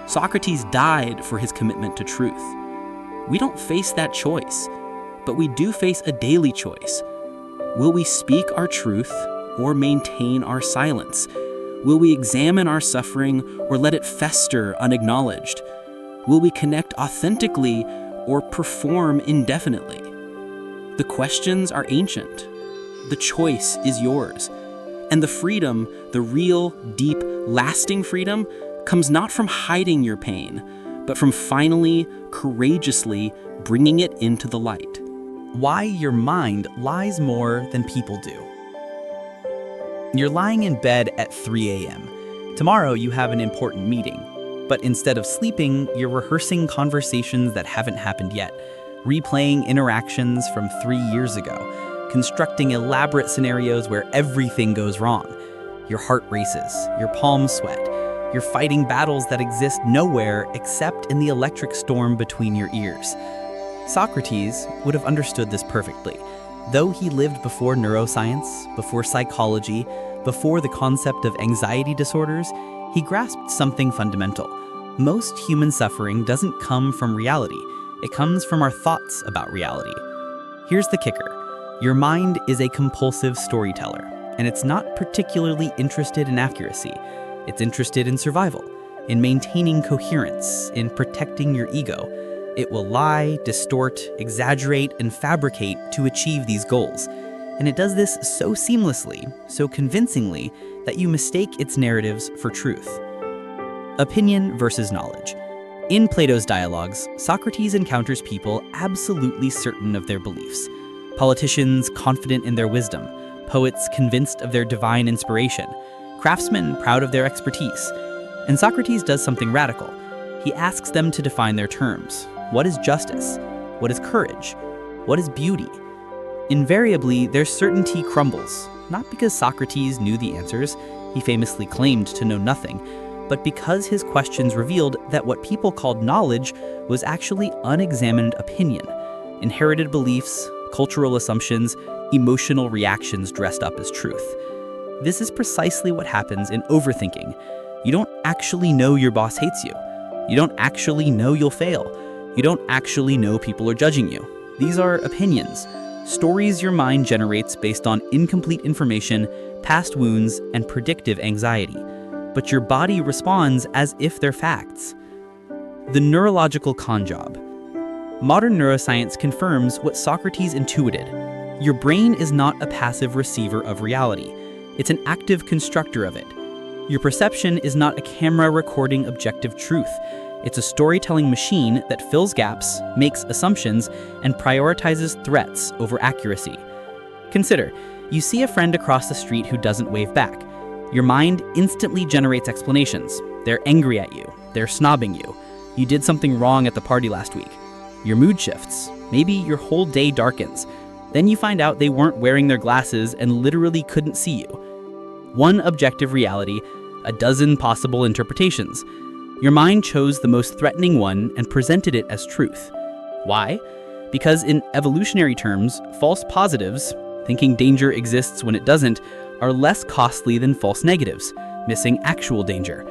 Socrates died for his commitment to truth. We don't face that choice, but we do face a daily choice. Will we speak our truth or maintain our silence? Will we examine our suffering or let it fester unacknowledged? Will we connect authentically or perform indefinitely? The questions are ancient. The choice is yours. And the freedom, the real, deep, lasting freedom, comes not from hiding your pain, but from finally, courageously bringing it into the light. Why your mind lies more than people do. You're lying in bed at 3 a.m. Tomorrow you have an important meeting. But instead of sleeping, you're rehearsing conversations that haven't happened yet, replaying interactions from 3 years ago, constructing elaborate scenarios where everything goes wrong. Your heart races, your palms sweat, you're fighting battles that exist nowhere except in the electric storm between your ears. Socrates would have understood this perfectly. Though he lived before neuroscience, before psychology, before the concept of anxiety disorders, he grasped something fundamental. Most human suffering doesn't come from reality. It comes from our thoughts about reality. Here's the kicker. Your mind is a compulsive storyteller, and it's not particularly interested in accuracy. It's interested in survival, in maintaining coherence, in protecting your ego. It will lie, distort, exaggerate, and fabricate to achieve these goals. And it does this so seamlessly, so convincingly, that you mistake its narratives for truth. Opinion versus knowledge. In Plato's dialogues, Socrates encounters people absolutely certain of their beliefs. Politicians confident in their wisdom, poets convinced of their divine inspiration, craftsmen proud of their expertise. And Socrates does something radical. He asks them to define their terms. What is justice? What is courage? What is beauty? Invariably, their certainty crumbles, not because Socrates knew the answers, he famously claimed to know nothing, but because his questions revealed that what people called knowledge was actually unexamined opinion, inherited beliefs, cultural assumptions, emotional reactions dressed up as truth. This is precisely what happens in overthinking. You don't actually know your boss hates you. You don't actually know you'll fail. You don't actually know people are judging you. These are opinions, stories your mind generates based on incomplete information, past wounds, and predictive anxiety. But your body responds as if they're facts. The neurological con job. Modern neuroscience confirms what Socrates intuited. Your brain is not a passive receiver of reality. It's an active constructor of it. Your perception is not a camera recording objective truth. It's a storytelling machine that fills gaps, makes assumptions, and prioritizes threats over accuracy. Consider, you see a friend across the street who doesn't wave back. Your mind instantly generates explanations. They're angry at you. They're snobbing you. You did something wrong at the party last week. Your mood shifts. Maybe your whole day darkens. Then you find out they weren't wearing their glasses and literally couldn't see you. One objective reality, a dozen possible interpretations. Your mind chose the most threatening one and presented it as truth. Why? Because in evolutionary terms, false positives, thinking danger exists when it doesn't, are less costly than false negatives, missing actual danger.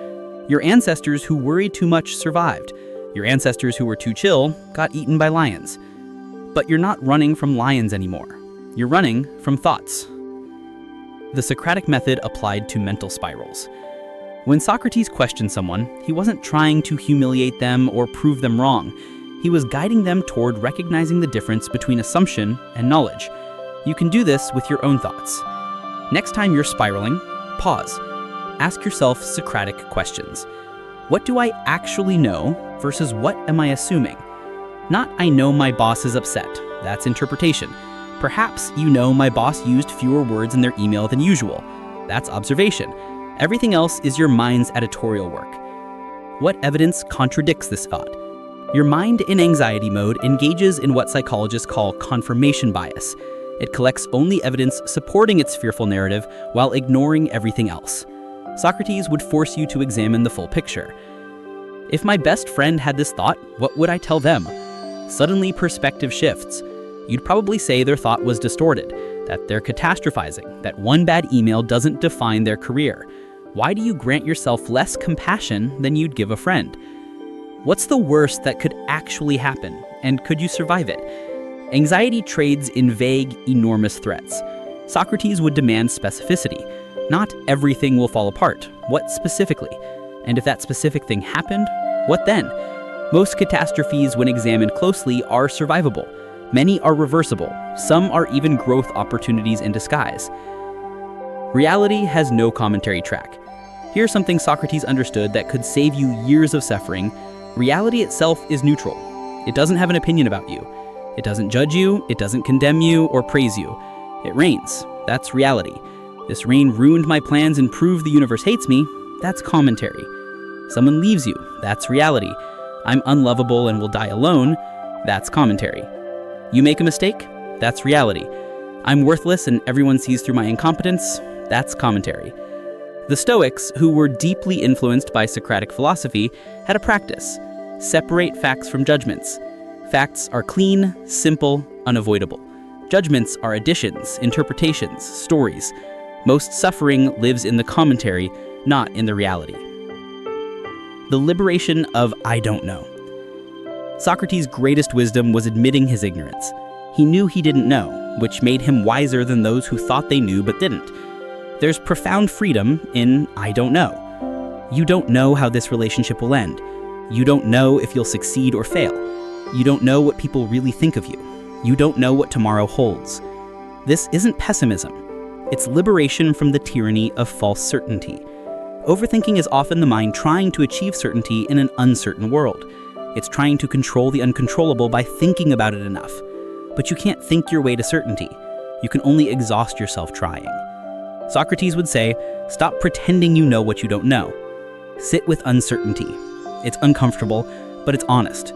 Your ancestors who worried too much survived. Your ancestors who were too chill got eaten by lions. But you're not running from lions anymore. You're running from thoughts. The Socratic method applied to mental spirals. When Socrates questioned someone, he wasn't trying to humiliate them or prove them wrong. He was guiding them toward recognizing the difference between assumption and knowledge. You can do this with your own thoughts. Next time you're spiraling, pause. Ask yourself Socratic questions. What do I actually know versus what am I assuming? Not I know my boss is upset. That's interpretation. Perhaps you know my boss used fewer words in their email than usual. That's observation. Everything else is your mind's editorial work. What evidence contradicts this thought? Your mind in anxiety mode engages in what psychologists call confirmation bias. It collects only evidence supporting its fearful narrative while ignoring everything else. Socrates would force you to examine the full picture. If my best friend had this thought, what would I tell them? Suddenly perspective shifts. You'd probably say their thought was distorted, that they're catastrophizing, that one bad email doesn't define their career. Why do you grant yourself less compassion than you'd give a friend? What's the worst that could actually happen, and could you survive it? Anxiety trades in vague, enormous threats. Socrates would demand specificity. Not everything will fall apart. What specifically? And if that specific thing happened, what then? Most catastrophes, when examined closely, are survivable. Many are reversible. Some are even growth opportunities in disguise. Reality has no commentary track. Here's something Socrates understood that could save you years of suffering. Reality itself is neutral. It doesn't have an opinion about you. It doesn't judge you, it doesn't condemn you or praise you. It rains. That's reality. This rain ruined my plans and proved the universe hates me. That's commentary. Someone leaves you. That's reality. I'm unlovable and will die alone. That's commentary. You make a mistake. That's reality. I'm worthless and everyone sees through my incompetence. That's commentary. The Stoics, who were deeply influenced by Socratic philosophy, had a practice: separate facts from judgments. Facts are clean, simple, unavoidable. Judgments are additions, interpretations, stories. Most suffering lives in the commentary, not in the reality. The liberation of I don't know. Socrates' greatest wisdom was admitting his ignorance. He knew he didn't know, which made him wiser than those who thought they knew but didn't. There's profound freedom in I don't know. You don't know how this relationship will end. You don't know if you'll succeed or fail. You don't know what people really think of you. You don't know what tomorrow holds. This isn't pessimism. It's liberation from the tyranny of false certainty. Overthinking is often the mind trying to achieve certainty in an uncertain world. It's trying to control the uncontrollable by thinking about it enough. But you can't think your way to certainty. You can only exhaust yourself trying. Socrates would say, stop pretending you know what you don't know. Sit with uncertainty. It's uncomfortable, but it's honest.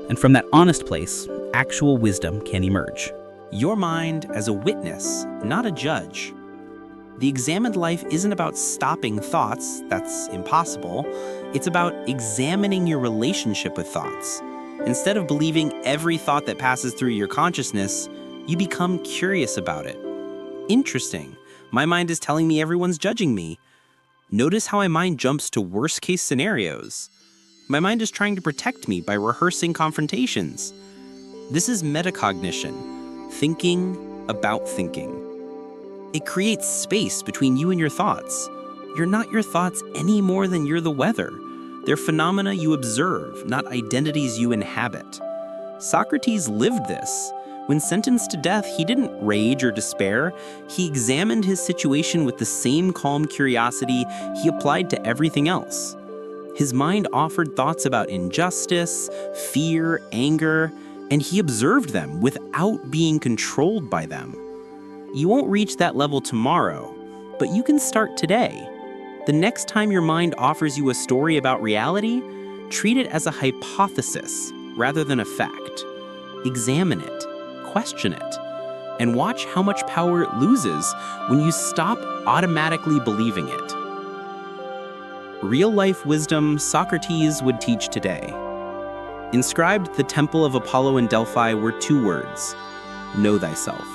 And from that honest place, actual wisdom can emerge. Your mind as a witness, not a judge. The examined life isn't about stopping thoughts, that's impossible. It's about examining your relationship with thoughts. Instead of believing every thought that passes through your consciousness, you become curious about it. Interesting. My mind is telling me everyone's judging me. Notice how my mind jumps to worst-case scenarios. My mind is trying to protect me by rehearsing confrontations. This is metacognition, thinking about thinking. It creates space between you and your thoughts. You're not your thoughts any more than you're the weather. They're phenomena you observe, not identities you inhabit. Socrates lived this. When sentenced to death, he didn't rage or despair. He examined his situation with the same calm curiosity he applied to everything else. His mind offered thoughts about injustice, fear, anger, and he observed them without being controlled by them. You won't reach that level tomorrow, but you can start today. The next time your mind offers you a story about reality, treat it as a hypothesis rather than a fact. Examine it, question it, and watch how much power it loses when you stop automatically believing it. Real-life wisdom Socrates would teach today. Inscribed at the Temple of Apollo in Delphi were two words: know thyself.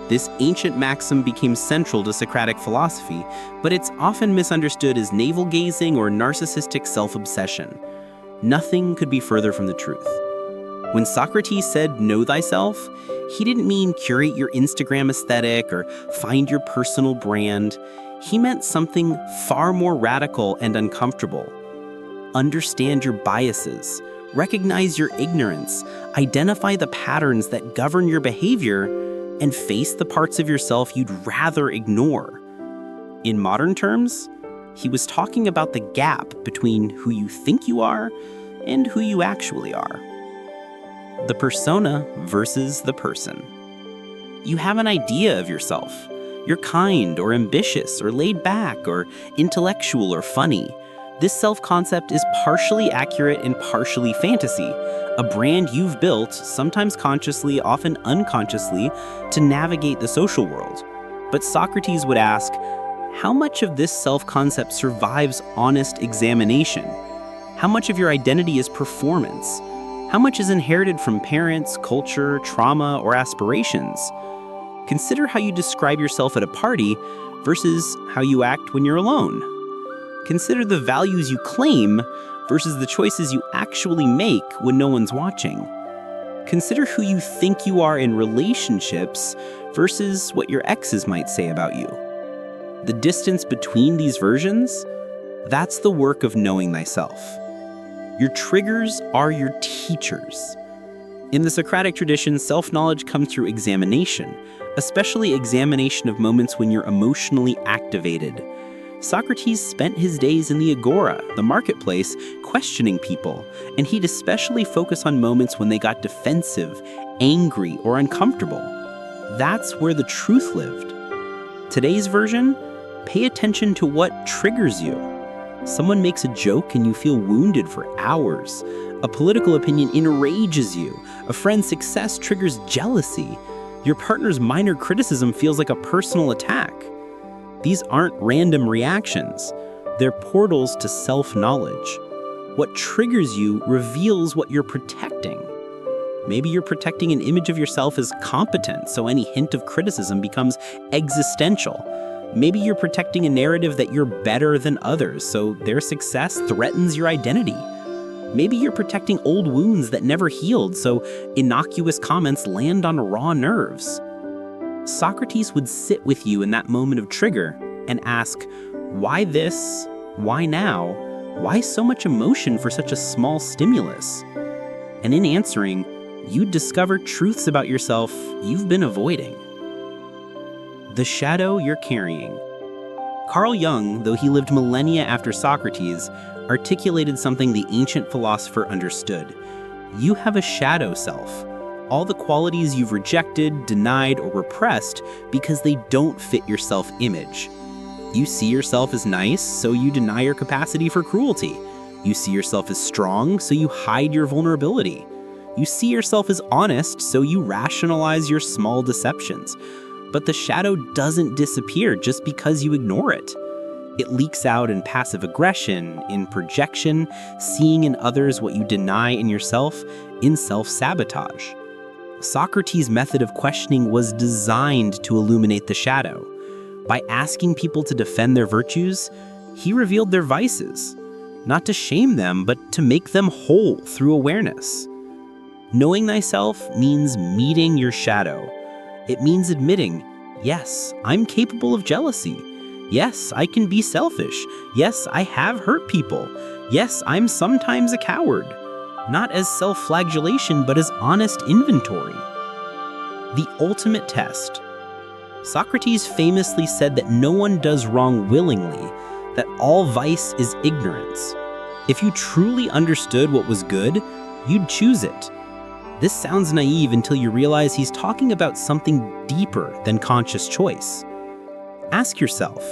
This ancient maxim became central to Socratic philosophy, but it's often misunderstood as navel-gazing or narcissistic self-obsession. Nothing could be further from the truth. When Socrates said, know thyself, he didn't mean curate your Instagram aesthetic or find your personal brand. He meant something far more radical and uncomfortable. Understand your biases, recognize your ignorance, identify the patterns that govern your behavior, and face the parts of yourself you'd rather ignore. In modern terms, he was talking about the gap between who you think you are and who you actually are. The persona versus the person. You have an idea of yourself. You're kind or ambitious or laid back or intellectual or funny. This self-concept is partially accurate and partially fantasy, a brand you've built, sometimes consciously, often unconsciously, to navigate the social world. But Socrates would ask, how much of this self-concept survives honest examination? How much of your identity is performance? How much is inherited from parents, culture, trauma, or aspirations? Consider how you describe yourself at a party versus how you act when you're alone. Consider the values you claim versus the choices you actually make when no one's watching. Consider who you think you are in relationships versus what your exes might say about you. The distance between these versions, that's the work of knowing thyself. Your triggers are your teachers. In the Socratic tradition, self-knowledge comes through examination, especially examination of moments when you're emotionally activated. Socrates spent his days in the agora, the marketplace, questioning people, and he'd especially focus on moments when they got defensive, angry, or uncomfortable. That's where the truth lived. Today's version, pay attention to what triggers you. Someone makes a joke and you feel wounded for hours. A political opinion enrages you. A friend's success triggers jealousy. Your partner's minor criticism feels like a personal attack. These aren't random reactions. They're portals to self-knowledge. What triggers you reveals what you're protecting. Maybe you're protecting an image of yourself as competent, so any hint of criticism becomes existential. Maybe you're protecting a narrative that you're better than others, so their success threatens your identity. Maybe you're protecting old wounds that never healed, so innocuous comments land on raw nerves. Socrates would sit with you in that moment of trigger and ask, why this? Why now? Why so much emotion for such a small stimulus? And in answering, you'd discover truths about yourself you've been avoiding. The shadow you're carrying. Carl Jung, though he lived millennia after Socrates, articulated something the ancient philosopher understood. You have a shadow self, all the qualities you've rejected, denied, or repressed because they don't fit your self-image. You see yourself as nice, so you deny your capacity for cruelty. You see yourself as strong, so you hide your vulnerability. You see yourself as honest, so you rationalize your small deceptions. But the shadow doesn't disappear just because you ignore it. It leaks out in passive aggression, in projection, seeing in others what you deny in yourself, in self-sabotage. Socrates' method of questioning was designed to illuminate the shadow. By asking people to defend their virtues, he revealed their vices, not to shame them, but to make them whole through awareness. Knowing thyself means meeting your shadow. It means admitting, yes, I'm capable of jealousy. Yes, I can be selfish. Yes, I have hurt people. Yes, I'm sometimes a coward. Not as self-flagellation, but as honest inventory. The ultimate test. Socrates famously said that no one does wrong willingly, that all vice is ignorance. If you truly understood what was good, you'd choose it. This sounds naive until you realize he's talking about something deeper than conscious choice. Ask yourself,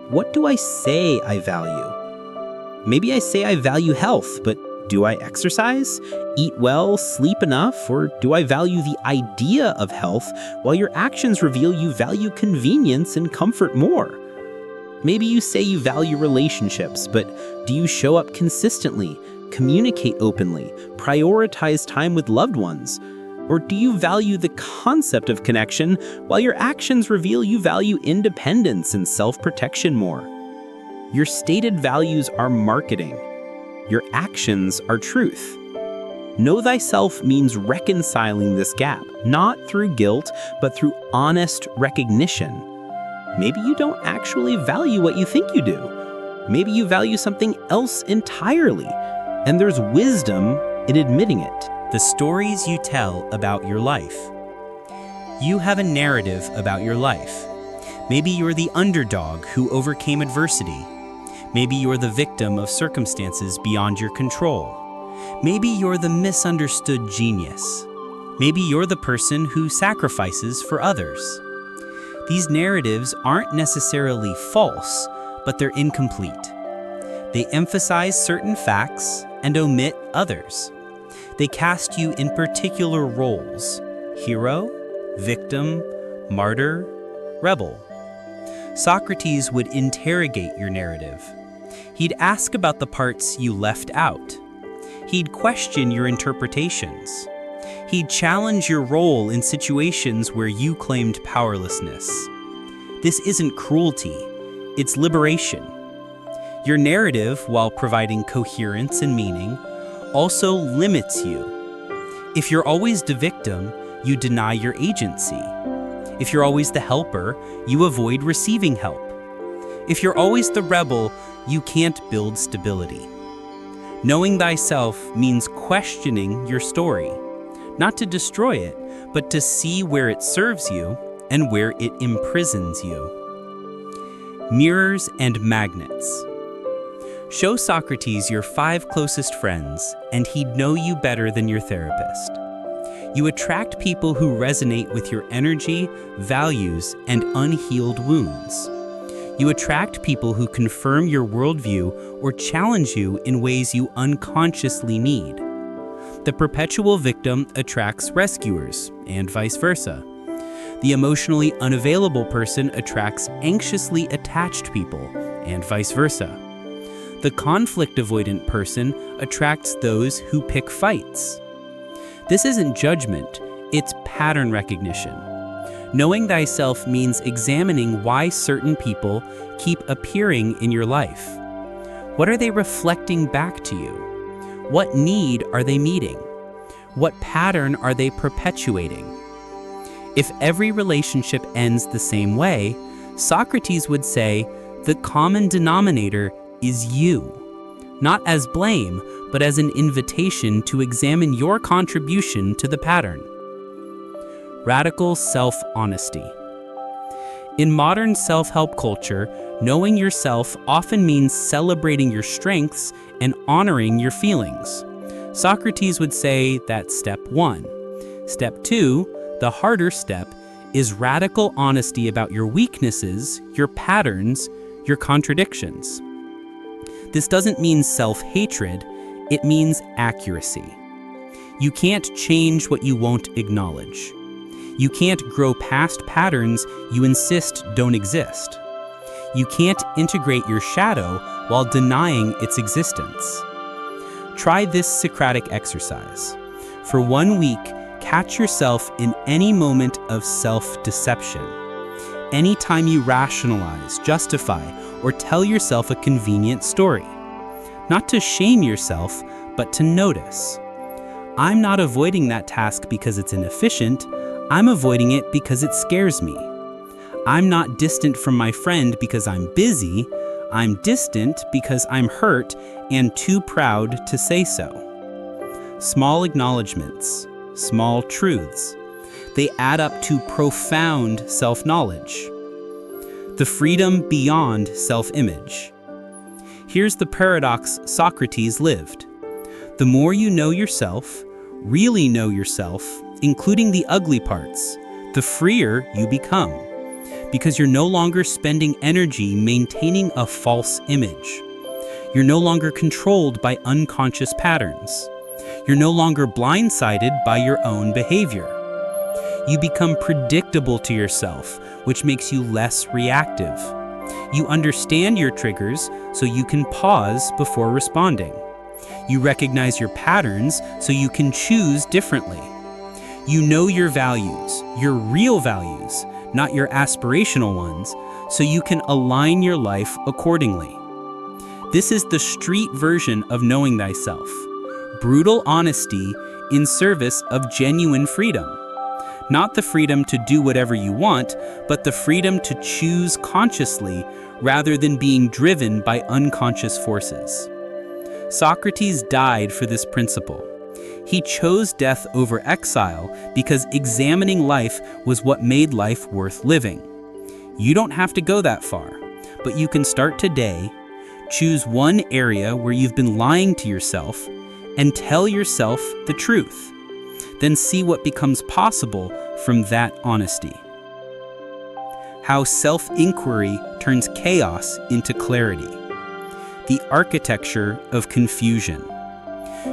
what do I say I value? Maybe I say I value health, but do I exercise, eat well, sleep enough, or do I value the idea of health while your actions reveal you value convenience and comfort more? Maybe you say you value relationships, but do you show up consistently, communicate openly, prioritize time with loved ones? Or do you value the concept of connection while your actions reveal you value independence and self-protection more? Your stated values are marketing. Your actions are truth. Know thyself means reconciling this gap, not through guilt, but through honest recognition. Maybe you don't actually value what you think you do. Maybe you value something else entirely, and there's wisdom in admitting it. The stories you tell about your life. You have a narrative about your life. Maybe you're the underdog who overcame adversity. Maybe you're the victim of circumstances beyond your control. Maybe you're the misunderstood genius. Maybe you're the person who sacrifices for others. These narratives aren't necessarily false, but they're incomplete. They emphasize certain facts and omit others. They cast you in particular roles: hero, victim, martyr, rebel. Socrates would interrogate your narrative. He'd ask about the parts you left out. He'd question your interpretations. He'd challenge your role in situations where you claimed powerlessness. This isn't cruelty, it's liberation. Your narrative, while providing coherence and meaning, also limits you. If you're always the victim, you deny your agency. If you're always the helper, you avoid receiving help. If you're always the rebel, you can't build stability. Knowing thyself means questioning your story, not to destroy it, but to see where it serves you and where it imprisons you. Mirrors and magnets. Show Socrates your 5 closest friends, and he'd know you better than your therapist. You attract people who resonate with your energy, values, and unhealed wounds. You attract people who confirm your worldview or challenge you in ways you unconsciously need. The perpetual victim attracts rescuers, and vice versa. The emotionally unavailable person attracts anxiously attached people, and vice versa. The conflict avoidant person attracts those who pick fights. This isn't judgment, it's pattern recognition. Knowing thyself means examining why certain people keep appearing in your life. What are they reflecting back to you? What need are they meeting? What pattern are they perpetuating? If every relationship ends the same way, Socrates would say the common denominator is you, not as blame, but as an invitation to examine your contribution to the pattern. Radical self-honesty. In modern self-help culture, knowing yourself often means celebrating your strengths and honoring your feelings. Socrates would say that's step 1. Step 2, the harder step, is radical honesty about your weaknesses, your patterns, your contradictions. This doesn't mean self-hatred, it means accuracy. You can't change what you won't acknowledge. You can't grow past patterns you insist don't exist. You can't integrate your shadow while denying its existence. Try this Socratic exercise. For 1 week, catch yourself in any moment of self-deception. Anytime you rationalize, justify, or tell yourself a convenient story. Not to shame yourself, but to notice. I'm not avoiding that task because it's inefficient. I'm avoiding it because it scares me. I'm not distant from my friend because I'm busy. I'm distant because I'm hurt and too proud to say so. Small acknowledgments, small truths. They add up to profound self-knowledge. The freedom beyond self-image. Here's the paradox Socrates lived. The more you know yourself, really know yourself, including the ugly parts, the freer you become. Because you're no longer spending energy maintaining a false image. You're no longer controlled by unconscious patterns. You're no longer blindsided by your own behavior. You become predictable to yourself, which makes you less reactive. You understand your triggers, so you can pause before responding. You recognize your patterns, so you can choose differently. You know your values, your real values, not your aspirational ones, so you can align your life accordingly. This is the street version of knowing thyself. Brutal honesty in service of genuine freedom. Not the freedom to do whatever you want, but the freedom to choose consciously rather than being driven by unconscious forces. Socrates died for this principle. He chose death over exile because examining life was what made life worth living. You don't have to go that far, but you can start today, choose one area where you've been lying to yourself, and tell yourself the truth. Then see what becomes possible from that honesty. How self-inquiry turns chaos into clarity. The architecture of confusion.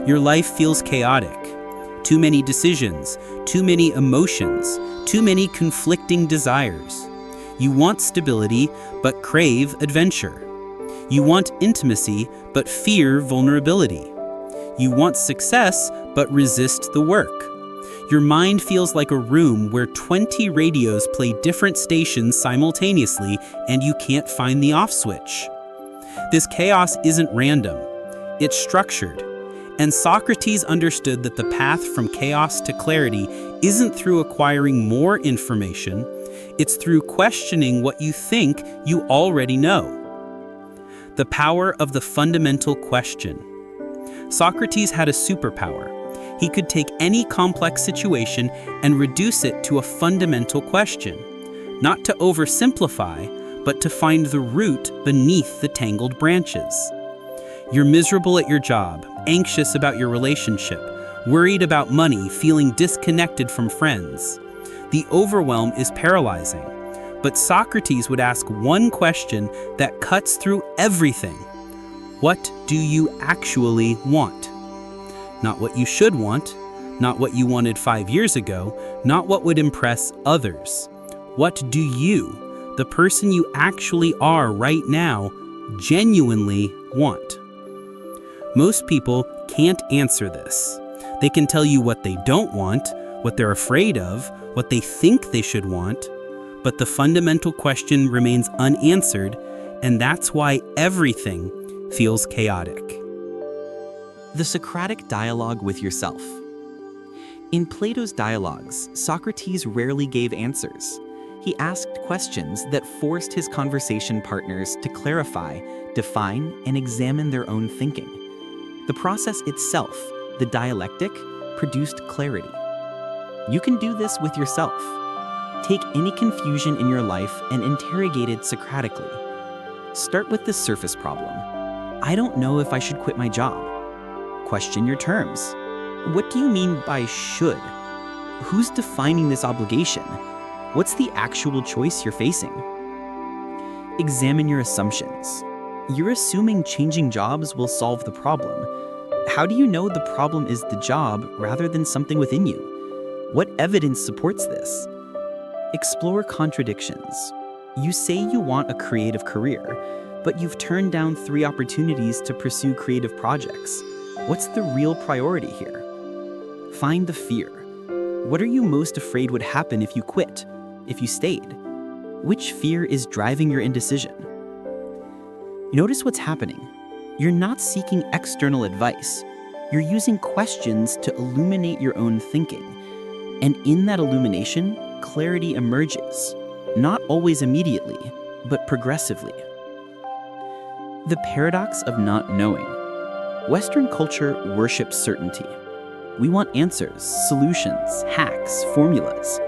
Your life feels chaotic. Too many decisions, too many emotions, too many conflicting desires. You want stability, but crave adventure. You want intimacy, but fear vulnerability. You want success, but resist the work. Your mind feels like a room where 20 radios play different stations simultaneously and you can't find the off switch. This chaos isn't random. It's structured. And Socrates understood that the path from chaos to clarity isn't through acquiring more information, it's through questioning what you think you already know. The power of the fundamental question. Socrates had a superpower. He could take any complex situation and reduce it to a fundamental question, not to oversimplify, but to find the root beneath the tangled branches. You're miserable at your job, anxious about your relationship, worried about money, feeling disconnected from friends. The overwhelm is paralyzing. But Socrates would ask one question that cuts through everything. What do you actually want? Not what you should want, not what you wanted 5 years ago, not what would impress others. What do you, the person you actually are right now, genuinely want? Most people can't answer this. They can tell you what they don't want, what they're afraid of, what they think they should want, but the fundamental question remains unanswered, and that's why everything feels chaotic. The Socratic dialogue with yourself. In Plato's dialogues, Socrates rarely gave answers. He asked questions that forced his conversation partners to clarify, define, and examine their own thinking. The process itself, the dialectic, produced clarity. You can do this with yourself. Take any confusion in your life and interrogate it Socratically. Start with the surface problem. I don't know if I should quit my job. Question your terms. What do you mean by should? Who's defining this obligation? What's the actual choice you're facing? Examine your assumptions. You're assuming changing jobs will solve the problem. How do you know the problem is the job rather than something within you? What evidence supports this? Explore contradictions. You say you want a creative career, but you've turned down 3 opportunities to pursue creative projects. What's the real priority here? Find the fear. What are you most afraid would happen if you quit, if you stayed? Which fear is driving your indecision? Notice what's happening. You're not seeking external advice. You're using questions to illuminate your own thinking. And in that illumination, clarity emerges, not always immediately, but progressively. The paradox of not knowing. Western culture worships certainty. We want answers, solutions, hacks, formulas.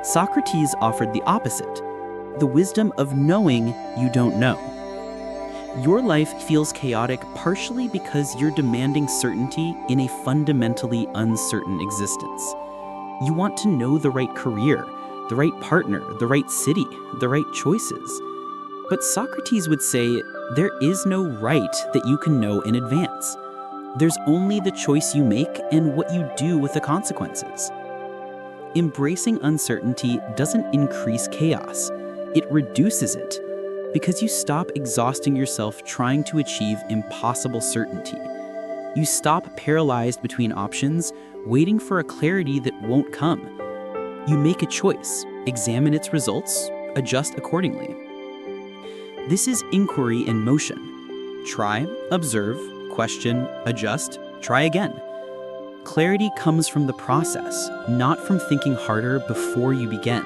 Socrates offered the opposite, the wisdom of knowing you don't know. Your life feels chaotic partially because you're demanding certainty in a fundamentally uncertain existence. You want to know the right career, the right partner, the right city, the right choices. But Socrates would say there is no right that you can know in advance. There's only the choice you make and what you do with the consequences. Embracing uncertainty doesn't increase chaos, it reduces it, because you stop exhausting yourself trying to achieve impossible certainty. You stop paralyzed between options, waiting for a clarity that won't come. You make a choice, examine its results, adjust accordingly. This is inquiry in motion. Try, observe, question, adjust, try again. Clarity comes from the process, not from thinking harder before you begin.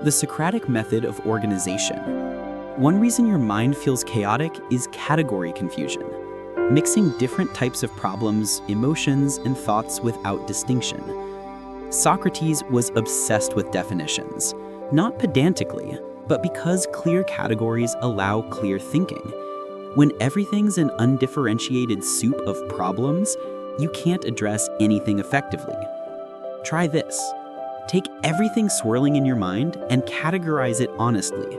The Socratic method of organization. One reason your mind feels chaotic is category confusion, mixing different types of problems, emotions, and thoughts without distinction. Socrates was obsessed with definitions, not pedantically, but because clear categories allow clear thinking. When everything's an undifferentiated soup of problems, you can't address anything effectively. Try this. Take everything swirling in your mind and categorize it honestly.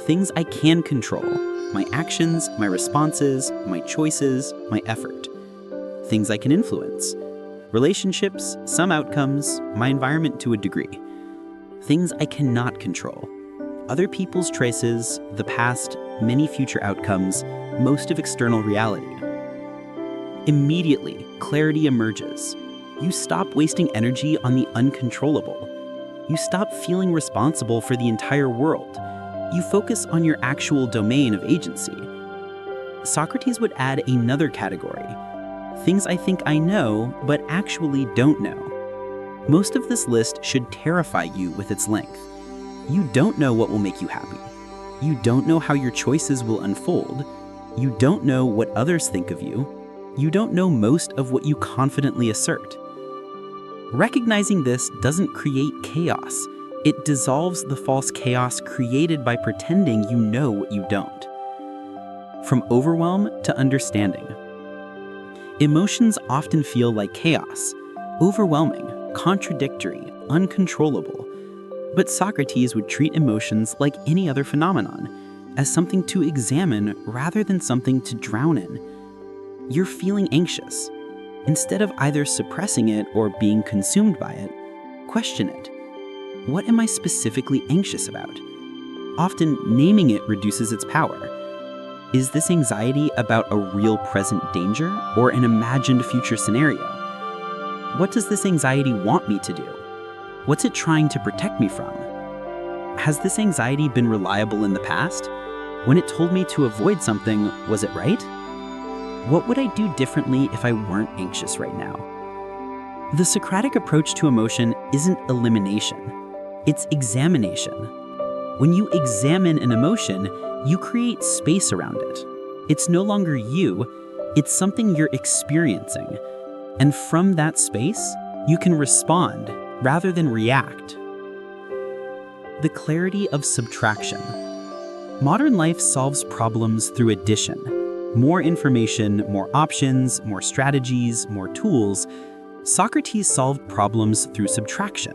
Things I can control, my actions, my responses, my choices, my effort. Things I can influence, relationships, some outcomes, my environment to a degree. Things I cannot control, other people's choices, the past, many future outcomes, most of external reality. Immediately, clarity emerges. You stop wasting energy on the uncontrollable. You stop feeling responsible for the entire world. You focus on your actual domain of agency. Socrates would add another category. Things I think I know, but actually don't know. Most of this list should terrify you with its length. You don't know what will make you happy. You don't know how your choices will unfold. You don't know what others think of you. You don't know most of what you confidently assert. Recognizing this doesn't create chaos. It dissolves the false chaos created by pretending you know what you don't. From overwhelm to understanding. Emotions often feel like chaos, overwhelming, contradictory, uncontrollable. But Socrates would treat emotions like any other phenomenon, as something to examine rather than something to drown in. You're feeling anxious. Instead of either suppressing it or being consumed by it, question it. What am I specifically anxious about? Often, naming it reduces its power. Is this anxiety about a real present danger or an imagined future scenario? What does this anxiety want me to do? What's it trying to protect me from? Has this anxiety been reliable in the past? When it told me to avoid something, was it right? What would I do differently if I weren't anxious right now? The Socratic approach to emotion isn't elimination, it's examination. When you examine an emotion, you create space around it. It's no longer you, it's something you're experiencing. And from that space, you can respond rather than react. The clarity of subtraction. Modern life solves problems through addition. More information, more options, more strategies, more tools. Socrates solved problems through subtraction,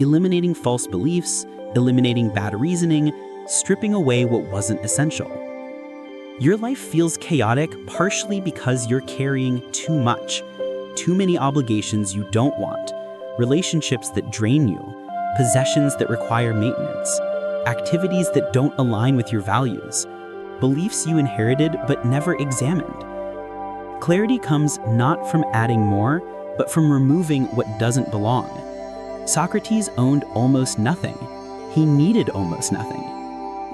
eliminating false beliefs, eliminating bad reasoning, stripping away what wasn't essential. Your life feels chaotic partially because you're carrying too much, too many obligations you don't want, relationships that drain you, possessions that require maintenance, activities that don't align with your values, beliefs you inherited but never examined. Clarity comes not from adding more, but from removing what doesn't belong. Socrates owned almost nothing. He needed almost nothing.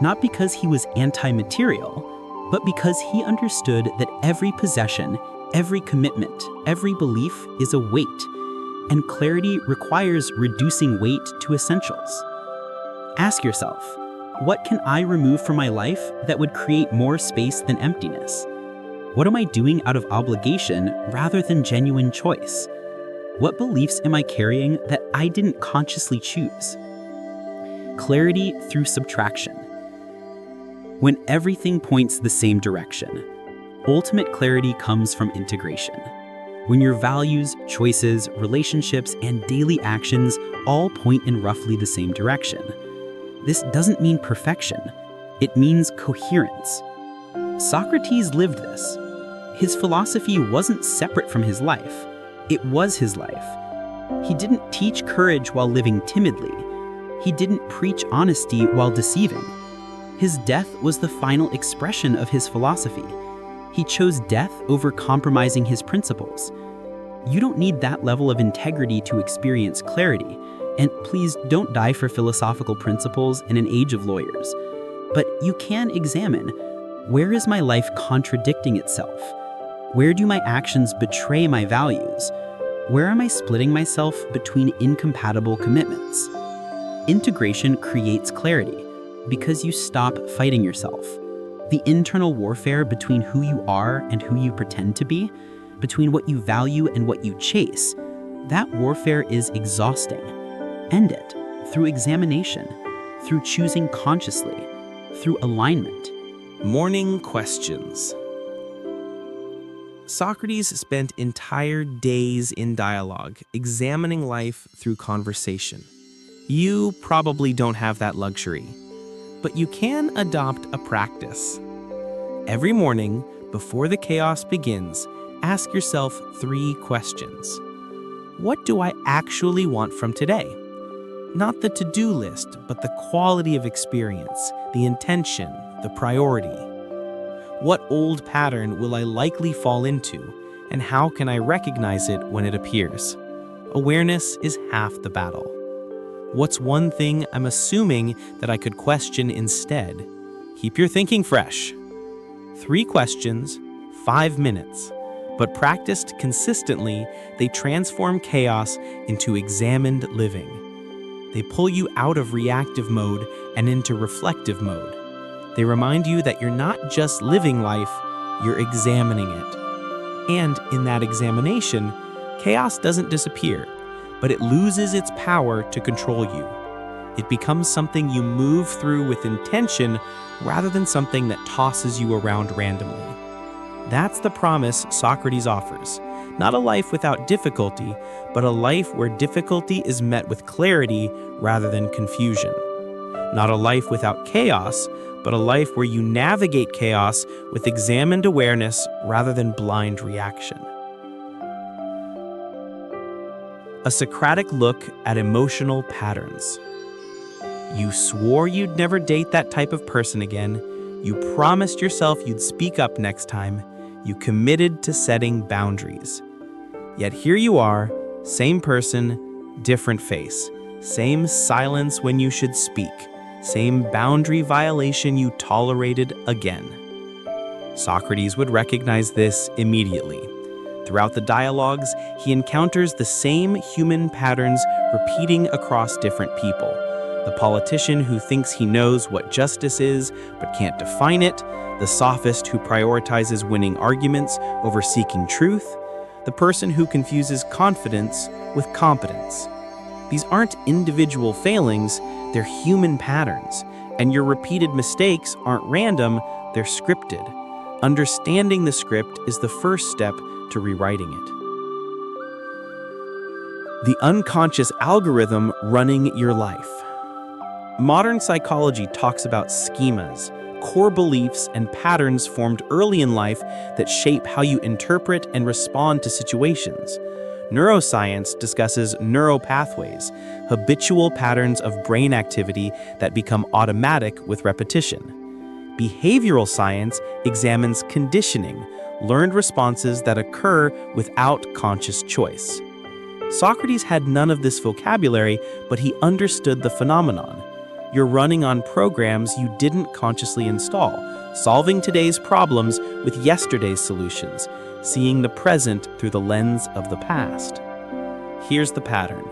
Not because he was anti-material, but because he understood that every possession, every commitment, every belief is a weight, and clarity requires reducing weight to essentials. Ask yourself, what can I remove from my life that would create more space than emptiness? What am I doing out of obligation rather than genuine choice? What beliefs am I carrying that I didn't consciously choose? Clarity through subtraction. When everything points the same direction, ultimate clarity comes from integration. When your values, choices, relationships, and daily actions all point in roughly the same direction. This doesn't mean perfection. It means coherence. Socrates lived this. His philosophy wasn't separate from his life. It was his life. He didn't teach courage while living timidly. He didn't preach honesty while deceiving. His death was the final expression of his philosophy. He chose death over compromising his principles. You don't need that level of integrity to experience clarity, and please don't die for philosophical principles in an age of lawyers. But you can examine, where is my life contradicting itself? Where do my actions betray my values? Where am I splitting myself between incompatible commitments? Integration creates clarity because you stop fighting yourself. The internal warfare between who you are and who you pretend to be, between what you value and what you chase, that warfare is exhausting. End it through examination, through choosing consciously, through alignment. Morning questions. Socrates spent entire days in dialogue, examining life through conversation. You probably don't have that luxury, but you can adopt a practice. Every morning, before the chaos begins, ask yourself 3 questions. What do I actually want from today? Not the to-do list, but the quality of experience, the intention, the priority. What old pattern will I likely fall into, and how can I recognize it when it appears? Awareness is half the battle. What's one thing I'm assuming that I could question instead? Keep your thinking fresh. 3 questions, 5 minutes. But practiced consistently, they transform chaos into examined living. They pull you out of reactive mode and into reflective mode. They remind you that you're not just living life, you're examining it. And in that examination, chaos doesn't disappear, but it loses its power to control you. It becomes something you move through with intention rather than something that tosses you around randomly. That's the promise Socrates offers, Not a life without difficulty, but a life where difficulty is met with clarity rather than confusion. Not a life without chaos, but a life where you navigate chaos with examined awareness rather than blind reaction. A Socratic look at emotional patterns. You swore you'd never date that type of person again. You promised yourself you'd speak up next time. You committed to setting boundaries. Yet here you are, same person, different face. Same silence when you should speak. Same boundary violation you tolerated again. Socrates would recognize this immediately. Throughout the dialogues, he encounters the same human patterns repeating across different people. The politician who thinks he knows what justice is but can't define it, the sophist who prioritizes winning arguments over seeking truth, the person who confuses confidence with competence. These aren't individual failings, they're human patterns, and your repeated mistakes aren't random, they're scripted. Understanding the script is the first step to rewriting it. The unconscious algorithm running your life. Modern psychology talks about schemas, core beliefs, and patterns formed early in life that shape how you interpret and respond to situations. Neuroscience discusses neural pathways, habitual patterns of brain activity that become automatic with repetition. Behavioral science examines conditioning, learned responses that occur without conscious choice. Socrates had none of this vocabulary, but he understood the phenomenon. You're running on programs you didn't consciously install, solving today's problems with yesterday's solutions, seeing the present through the lens of the past. Here's the pattern.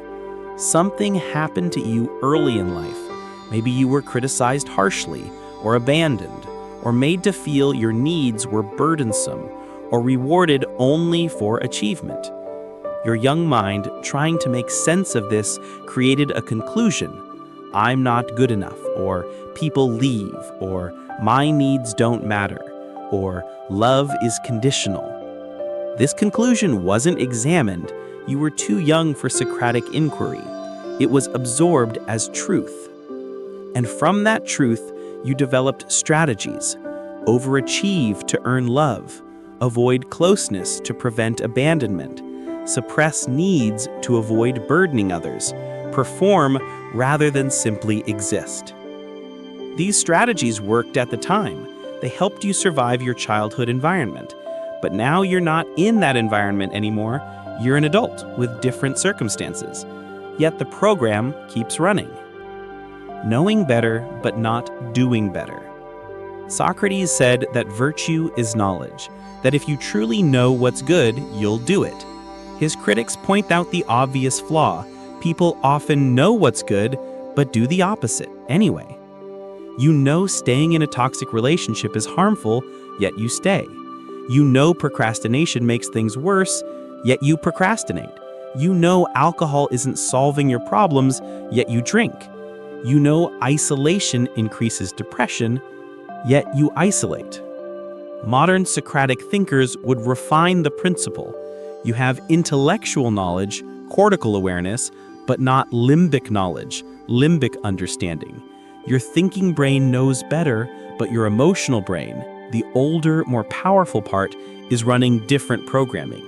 Something happened to you early in life. Maybe you were criticized harshly, or abandoned, or made to feel your needs were burdensome, or rewarded only for achievement. Your young mind, trying to make sense of this, created a conclusion. I'm not good enough, or people leave, or my needs don't matter, or love is conditional. This conclusion wasn't examined. You were too young for Socratic inquiry. It was absorbed as truth. And from that truth, you developed strategies. Overachieve to earn love, avoid closeness to prevent abandonment, suppress needs to avoid burdening others, perform rather than simply exist. These strategies worked at the time. They helped you survive your childhood environment. But now you're not in that environment anymore. You're an adult with different circumstances. Yet the program keeps running. Knowing better, but not doing better. Socrates said that virtue is knowledge, that if you truly know what's good, you'll do it. His critics point out the obvious flaw. People often know what's good, but do the opposite anyway. You know staying in a toxic relationship is harmful, yet you stay. You know procrastination makes things worse, yet you procrastinate. You know alcohol isn't solving your problems, yet you drink. You know isolation increases depression, yet you isolate. Modern Socratic thinkers would refine the principle. You have intellectual knowledge, cortical awareness, but not limbic knowledge, limbic understanding. Your thinking brain knows better, but your emotional brain, the older, more powerful part, is running different programming.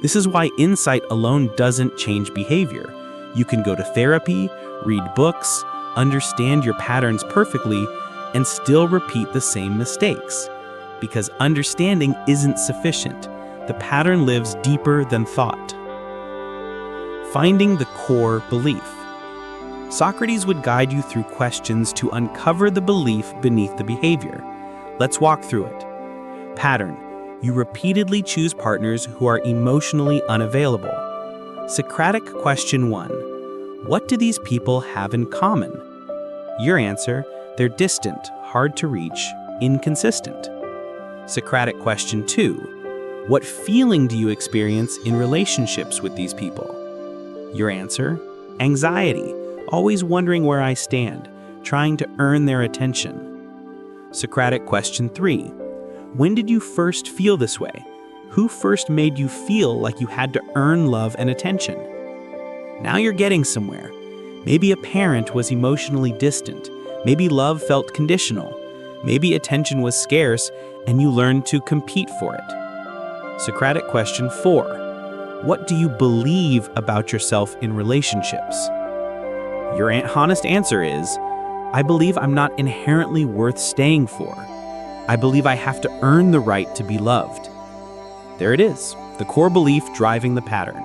This is why insight alone doesn't change behavior. You can go to therapy, read books, understand your patterns perfectly, and still repeat the same mistakes. Because understanding isn't sufficient. The pattern lives deeper than thought. Finding the core belief. Socrates would guide you through questions to uncover the belief beneath the behavior. Let's walk through it. Pattern. You repeatedly choose partners who are emotionally unavailable. Socratic question 1. What do these people have in common? Your answer, they're distant, hard to reach, inconsistent. Socratic question 2. What feeling do you experience in relationships with these people? Your answer, anxiety, always wondering where I stand, trying to earn their attention. Socratic question 3. When did you first feel this way? Who first made you feel like you had to earn love and attention? Now you're getting somewhere. Maybe a parent was emotionally distant. Maybe love felt conditional. Maybe attention was scarce and you learned to compete for it. Socratic question 4. What do you believe about yourself in relationships? Your honest answer is, I believe I'm not inherently worth staying for. I believe I have to earn the right to be loved. There it is, the core belief driving the pattern.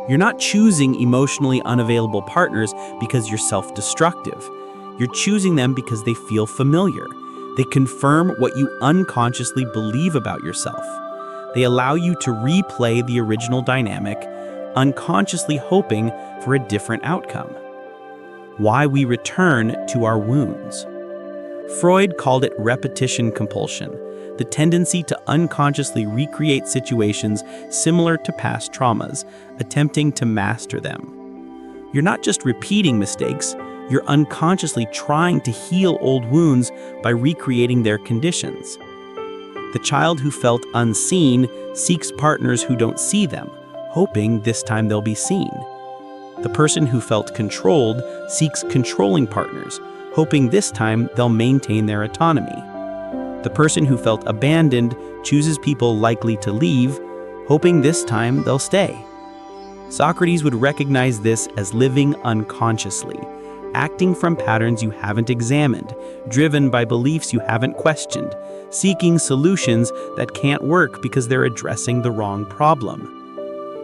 You're not choosing emotionally unavailable partners because you're self-destructive. You're choosing them because they feel familiar. They confirm what you unconsciously believe about yourself. They allow you to replay the original dynamic, unconsciously hoping for a different outcome. Why we return to our wounds. Freud called it repetition compulsion, the tendency to unconsciously recreate situations similar to past traumas, attempting to master them. You're not just repeating mistakes, you're unconsciously trying to heal old wounds by recreating their conditions. The child who felt unseen seeks partners who don't see them, hoping this time they'll be seen. The person who felt controlled seeks controlling partners, hoping this time they'll maintain their autonomy. The person who felt abandoned chooses people likely to leave, hoping this time they'll stay. Socrates would recognize this as living unconsciously, acting from patterns you haven't examined, driven by beliefs you haven't questioned, seeking solutions that can't work because they're addressing the wrong problem.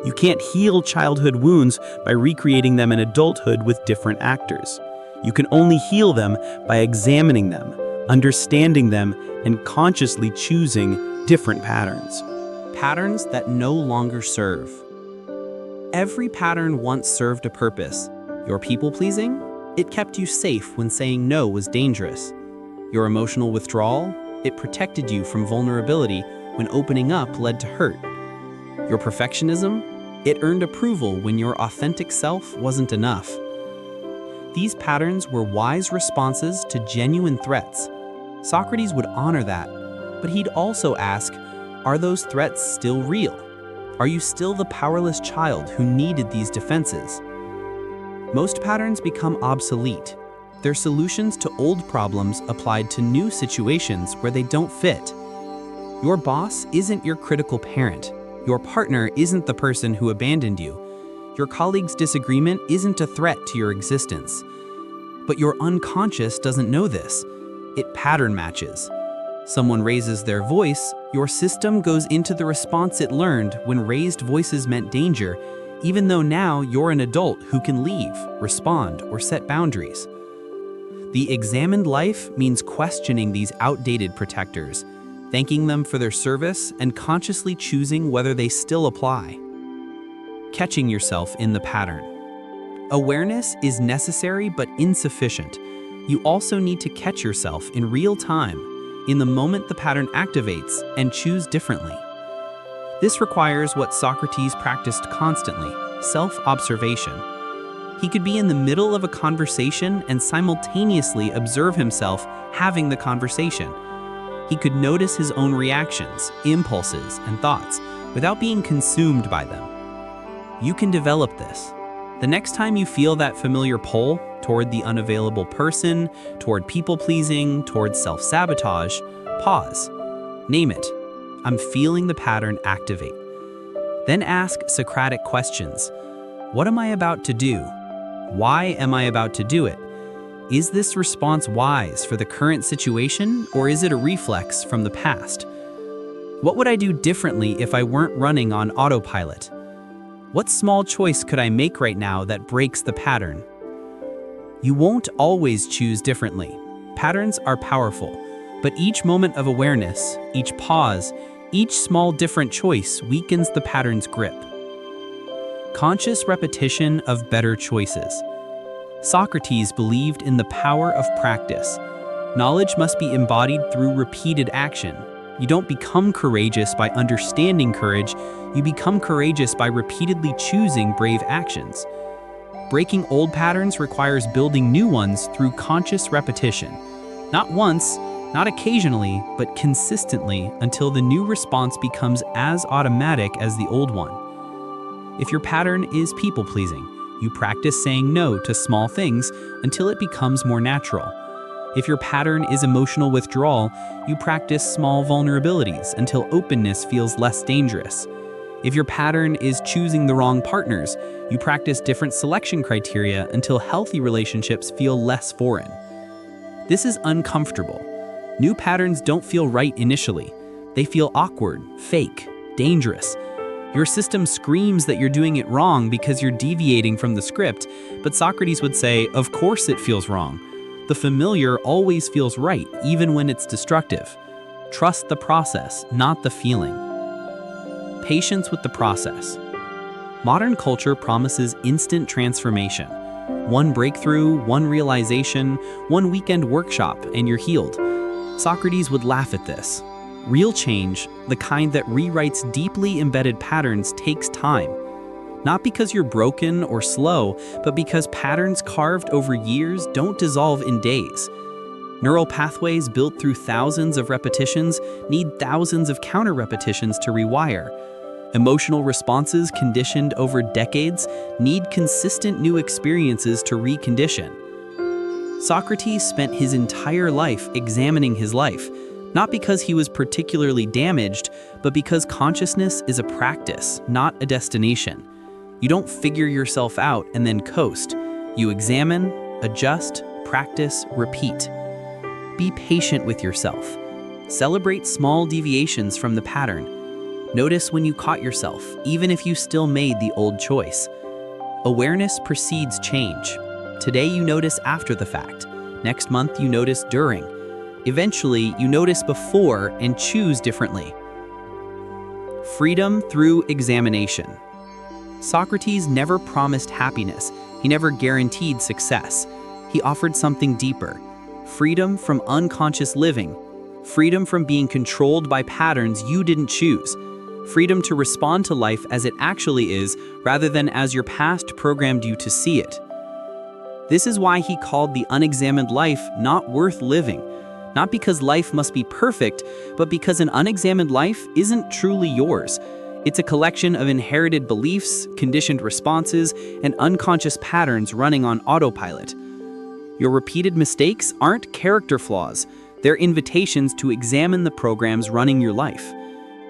You can't heal childhood wounds by recreating them in adulthood with different actors. You can only heal them by examining them, understanding them, and consciously choosing different patterns. Patterns that no longer serve. Every pattern once served a purpose. Your people-pleasing? It kept you safe when saying no was dangerous. Your emotional withdrawal? It protected you from vulnerability when opening up led to hurt. Your perfectionism? It earned approval when your authentic self wasn't enough. These patterns were wise responses to genuine threats. Socrates would honor that, but he'd also ask, are those threats still real? Are you still the powerless child who needed these defenses? Most patterns become obsolete. They're solutions to old problems applied to new situations where they don't fit. Your boss isn't your critical parent. Your partner isn't the person who abandoned you. Your colleague's disagreement isn't a threat to your existence. But your unconscious doesn't know this. It pattern matches. Someone raises their voice, your system goes into the response it learned when raised voices meant danger, even though now you're an adult who can leave, respond, or set boundaries. The examined life means questioning these outdated protectors, thanking them for their service, and consciously choosing whether they still apply. Catching yourself in the pattern. Awareness is necessary but insufficient. You also need to catch yourself in real time, in the moment the pattern activates, and choose differently. This requires what Socrates practiced constantly, self-observation. He could be in the middle of a conversation and simultaneously observe himself having the conversation. He could notice his own reactions, impulses, and thoughts without being consumed by them. You can develop this. The next time you feel that familiar pull toward the unavailable person, toward people-pleasing, toward self-sabotage, pause. Name it. I'm feeling the pattern activate. Then ask Socratic questions. What am I about to do? Why am I about to do it? Is this response wise for the current situation, or is it a reflex from the past? What would I do differently if I weren't running on autopilot? What small choice could I make right now that breaks the pattern? You won't always choose differently. Patterns are powerful, but each moment of awareness, each pause, each small different choice weakens the pattern's grip. Conscious repetition of better choices. Socrates believed in the power of practice. Knowledge must be embodied through repeated action. You don't become courageous by understanding courage, you become courageous by repeatedly choosing brave actions. Breaking old patterns requires building new ones through conscious repetition. Not once, not occasionally, but consistently until the new response becomes as automatic as the old one. If your pattern is people-pleasing, you practice saying no to small things until it becomes more natural. If your pattern is emotional withdrawal, you practice small vulnerabilities until openness feels less dangerous. If your pattern is choosing the wrong partners, you practice different selection criteria until healthy relationships feel less foreign. This is uncomfortable. New patterns don't feel right initially. They feel awkward, fake, dangerous. Your system screams that you're doing it wrong because you're deviating from the script, but Socrates would say, of course it feels wrong. The familiar always feels right, even when it's destructive. Trust the process, not the feeling. Patience with the process. Modern culture promises instant transformation. One breakthrough, one realization, one weekend workshop, and you're healed. Socrates would laugh at this. Real change, the kind that rewrites deeply embedded patterns, takes time. Not because you're broken or slow, but because patterns carved over years don't dissolve in days. Neural pathways built through thousands of repetitions need thousands of counter-repetitions to rewire. Emotional responses conditioned over decades need consistent new experiences to recondition. Socrates spent his entire life examining his life, not because he was particularly damaged, but because consciousness is a practice, not a destination. You don't figure yourself out and then coast. You examine, adjust, practice, repeat. Be patient with yourself. Celebrate small deviations from the pattern. Notice when you caught yourself, even if you still made the old choice. Awareness precedes change. Today you notice after the fact. Next month you notice during. Eventually you notice before and choose differently. Freedom through examination. Socrates never promised happiness. He never guaranteed success. He offered something deeper. Freedom from unconscious living. Freedom from being controlled by patterns you didn't choose. Freedom to respond to life as it actually is, rather than as your past programmed you to see it. This is why he called the unexamined life not worth living. Not because life must be perfect, but because an unexamined life isn't truly yours. It's a collection of inherited beliefs, conditioned responses, and unconscious patterns running on autopilot. Your repeated mistakes aren't character flaws. They're invitations to examine the programs running your life.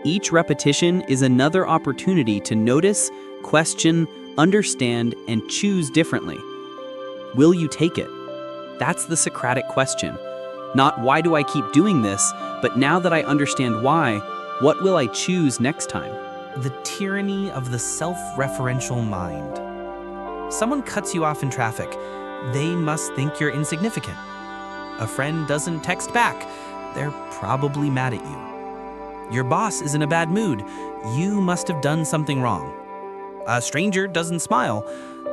Each repetition is another opportunity to notice, question, understand, and choose differently. Will you take it? That's the Socratic question. Not why do I keep doing this, but now that I understand why, what will I choose next time? The tyranny of the self-referential mind. Someone cuts you off in traffic. They must think you're insignificant. A friend doesn't text back. They're probably mad at you. Your boss is in a bad mood. You must have done something wrong. A stranger doesn't smile.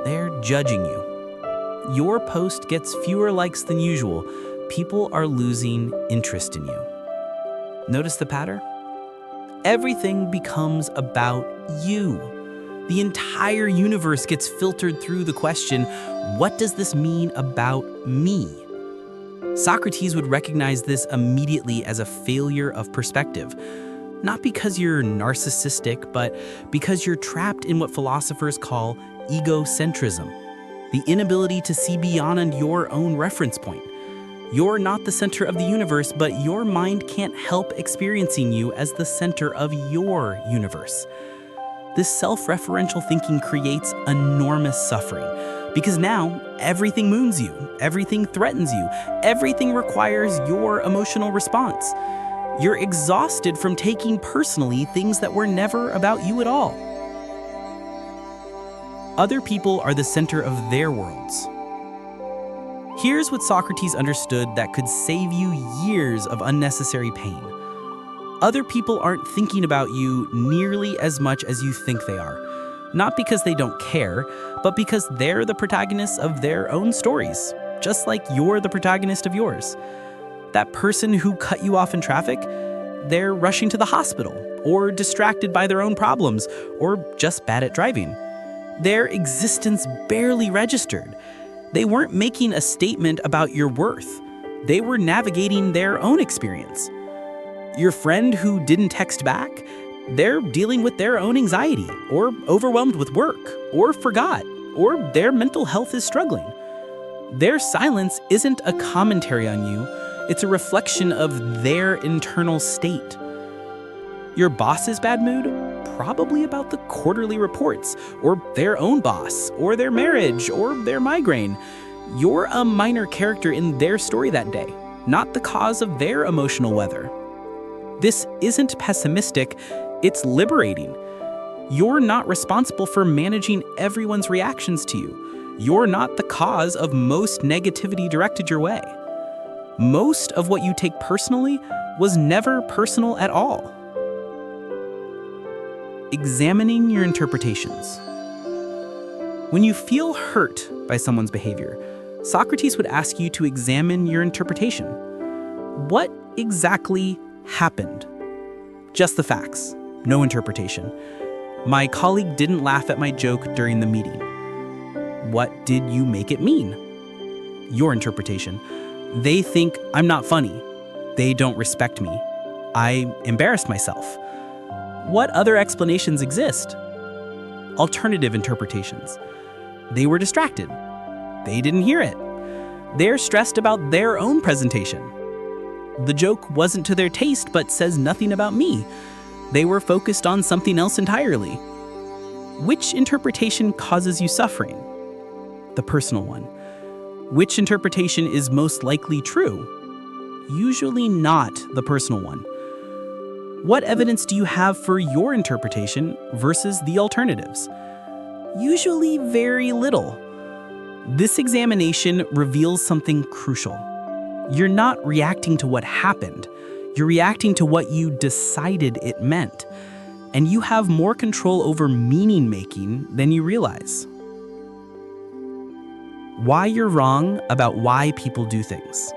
They're judging you. Your post gets fewer likes than usual. People are losing interest in you. Notice the pattern? Everything becomes about you. The entire universe gets filtered through the question, what does this mean about me? Socrates would recognize this immediately as a failure of perspective. Not because you're narcissistic, but because you're trapped in what philosophers call egocentrism, the inability to see beyond your own reference point. You're not the center of the universe, but your mind can't help experiencing you as the center of your universe. This self-referential thinking creates enormous suffering, because now everything moons you, everything threatens you, everything requires your emotional response. You're exhausted from taking personally things that were never about you at all. Other people are the center of their worlds. Here's what Socrates understood that could save you years of unnecessary pain. Other people aren't thinking about you nearly as much as you think they are. Not because they don't care, but because they're the protagonists of their own stories, just like you're the protagonist of yours. That person who cut you off in traffic, they're rushing to the hospital, or distracted by their own problems, or just bad at driving. Their existence barely registered. They weren't making a statement about your worth. They were navigating their own experience. Your friend who didn't text back, they're dealing with their own anxiety, or overwhelmed with work, or forgot, or their mental health is struggling. Their silence isn't a commentary on you, it's a reflection of their internal state. Your boss's bad mood? Probably about the quarterly reports, or their own boss, or their marriage, or their migraine. You're a minor character in their story that day, not the cause of their emotional weather. This isn't pessimistic, it's liberating. You're not responsible for managing everyone's reactions to you. You're not the cause of most negativity directed your way. Most of what you take personally was never personal at all. Examining your interpretations. When you feel hurt by someone's behavior, Socrates would ask you to examine your interpretation. What exactly happened? Just the facts, no interpretation. My colleague didn't laugh at my joke during the meeting. What did you make it mean? Your interpretation. They think I'm not funny. They don't respect me. I embarrassed myself. What other explanations exist? Alternative interpretations. They were distracted. They didn't hear it. They're stressed about their own presentation. The joke wasn't to their taste but says nothing about me. They were focused on something else entirely. Which interpretation causes you suffering? The personal one. Which interpretation is most likely true? Usually not the personal one. What evidence do you have for your interpretation versus the alternatives? Usually very little. This examination reveals something crucial. You're not reacting to what happened. You're reacting to what you decided it meant. And you have more control over meaning making than you realize. Why you're wrong about why people do things.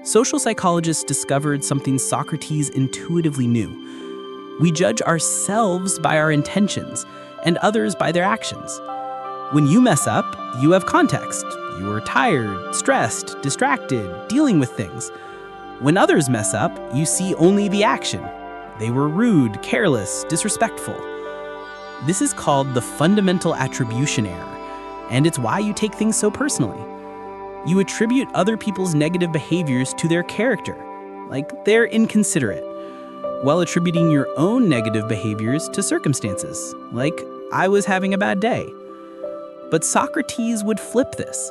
Social psychologists discovered something Socrates intuitively knew. We judge ourselves by our intentions and others by their actions. When you mess up, you have context. You were tired, stressed, distracted, dealing with things. When others mess up, you see only the action. They were rude, careless, disrespectful. This is called the fundamental attribution error, and it's why you take things so personally. You attribute other people's negative behaviors to their character, like they're inconsiderate, while attributing your own negative behaviors to circumstances, like I was having a bad day. But Socrates would flip this.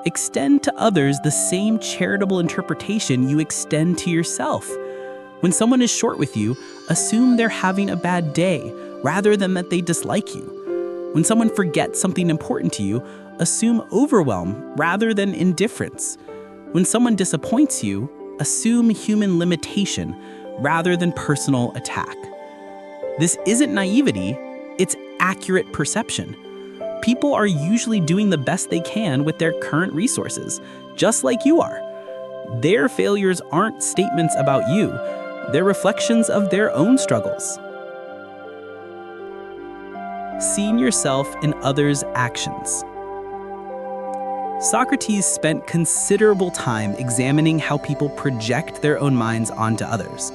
Extend to others the same charitable interpretation you extend to yourself. When someone is short with you, assume they're having a bad day rather than that they dislike you. When someone forgets something important to you, assume overwhelm rather than indifference. When someone disappoints you, assume human limitation rather than personal attack. This isn't naivety, it's accurate perception. People are usually doing the best they can with their current resources, just like you are. Their failures aren't statements about you, they're reflections of their own struggles. Seeing yourself in others' actions. Socrates spent considerable time examining how people project their own minds onto others.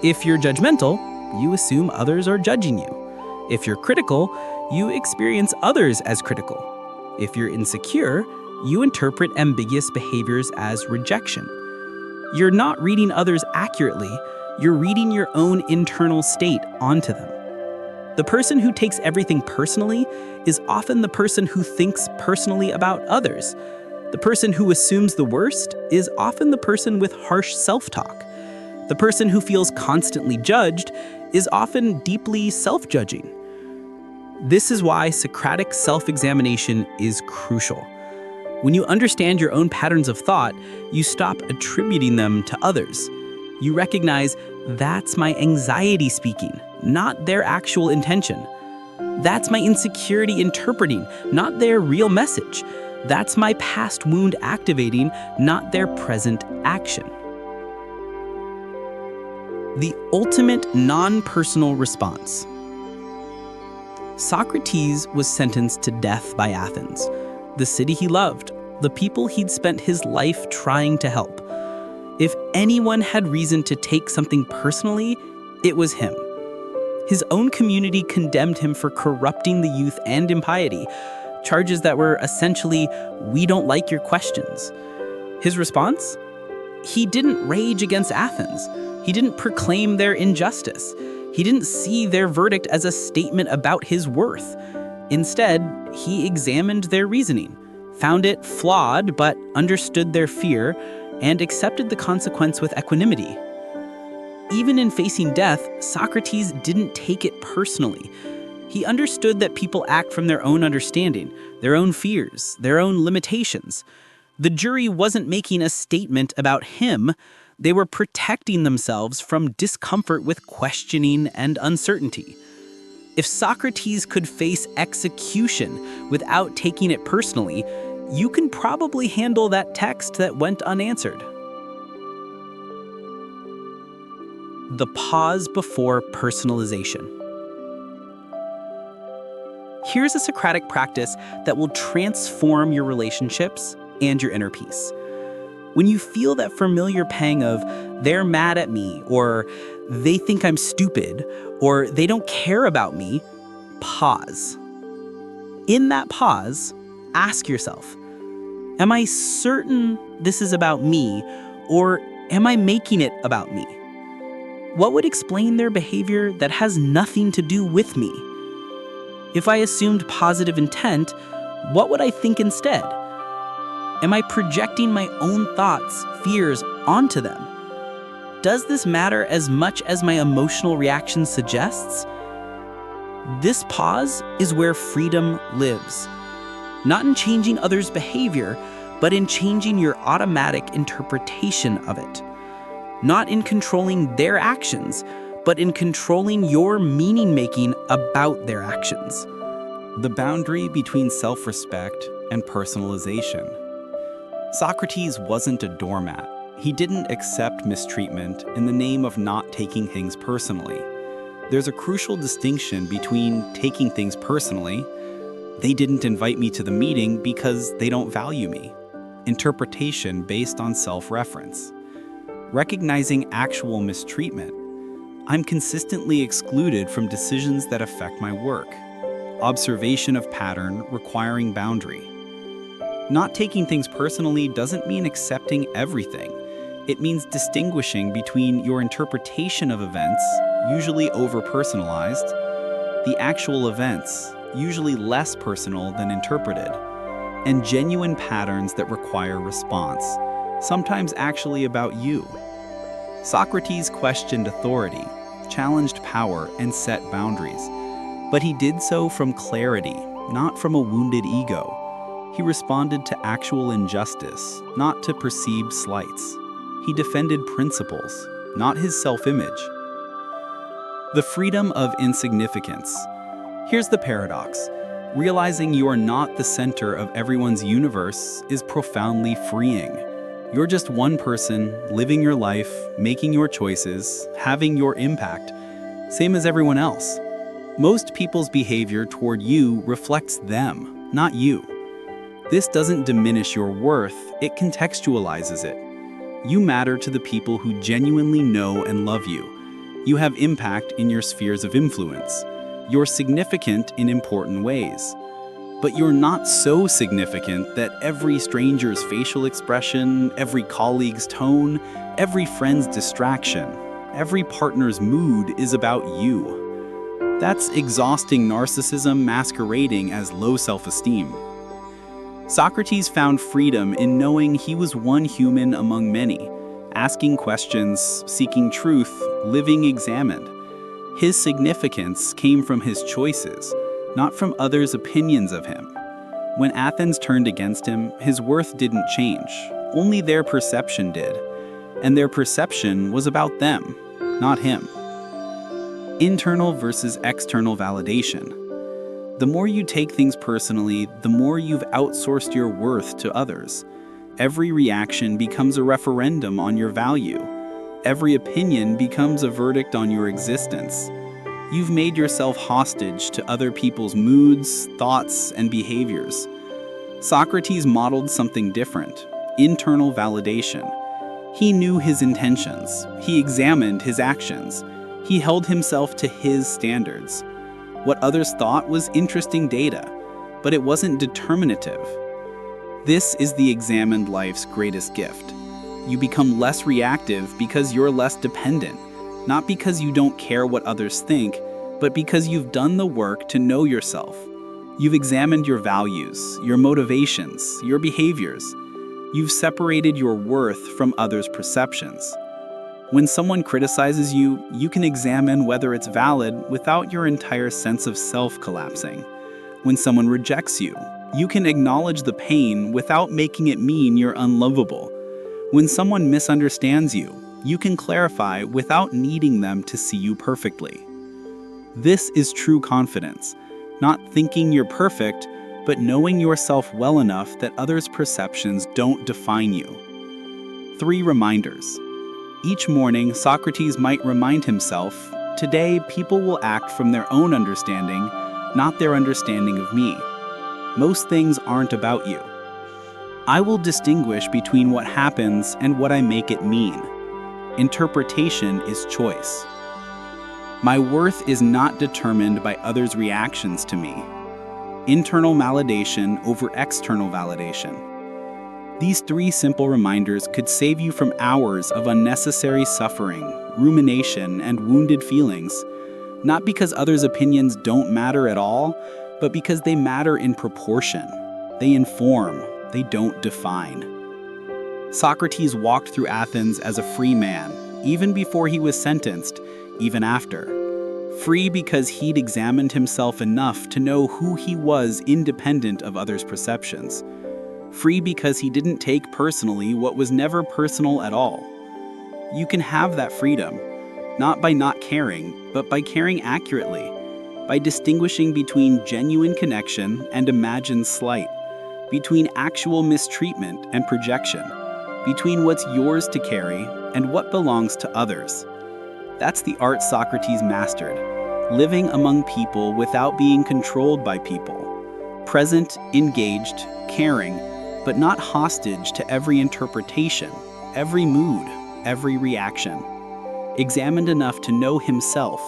If you're judgmental, you assume others are judging you. If you're critical, you experience others as critical. If you're insecure, you interpret ambiguous behaviors as rejection. You're not reading others accurately, you're reading your own internal state onto them. The person who takes everything personally is often the person who thinks personally about others. The person who assumes the worst is often the person with harsh self-talk. The person who feels constantly judged is often deeply self-judging. This is why Socratic self-examination is crucial. When you understand your own patterns of thought, you stop attributing them to others. You recognize that's my anxiety speaking, not their actual intention. That's my insecurity interpreting, not their real message. That's my past wound activating, not their present action. The ultimate non-personal response. Socrates was sentenced to death by Athens, the city he loved, the people he'd spent his life trying to help. If anyone had reason to take something personally, it was him. His own community condemned him for corrupting the youth and impiety, charges that were essentially, "We don't like your questions." His response? He didn't rage against Athens. He didn't proclaim their injustice. He didn't see their verdict as a statement about his worth. Instead, he examined their reasoning, found it flawed but understood their fear, and accepted the consequence with equanimity. Even in facing death, Socrates didn't take it personally. He understood that people act from their own understanding, their own fears, their own limitations. The jury wasn't making a statement about him. They were protecting themselves from discomfort with questioning and uncertainty. If Socrates could face execution without taking it personally, you can probably handle that text that went unanswered. The pause before personalization. Here's a Socratic practice that will transform your relationships and your inner peace. When you feel that familiar pang of, they're mad at me, or they think I'm stupid, or they don't care about me, pause. In that pause, ask yourself, am I certain this is about me, or am I making it about me? What would explain their behavior that has nothing to do with me? If I assumed positive intent, what would I think instead? Am I projecting my own thoughts, fears onto them? Does this matter as much as my emotional reaction suggests? This pause is where freedom lives. Not in changing others' behavior, but in changing your automatic interpretation of it. Not in controlling their actions, but in controlling your meaning-making about their actions. The boundary between self-respect and personalization. Socrates wasn't a doormat. He didn't accept mistreatment in the name of not taking things personally. There's a crucial distinction between taking things personally, they didn't invite me to the meeting because they don't value me, interpretation based on self-reference. Recognizing actual mistreatment, I'm consistently excluded from decisions that affect my work. Observation of pattern requiring boundary. Not taking things personally doesn't mean accepting everything. It means distinguishing between your interpretation of events, usually over-personalized, the actual events, usually less personal than interpreted, and genuine patterns that require response, sometimes actually about you. Socrates questioned authority, challenged power, and set boundaries, but he did so from clarity, not from a wounded ego. He responded to actual injustice, not to perceived slights. He defended principles, not his self-image. The freedom of insignificance. Here's the paradox. Realizing you are not the center of everyone's universe is profoundly freeing. You're just one person, living your life, making your choices, having your impact, same as everyone else. Most people's behavior toward you reflects them, not you. This doesn't diminish your worth, it contextualizes it. You matter to the people who genuinely know and love you. You have impact in your spheres of influence. You're significant in important ways. But you're not so significant that every stranger's facial expression, every colleague's tone, every friend's distraction, every partner's mood is about you. That's exhausting narcissism masquerading as low self-esteem. Socrates found freedom in knowing he was one human among many, asking questions, seeking truth, living examined. His significance came from his choices, not from others' opinions of him. When Athens turned against him, his worth didn't change, only their perception did. And their perception was about them, not him. Internal versus external validation. The more you take things personally, the more you've outsourced your worth to others. Every reaction becomes a referendum on your value. Every opinion becomes a verdict on your existence. You've made yourself hostage to other people's moods, thoughts, and behaviors. Socrates modeled something different: internal validation. He knew his intentions. He examined his actions. He held himself to his standards. What others thought was interesting data, but it wasn't determinative. This is the examined life's greatest gift. You become less reactive because you're less dependent, not because you don't care what others think, but because you've done the work to know yourself. You've examined your values, your motivations, your behaviors. You've separated your worth from others' perceptions. When someone criticizes you, you can examine whether it's valid without your entire sense of self collapsing. When someone rejects you, you can acknowledge the pain without making it mean you're unlovable. When someone misunderstands you, you can clarify without needing them to see you perfectly. This is true confidence, not thinking you're perfect, but knowing yourself well enough that others' perceptions don't define you. 3 reminders. Each morning, Socrates might remind himself, today people will act from their own understanding, not their understanding of me. Most things aren't about you. I will distinguish between what happens and what I make it mean. Interpretation is choice. My worth is not determined by others' reactions to me. Internal validation over external validation. These 3 simple reminders could save you from hours of unnecessary suffering, rumination, and wounded feelings, not because others' opinions don't matter at all, but because they matter in proportion. They inform, they don't define. Socrates walked through Athens as a free man, even before he was sentenced, even after. Free because he'd examined himself enough to know who he was independent of others' perceptions. Free because he didn't take personally what was never personal at all. You can have that freedom, not by not caring, but by caring accurately, by distinguishing between genuine connection and imagined slight, between actual mistreatment and projection, between what's yours to carry and what belongs to others. That's the art Socrates mastered, living among people without being controlled by people, present, engaged, caring, but not hostage to every interpretation, every mood, every reaction. Examined enough to know himself,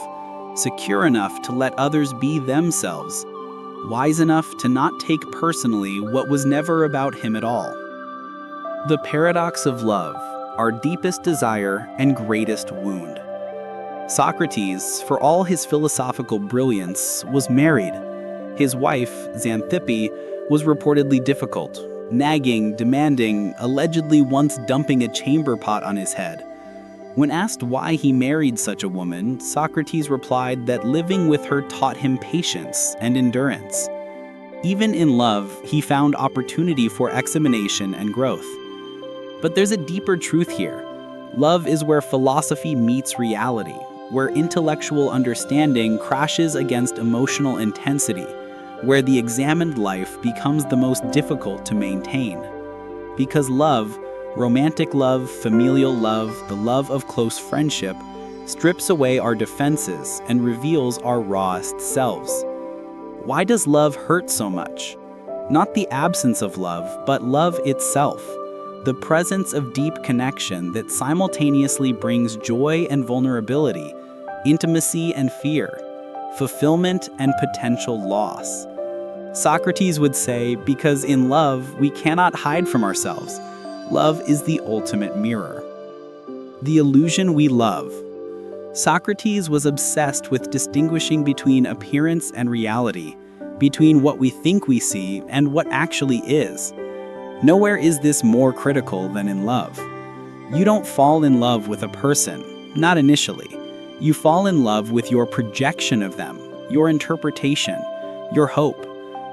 secure enough to let others be themselves, wise enough to not take personally what was never about him at all. The paradox of love, our deepest desire and greatest wound. Socrates, for all his philosophical brilliance, was married. His wife, Xanthippe, was reportedly difficult, nagging, demanding, allegedly once dumping a chamber pot on his head. When asked why he married such a woman, Socrates replied that living with her taught him patience and endurance. Even in love, he found opportunity for examination and growth. But there's a deeper truth here. Love is where philosophy meets reality, where intellectual understanding crashes against emotional intensity, where the examined life becomes the most difficult to maintain. Because love, romantic love, familial love, the love of close friendship, strips away our defenses and reveals our rawest selves. Why does love hurt so much? Not the absence of love, but love itself. The presence of deep connection that simultaneously brings joy and vulnerability, intimacy and fear, fulfillment and potential loss. Socrates would say, because in love, we cannot hide from ourselves. Love is the ultimate mirror. The illusion we love. Socrates was obsessed with distinguishing between appearance and reality, between what we think we see and what actually is. Nowhere is this more critical than in love. You don't fall in love with a person, not initially. You fall in love with your projection of them, your interpretation, your hope,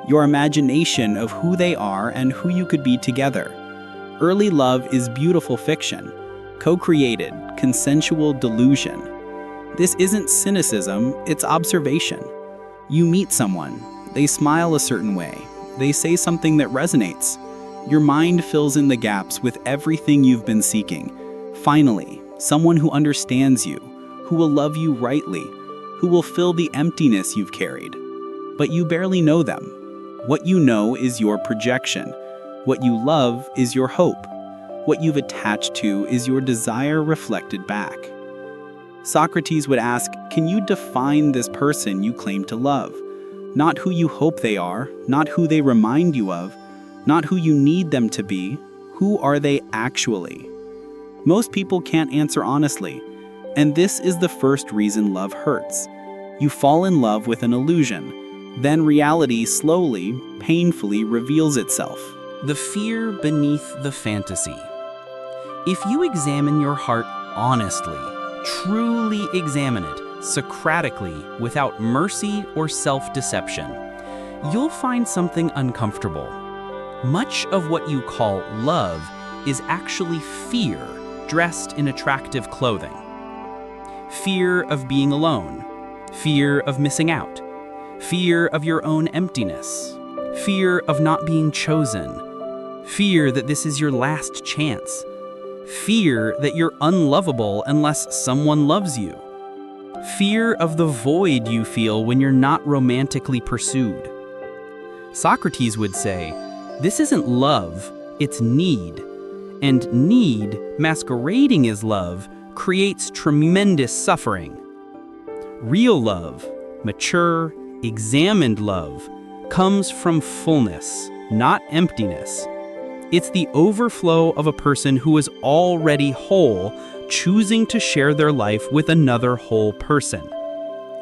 your imagination of who they are and who you could be together. Early love is beautiful fiction, co-created, consensual delusion. This isn't cynicism, it's observation. You meet someone, they smile a certain way, they say something that resonates. Your mind fills in the gaps with everything you've been seeking. Finally, someone who understands you, who will love you rightly, who will fill the emptiness you've carried. But you barely know them. What you know is your projection. What you love is your hope. What you've attached to is your desire reflected back. Socrates would ask, can you define this person you claim to love? Not who you hope they are, not who they remind you of, not who you need them to be. Who are they actually? Most people can't answer honestly, and this is the first reason love hurts. You fall in love with an illusion, then reality slowly, painfully reveals itself. The fear beneath the fantasy. If you examine your heart honestly, truly examine it, Socratically, without mercy or self-deception, you'll find something uncomfortable. Much of what you call love is actually fear dressed in attractive clothing. Fear of being alone, fear of missing out, fear of your own emptiness, fear of not being chosen, fear that this is your last chance, fear that you're unlovable unless someone loves you, fear of the void you feel when you're not romantically pursued. Socrates would say, this isn't love, it's need. And need, masquerading as love, creates tremendous suffering. Real love, mature, examined love, comes from fullness, not emptiness. It's the overflow of a person who is already whole, choosing to share their life with another whole person.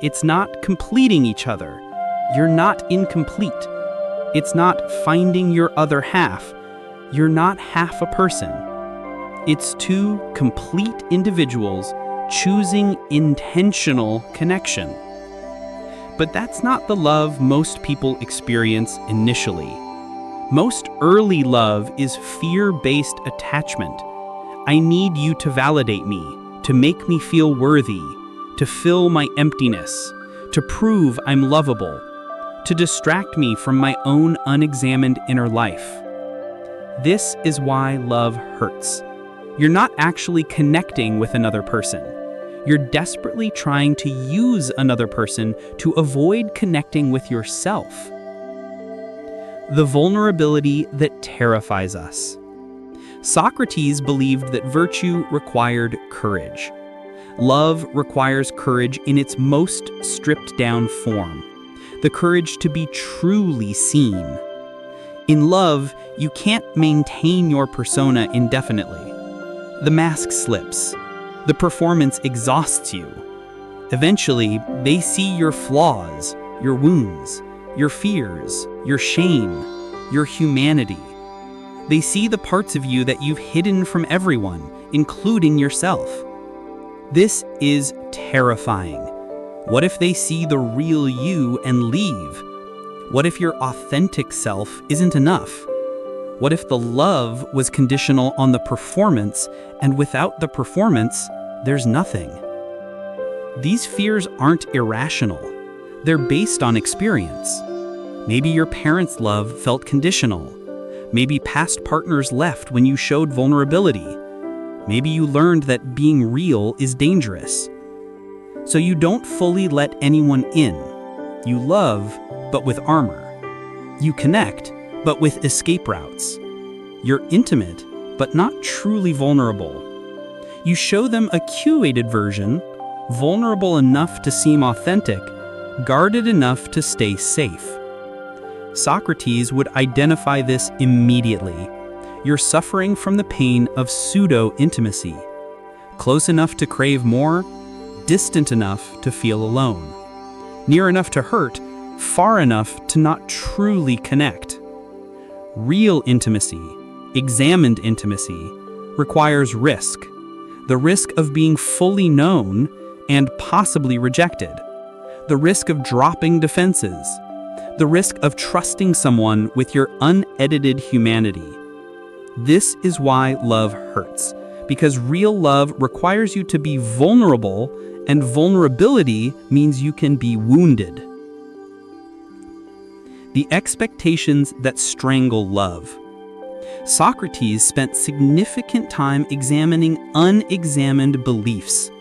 It's not completing each other. You're not incomplete. It's not finding your other half. You're not half a person. It's two complete individuals choosing intentional connection. But that's not the love most people experience initially. Most early love is fear-based attachment. I need you to validate me, to make me feel worthy, to fill my emptiness, to prove I'm lovable, to distract me from my own unexamined inner life. This is why love hurts. You're not actually connecting with another person. You're desperately trying to use another person to avoid connecting with yourself. The vulnerability that terrifies us. Socrates believed that virtue required courage. Love requires courage in its most stripped-down form, the courage to be truly seen. In love, you can't maintain your persona indefinitely. The mask slips. The performance exhausts you. Eventually, they see your flaws, your wounds, your fears, your shame, your humanity. They see the parts of you that you've hidden from everyone, including yourself. This is terrifying. What if they see the real you and leave? What if your authentic self isn't enough? What if the love was conditional on the performance, and without the performance, there's nothing? These fears aren't irrational. They're based on experience. Maybe your parents' love felt conditional. Maybe past partners left when you showed vulnerability. Maybe you learned that being real is dangerous. So you don't fully let anyone in. You love, but with armor. You connect, but with escape routes. You're intimate, but not truly vulnerable. You show them a curated version, vulnerable enough to seem authentic, guarded enough to stay safe. Socrates would identify this immediately. You're suffering from the pain of pseudo-intimacy. Close enough to crave more, distant enough to feel alone. Near enough to hurt, far enough to not truly connect. Real intimacy, examined intimacy, requires risk. The risk of being fully known and possibly rejected. The risk of dropping defenses. The risk of trusting someone with your unedited humanity. This is why love hurts, because real love requires you to be vulnerable, and vulnerability means you can be wounded. The expectations that strangle love. Socrates spent significant time examining unexamined beliefs.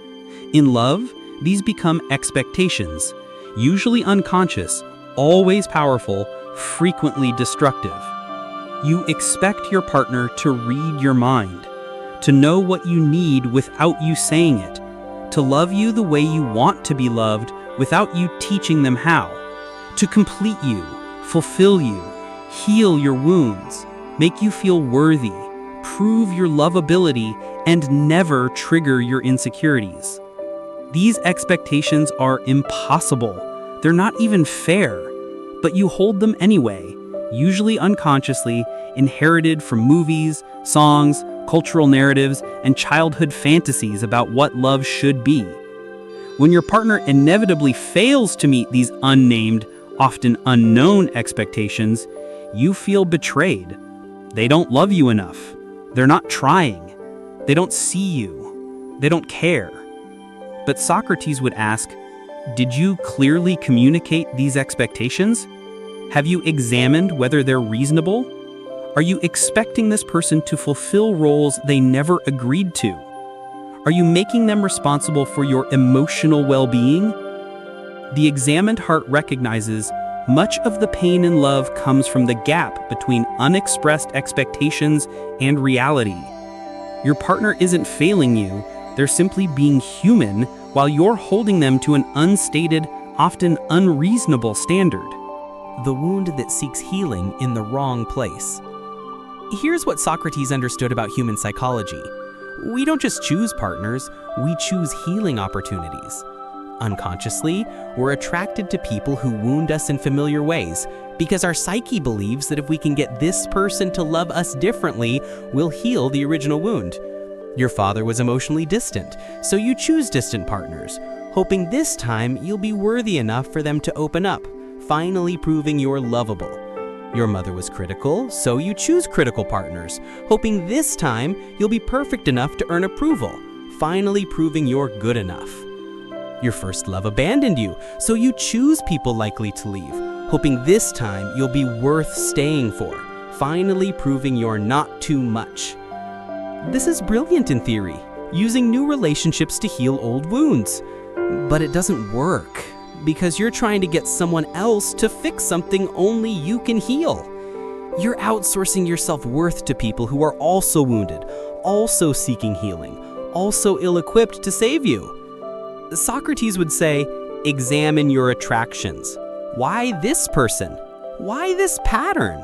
In love, these become expectations, usually unconscious, always powerful, frequently destructive. You expect your partner to read your mind, to know what you need without you saying it, to love you the way you want to be loved without you teaching them how, to complete you, fulfill you, heal your wounds, make you feel worthy, prove your lovability, and never trigger your insecurities. These expectations are impossible. They're not even fair, but you hold them anyway, usually unconsciously, inherited from movies, songs, cultural narratives, and childhood fantasies about what love should be. When your partner inevitably fails to meet these unnamed, often unknown expectations, you feel betrayed. They don't love you enough. They're not trying. They don't see you. They don't care. But Socrates would ask, did you clearly communicate these expectations? Have you examined whether they're reasonable? Are you expecting this person to fulfill roles they never agreed to? Are you making them responsible for your emotional well-being? The examined heart recognizes much of the pain in love comes from the gap between unexpressed expectations and reality. Your partner isn't failing you, they're simply being human while you're holding them to an unstated, often unreasonable standard. The wound that seeks healing in the wrong place. Here's what Socrates understood about human psychology. We don't just choose partners, we choose healing opportunities. Unconsciously, we're attracted to people who wound us in familiar ways because our psyche believes that if we can get this person to love us differently, we'll heal the original wound. Your father was emotionally distant, so you choose distant partners, hoping this time you'll be worthy enough for them to open up, finally proving you're lovable. Your mother was critical, so you choose critical partners, hoping this time you'll be perfect enough to earn approval, finally proving you're good enough. Your first love abandoned you, so you choose people likely to leave, hoping this time you'll be worth staying for, finally proving you're not too much. This is brilliant in theory, using new relationships to heal old wounds. But it doesn't work, because you're trying to get someone else to fix something only you can heal. You're outsourcing your self-worth to people who are also wounded, also seeking healing, also ill-equipped to save you. Socrates would say, examine your attractions. Why this person? Why this pattern?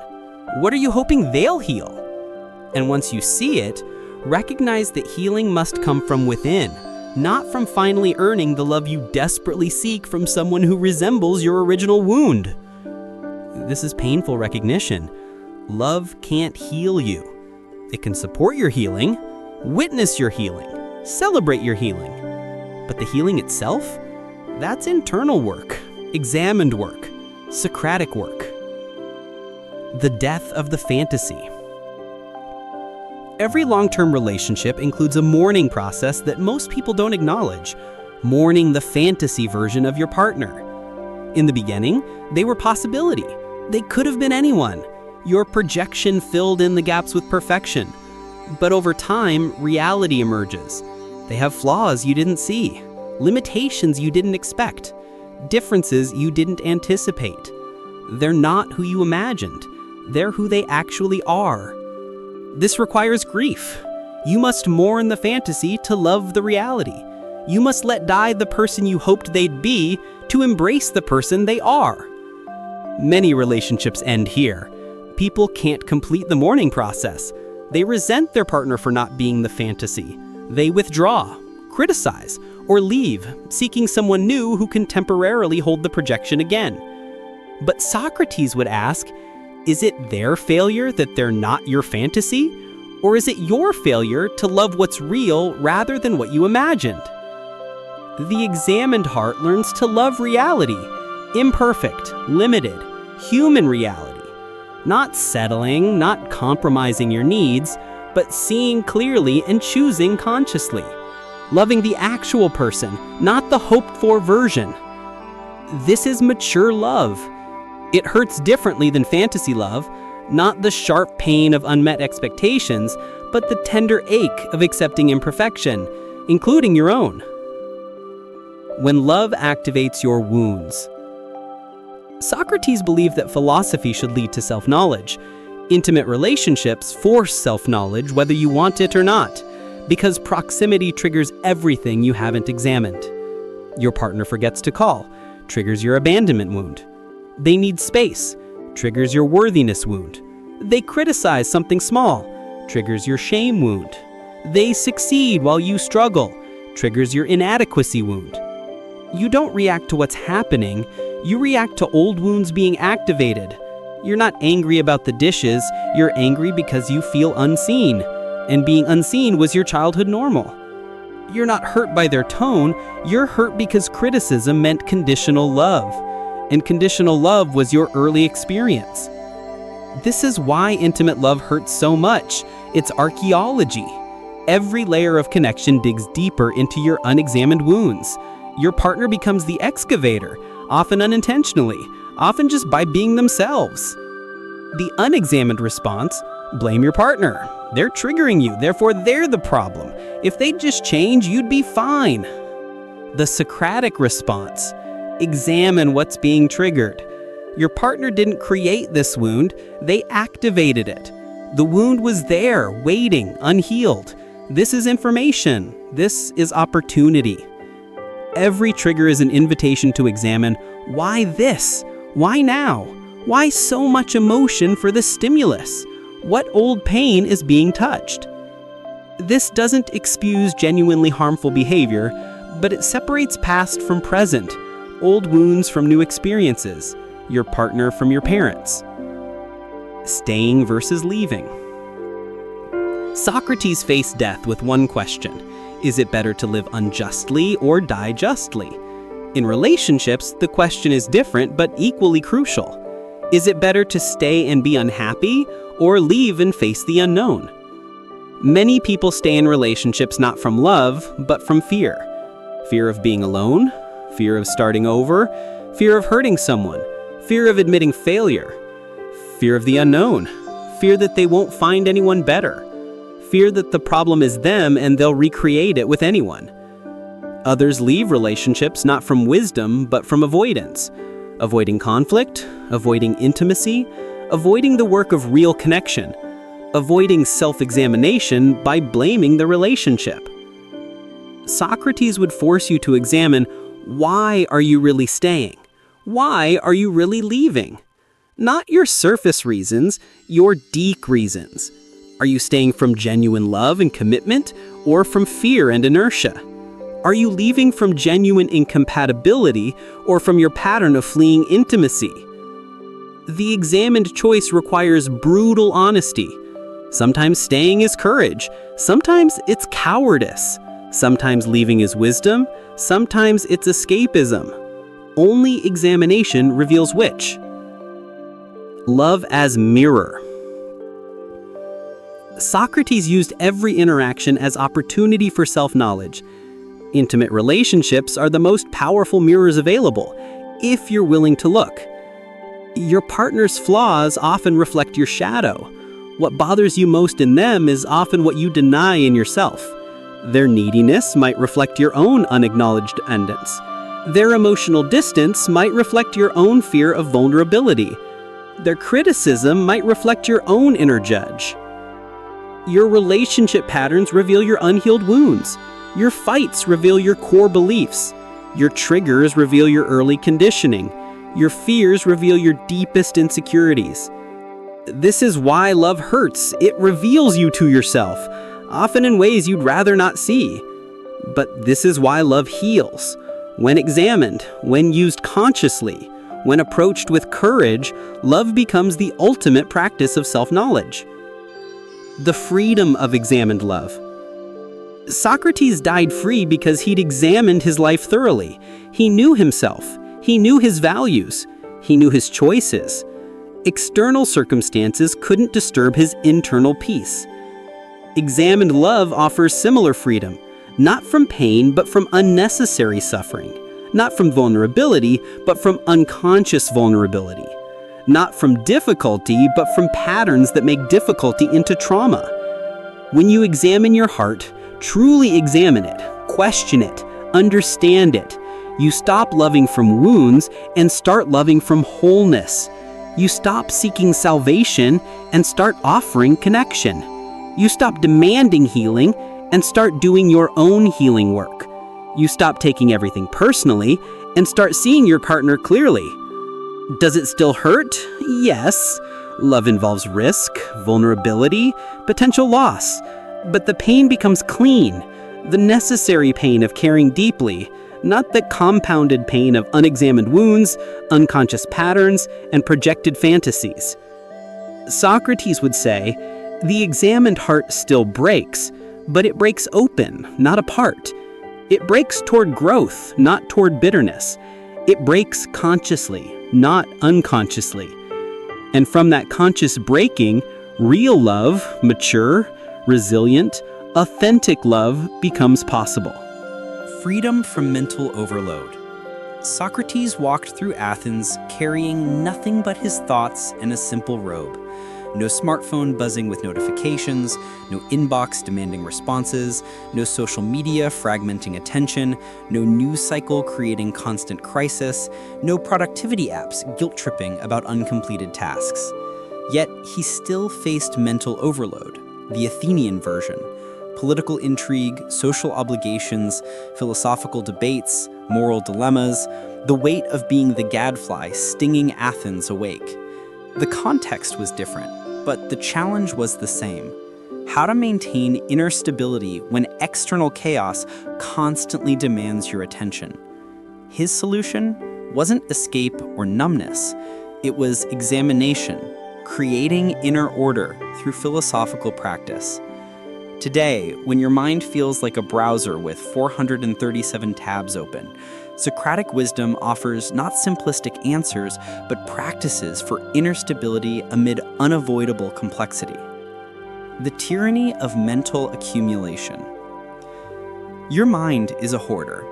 What are you hoping they'll heal? And once you see it, recognize that healing must come from within, not from finally earning the love you desperately seek from someone who resembles your original wound. This is painful recognition. Love can't heal you. It can support your healing, witness your healing, celebrate your healing. But the healing itself? That's internal work, examined work, Socratic work. The death of the fantasy. Every long-term relationship includes a mourning process that most people don't acknowledge, mourning the fantasy version of your partner. In the beginning, they were possibility. They could have been anyone. Your projection filled in the gaps with perfection. But over time, reality emerges. They have flaws you didn't see, limitations you didn't expect, differences you didn't anticipate. They're not who you imagined. They're who they actually are. This requires grief. You must mourn the fantasy to love the reality. You must let die the person you hoped they'd be to embrace the person they are. Many relationships end here. People can't complete the mourning process. They resent their partner for not being the fantasy. They withdraw, criticize, or leave, seeking someone new who can temporarily hold the projection again. But Socrates would ask, is it their failure that they're not your fantasy? Or is it your failure to love what's real rather than what you imagined? The examined heart learns to love reality, imperfect, limited, human reality. Not settling, not compromising your needs, but seeing clearly and choosing consciously. Loving the actual person, not the hoped-for version. This is mature love. It hurts differently than fantasy love, not the sharp pain of unmet expectations, but the tender ache of accepting imperfection, including your own. When love activates your wounds. Socrates believed that philosophy should lead to self-knowledge. Intimate relationships force self-knowledge whether you want it or not, because proximity triggers everything you haven't examined. Your partner forgets to call, triggers your abandonment wound. They need space, triggers your worthiness wound. They criticize something small, triggers your shame wound. They succeed while you struggle, triggers your inadequacy wound. You don't react to what's happening, you react to old wounds being activated. You're not angry about the dishes, you're angry because you feel unseen. And being unseen was your childhood normal. You're not hurt by their tone, you're hurt because criticism meant conditional love. And conditional love was your early experience. This is why intimate love hurts so much. It's archaeology. Every layer of connection digs deeper into your unexamined wounds. Your partner becomes the excavator, often unintentionally, often just by being themselves. The unexamined response: blame your partner. They're triggering you, therefore they're the problem. If they'd just change, you'd be fine. The Socratic response: examine what's being triggered. Your partner didn't create this wound, they activated it. The wound was there, waiting, unhealed. This is information. This is opportunity. Every trigger is an invitation to examine: why this? Why now? Why so much emotion for the stimulus? What old pain is being touched? This doesn't excuse genuinely harmful behavior, but it separates past from present, old wounds from new experiences, your partner from your parents. Staying versus leaving. Socrates faced death with one question: is it better to live unjustly or die justly? In relationships, the question is different but equally crucial. Is it better to stay and be unhappy or leave and face the unknown? Many people stay in relationships not from love, but from fear. Fear of being alone, fear of starting over, fear of hurting someone, fear of admitting failure, fear of the unknown, fear that they won't find anyone better, fear that the problem is them and they'll recreate it with anyone. Others leave relationships not from wisdom, but from avoidance. Avoiding conflict, avoiding intimacy, avoiding the work of real connection, avoiding self-examination by blaming the relationship. Socrates would force you to examine: why are you really staying? Why are you really leaving? Not your surface reasons, your deep reasons. Are you staying from genuine love and commitment, or from fear and inertia? Are you leaving from genuine incompatibility, or from your pattern of fleeing intimacy? The examined choice requires brutal honesty. Sometimes staying is courage, sometimes it's cowardice, sometimes leaving is wisdom, sometimes it's escapism. Only examination reveals which. Love as mirror. Socrates used every interaction as opportunity for self-knowledge. Intimate relationships are the most powerful mirrors available, if you're willing to look. Your partner's flaws often reflect your shadow. What bothers you most in them is often what you deny in yourself. Their neediness might reflect your own unacknowledged dependence. Their emotional distance might reflect your own fear of vulnerability. Their criticism might reflect your own inner judge. Your relationship patterns reveal your unhealed wounds. Your fights reveal your core beliefs. Your triggers reveal your early conditioning. Your fears reveal your deepest insecurities. This is why love hurts. It reveals you to yourself, often in ways you'd rather not see. But this is why love heals. When examined, when used consciously, when approached with courage, love becomes the ultimate practice of self-knowledge. The freedom of examined love. Socrates died free because he'd examined his life thoroughly. He knew himself. He knew his values. He knew his choices. External circumstances couldn't disturb his internal peace. Examined love offers similar freedom, not from pain, but from unnecessary suffering. Not from vulnerability, but from unconscious vulnerability. Not from difficulty, but from patterns that make difficulty into trauma. When you examine your heart, truly examine it, question it, understand it, You stop loving from wounds and start loving from wholeness. You stop seeking salvation and start offering connection. You stop demanding healing and start doing your own healing work. You stop taking everything personally and start seeing your partner clearly. Does it still hurt? Yes. Love involves risk, vulnerability, potential loss. But the pain becomes clean, the necessary pain of caring deeply, not the compounded pain of unexamined wounds, unconscious patterns, and projected fantasies. Socrates would say, the examined heart still breaks, but it breaks open, not apart. It breaks toward growth, not toward bitterness. It breaks consciously, not unconsciously. And from that conscious breaking, real love, mature, resilient, authentic love becomes possible. Freedom from mental overload. Socrates walked through Athens carrying nothing but his thoughts and a simple robe. No smartphone buzzing with notifications, no inbox demanding responses, no social media fragmenting attention, no news cycle creating constant crisis, no productivity apps guilt-tripping about uncompleted tasks. Yet he still faced mental overload, the Athenian version. Political intrigue, social obligations, philosophical debates, moral dilemmas, the weight of being the gadfly stinging Athens awake. The context was different, but the challenge was the same. How to maintain inner stability when external chaos constantly demands your attention. His solution wasn't escape or numbness. It was examination, creating inner order through philosophical practice. Today, when your mind feels like a browser with 437 tabs open, Socratic wisdom offers not simplistic answers, but practices for inner stability amid unavoidable complexity. The tyranny of mental accumulation. Your mind is a hoarder.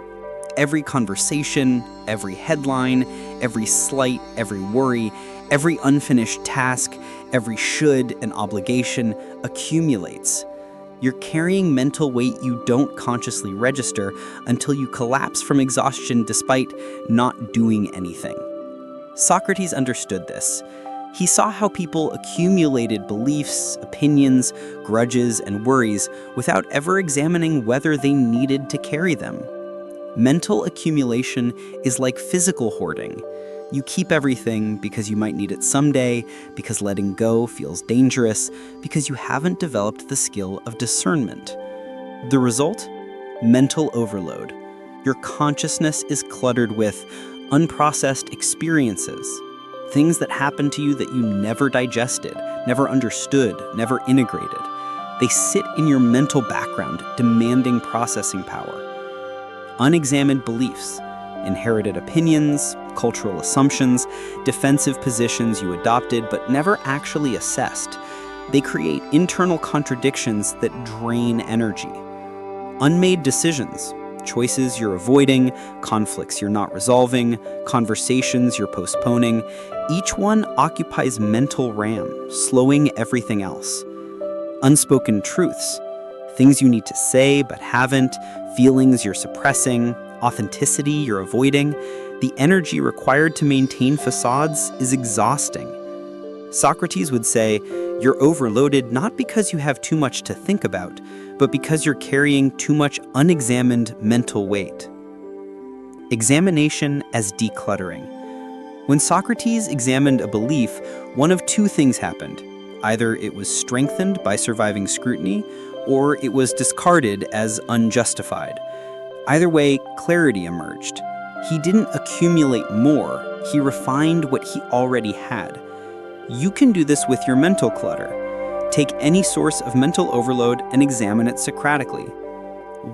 Every conversation, every headline, every slight, every worry, every unfinished task, every should and obligation accumulates. You're carrying mental weight you don't consciously register until you collapse from exhaustion despite not doing anything. Socrates understood this. He saw how people accumulated beliefs, opinions, grudges, and worries without ever examining whether they needed to carry them. Mental accumulation is like physical hoarding. You keep everything because you might need it someday, because letting go feels dangerous, because you haven't developed the skill of discernment. The result? Mental overload. Your consciousness is cluttered with unprocessed experiences, things that happened to you that you never digested, never understood, never integrated. They sit in your mental background, demanding processing power. Unexamined beliefs, inherited opinions, cultural assumptions, defensive positions you adopted but never actually assessed. They create internal contradictions that drain energy. Unmade decisions, choices you're avoiding, conflicts you're not resolving, conversations you're postponing, each one occupies mental RAM, slowing everything else. Unspoken truths, things you need to say but haven't, feelings you're suppressing, authenticity you're avoiding, the energy required to maintain facades is exhausting. Socrates would say, you're overloaded not because you have too much to think about, but because you're carrying too much unexamined mental weight. Examination as decluttering. When Socrates examined a belief, one of two things happened. Either it was strengthened by surviving scrutiny, or it was discarded as unjustified. Either way, clarity emerged. He didn't accumulate more, he refined what he already had. You can do this with your mental clutter. Take any source of mental overload and examine it Socratically.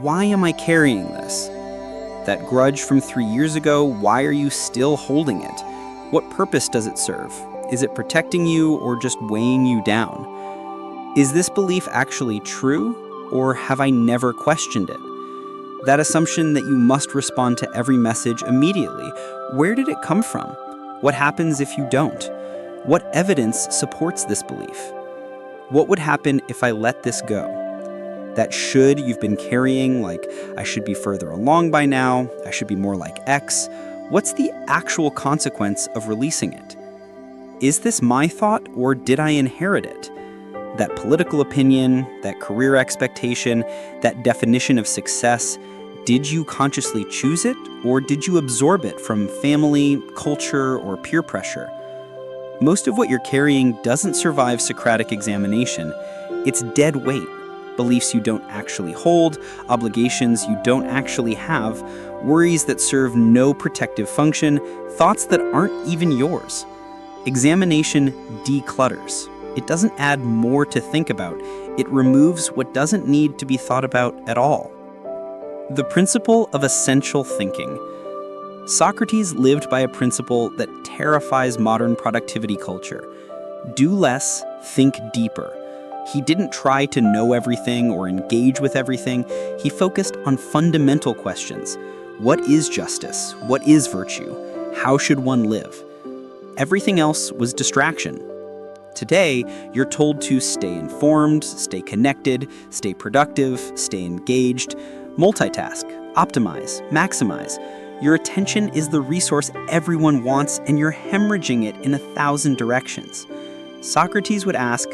Why am I carrying this? That grudge from 3 years ago, why are you still holding it? What purpose does it serve? Is it protecting you or just weighing you down? Is this belief actually true, or have I never questioned it? That assumption that you must respond to every message immediately, where did it come from? What happens if you don't? What evidence supports this belief? What would happen if I let this go? That should you've been carrying, like, I should be further along by now, I should be more like X. What's the actual consequence of releasing it? Is this my thought, or did I inherit it? That political opinion, that career expectation, that definition of success, did you consciously choose it, or did you absorb it from family, culture, or peer pressure? Most of what you're carrying doesn't survive Socratic examination. It's dead weight. Beliefs you don't actually hold, obligations you don't actually have, worries that serve no protective function, thoughts that aren't even yours. Examination declutters. It doesn't add more to think about. It removes what doesn't need to be thought about at all. The principle of essential thinking. Socrates lived by a principle that terrifies modern productivity culture. Do less, think deeper. He didn't try to know everything or engage with everything. He focused on fundamental questions. What is justice? What is virtue? How should one live? Everything else was distraction. Today, you're told to stay informed, stay connected, stay productive, stay engaged, multitask, optimize, maximize. Your attention is the resource everyone wants, and you're hemorrhaging it in 1,000 directions. Socrates would ask,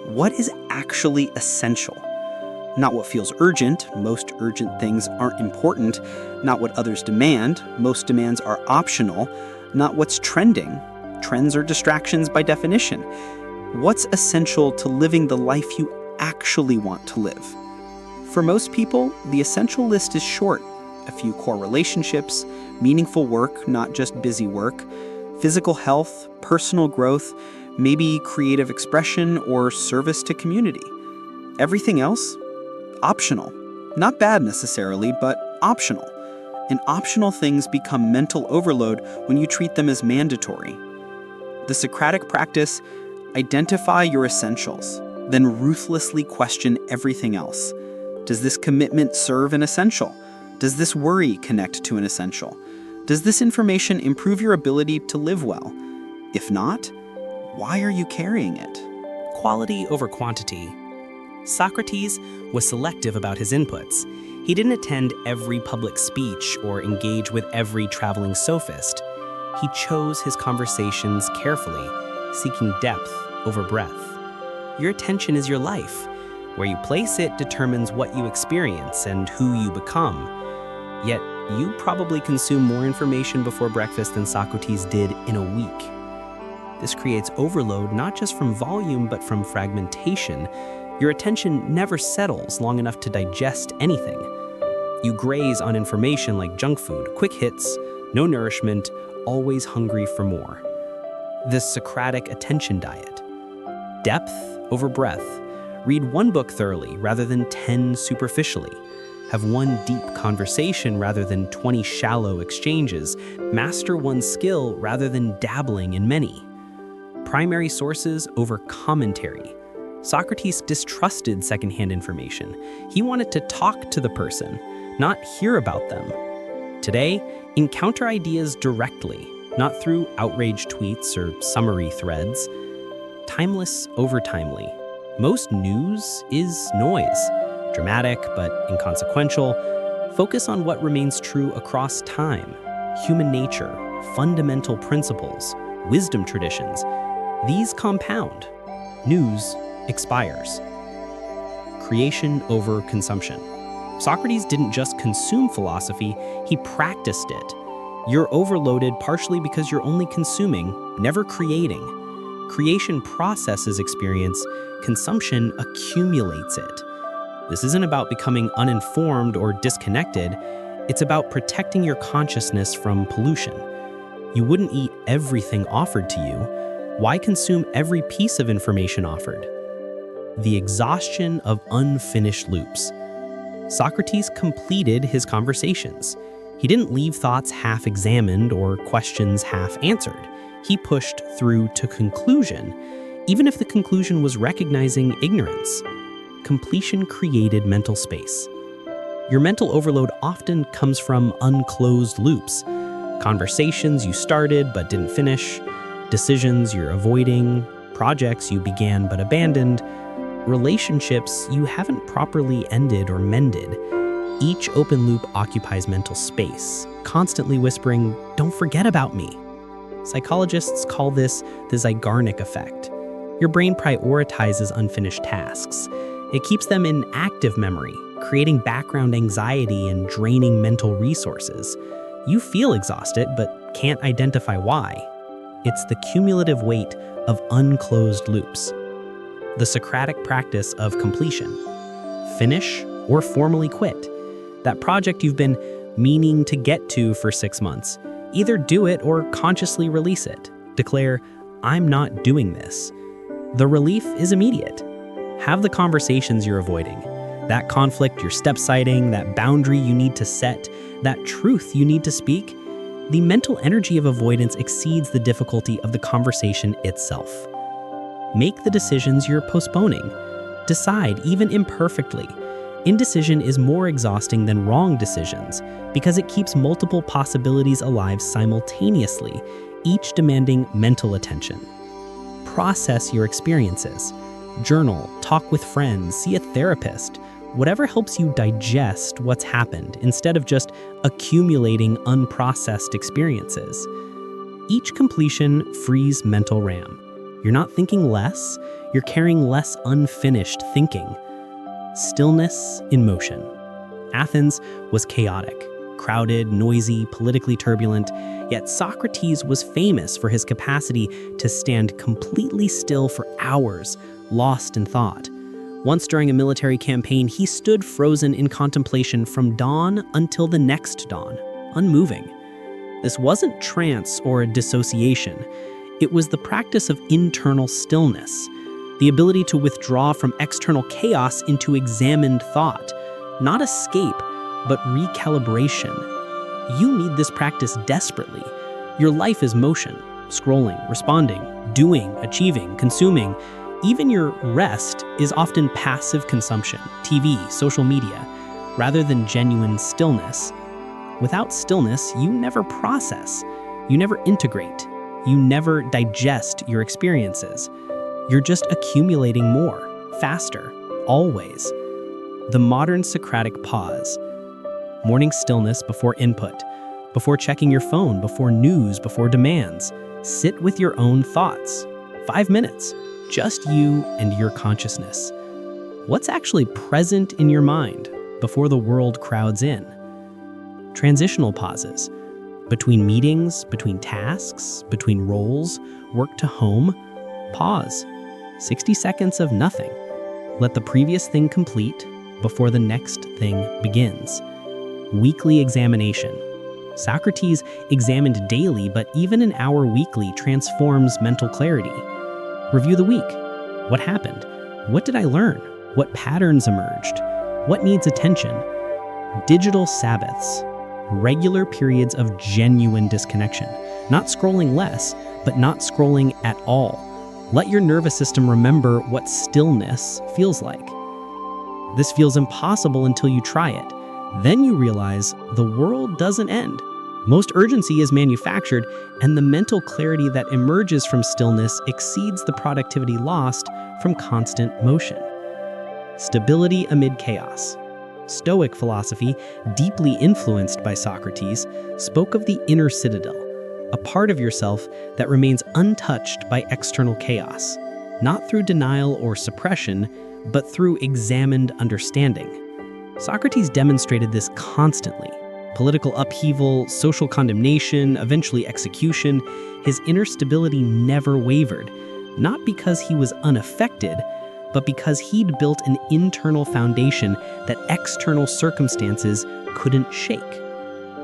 what is actually essential? Not what feels urgent. Most urgent things aren't important. Not what others demand. Most demands are optional. Not what's trending. Trends are distractions by definition. What's essential to living the life you actually want to live? For most people, the essential list is short. A few core relationships, meaningful work, not just busy work, physical health, personal growth, maybe creative expression or service to community. Everything else? Optional. Not bad necessarily, but optional. And optional things become mental overload when you treat them as mandatory. The Socratic practice: identify your essentials, then ruthlessly question everything else. Does this commitment serve an essential? Does this worry connect to an essential? Does this information improve your ability to live well? If not, why are you carrying it? Quality over quantity. Socrates was selective about his inputs. He didn't attend every public speech or engage with every traveling sophist. He chose his conversations carefully, seeking depth over breadth. Your attention is your life. Where you place it determines what you experience and who you become. Yet, you probably consume more information before breakfast than Socrates did in a week. This creates overload not just from volume but from fragmentation. Your attention never settles long enough to digest anything. You graze on information like junk food, quick hits, no nourishment, always hungry for more. The Socratic attention diet. Depth over breadth. Read one book thoroughly rather than 10 superficially. Have one deep conversation rather than 20 shallow exchanges. Master one skill rather than dabbling in many. Primary sources over commentary. Socrates distrusted secondhand information. He wanted to talk to the person, not hear about them. Today, encounter ideas directly, not through outrage tweets or summary threads. Timeless over timely. Most news is noise. Dramatic but inconsequential. Focus on what remains true across time. Human nature, fundamental principles, wisdom traditions. These compound. News expires. Creation over consumption. Socrates didn't just consume philosophy, he practiced it. You're overloaded partially because you're only consuming, never creating. Creation processes experience, consumption accumulates it. This isn't about becoming uninformed or disconnected, it's about protecting your consciousness from pollution. You wouldn't eat everything offered to you. Why consume every piece of information offered? The exhaustion of unfinished loops. Socrates completed his conversations. He didn't leave thoughts half-examined or questions half-answered. He pushed through to conclusion, even if the conclusion was recognizing ignorance. Completion created mental space. Your mental overload often comes from unclosed loops. Conversations you started but didn't finish, decisions you're avoiding, projects you began but abandoned, relationships you haven't properly ended or mended. Each open loop occupies mental space, constantly whispering, "Don't forget about me." Psychologists call this the Zeigarnik effect. Your brain prioritizes unfinished tasks. It keeps them in active memory, creating background anxiety and draining mental resources. You feel exhausted, but can't identify why. It's the cumulative weight of unclosed loops. The Socratic practice of completion. Finish or formally quit. That project you've been meaning to get to for 6 months. Either do it or consciously release it. Declare, "I'm not doing this." The relief is immediate. Have the conversations you're avoiding. That conflict you're step-siding, that boundary you need to set, that truth you need to speak. The mental energy of avoidance exceeds the difficulty of the conversation itself. Make the decisions you're postponing. Decide, even imperfectly. Indecision is more exhausting than wrong decisions because it keeps multiple possibilities alive simultaneously, each demanding mental attention. Process your experiences. Journal, talk with friends, see a therapist, whatever helps you digest what's happened instead of just accumulating unprocessed experiences. Each completion frees mental RAM. You're not thinking less, you're carrying less unfinished thinking. Stillness in motion. Athens was chaotic, crowded, noisy, politically turbulent, yet Socrates was famous for his capacity to stand completely still for hours, lost in thought. Once during a military campaign, he stood frozen in contemplation from dawn until the next dawn, unmoving. This wasn't trance or dissociation. It was the practice of internal stillness, the ability to withdraw from external chaos into examined thought, not escape, but recalibration. You need this practice desperately. Your life is motion, scrolling, responding, doing, achieving, consuming. Even your rest is often passive consumption, TV, social media, rather than genuine stillness. Without stillness, you never process, you never integrate, you never digest your experiences. You're just accumulating more, faster, always. The modern Socratic pause. Morning stillness before input, before checking your phone, before news, before demands. Sit with your own thoughts. 5 minutes, just you and your consciousness. What's actually present in your mind before the world crowds in? Transitional pauses. Between meetings, between tasks, between roles, work to home. Pause. 60 seconds of nothing. Let the previous thing complete before the next thing begins. Weekly examination. Socrates examined daily, but even an hour weekly transforms mental clarity. Review the week. What happened? What did I learn? What patterns emerged? What needs attention? Digital Sabbaths. Regular periods of genuine disconnection. Not scrolling less, but not scrolling at all. Let your nervous system remember what stillness feels like. This feels impossible until you try it. Then you realize the world doesn't end. Most urgency is manufactured, and the mental clarity that emerges from stillness exceeds the productivity lost from constant motion. Stability amid chaos. Stoic philosophy, deeply influenced by Socrates, spoke of the inner citadel, a part of yourself that remains untouched by external chaos, not through denial or suppression, but through examined understanding. Socrates demonstrated this constantly. Political upheaval, social condemnation, eventually execution, his inner stability never wavered, not because he was unaffected, but because he'd built an internal foundation that external circumstances couldn't shake.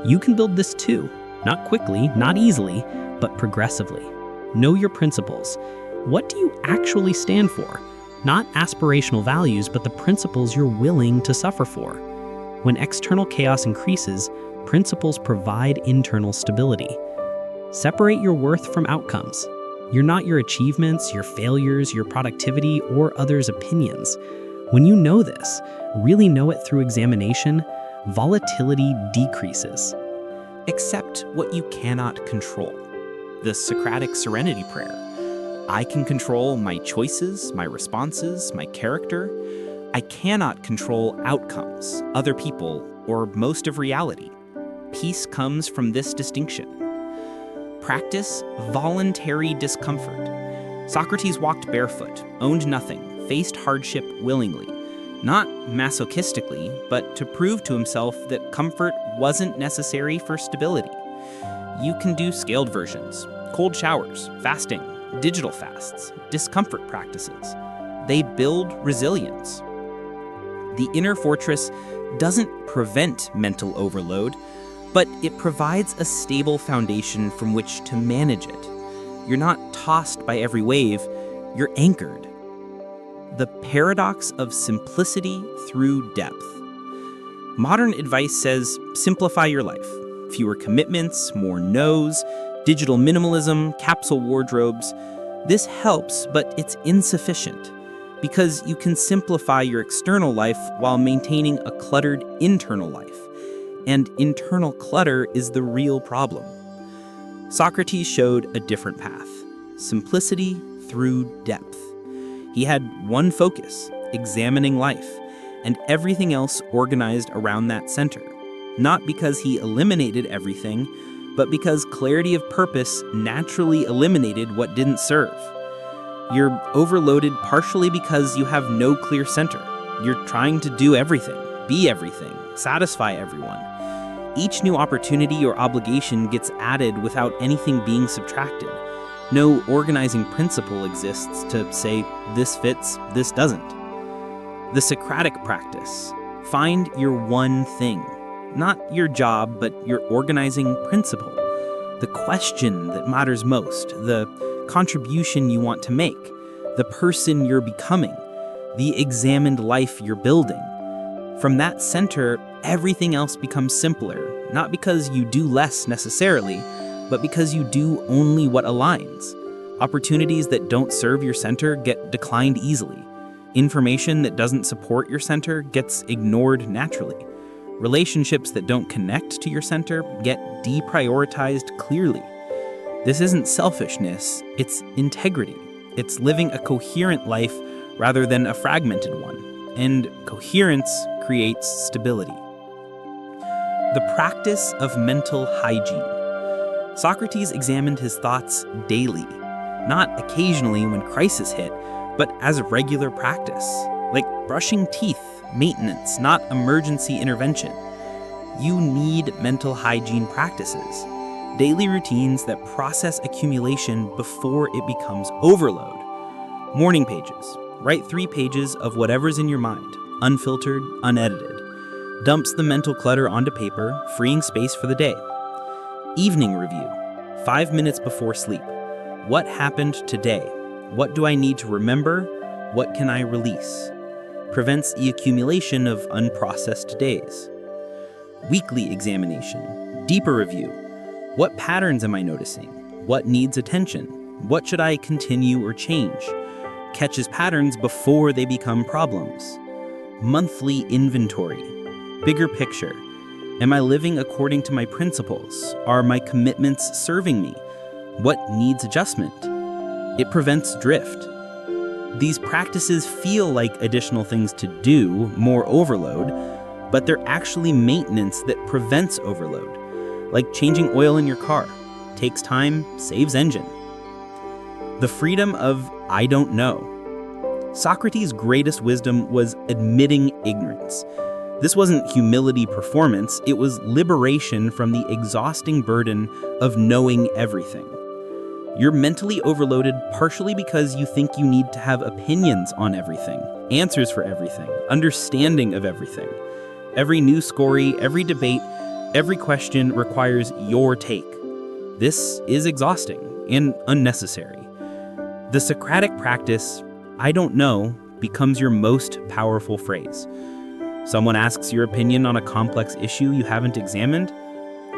You can build this too, not quickly, not easily, but progressively. Know your principles. What do you actually stand for? Not aspirational values, but the principles you're willing to suffer for. When external chaos increases, principles provide internal stability. Separate your worth from outcomes. You're not your achievements, your failures, your productivity, or others' opinions. When you know this, really know it through examination, volatility decreases. Accept what you cannot control. The Socratic serenity prayer. I can control my choices, my responses, my character. I cannot control outcomes, other people, or most of reality. Peace comes from this distinction. Practice voluntary discomfort. Socrates walked barefoot, owned nothing, faced hardship willingly, not masochistically, but to prove to himself that comfort wasn't necessary for stability. You can do scaled versions, cold showers, fasting, digital fasts, discomfort practices. They build resilience. The inner fortress doesn't prevent mental overload, but it provides a stable foundation from which to manage it. You're not tossed by every wave, you're anchored. The paradox of simplicity through depth. Modern advice says simplify your life. Fewer commitments, more no's, digital minimalism, capsule wardrobes. This helps, but it's insufficient because you can simplify your external life while maintaining a cluttered internal life. And internal clutter is the real problem. Socrates showed a different path, simplicity through depth. He had one focus, examining life, and everything else organized around that center. Not because he eliminated everything, but because clarity of purpose naturally eliminated what didn't serve. You're overloaded partially because you have no clear center. You're trying to do everything, be everything, satisfy everyone. Each new opportunity or obligation gets added without anything being subtracted. No organizing principle exists to say this fits, this doesn't. The Socratic practice. Find your one thing. Not your job, but your organizing principle. The question that matters most, the contribution you want to make, the person you're becoming, the examined life you're building. From that center, everything else becomes simpler, not because you do less necessarily, but because you do only what aligns. Opportunities that don't serve your center get declined easily. Information that doesn't support your center gets ignored naturally. Relationships that don't connect to your center get deprioritized clearly. This isn't selfishness, it's integrity. It's living a coherent life rather than a fragmented one. And coherence creates stability. The practice of mental hygiene. Socrates examined his thoughts daily, not occasionally when crisis hit, but as a regular practice, like brushing teeth, maintenance, not emergency intervention. You need mental hygiene practices, daily routines that process accumulation before it becomes overload. Morning pages. Write 3 pages of whatever's in your mind, unfiltered, unedited. Dumps the mental clutter onto paper, freeing space for the day. Evening review. 5 minutes before sleep. What happened today? What do I need to remember? What can I release? Prevents the accumulation of unprocessed days. Weekly examination. Deeper review. What patterns am I noticing? What needs attention? What should I continue or change? Catches patterns before they become problems. Monthly inventory. Bigger picture. Am I living according to my principles? Are my commitments serving me? What needs adjustment? It prevents drift. These practices feel like additional things to do, more overload, but they're actually maintenance that prevents overload. Like changing oil in your car. Takes time, saves engine. The freedom of I don't know. Socrates' greatest wisdom was admitting ignorance. This wasn't humility performance, it was liberation from the exhausting burden of knowing everything. You're mentally overloaded partially because you think you need to have opinions on everything, answers for everything, understanding of everything. Every news story, every debate, every question requires your take. This is exhausting and unnecessary. The Socratic practice, I don't know, becomes your most powerful phrase. Someone asks your opinion on a complex issue you haven't examined.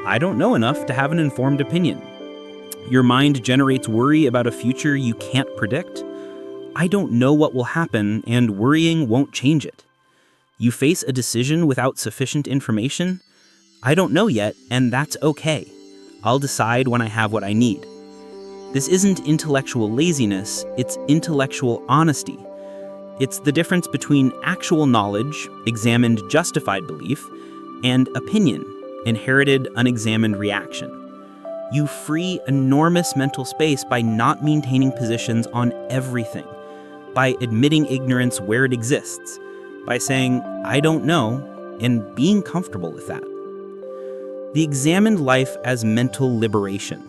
I don't know enough to have an informed opinion. Your mind generates worry about a future you can't predict. I don't know what will happen, and worrying won't change it. You face a decision without sufficient information. I don't know yet, and that's okay. I'll decide when I have what I need. This isn't intellectual laziness, it's intellectual honesty. It's the difference between actual knowledge, examined justified belief, and opinion, inherited unexamined reaction. You free enormous mental space by not maintaining positions on everything, by admitting ignorance where it exists, by saying, I don't know, and being comfortable with that. The examined life as mental liberation.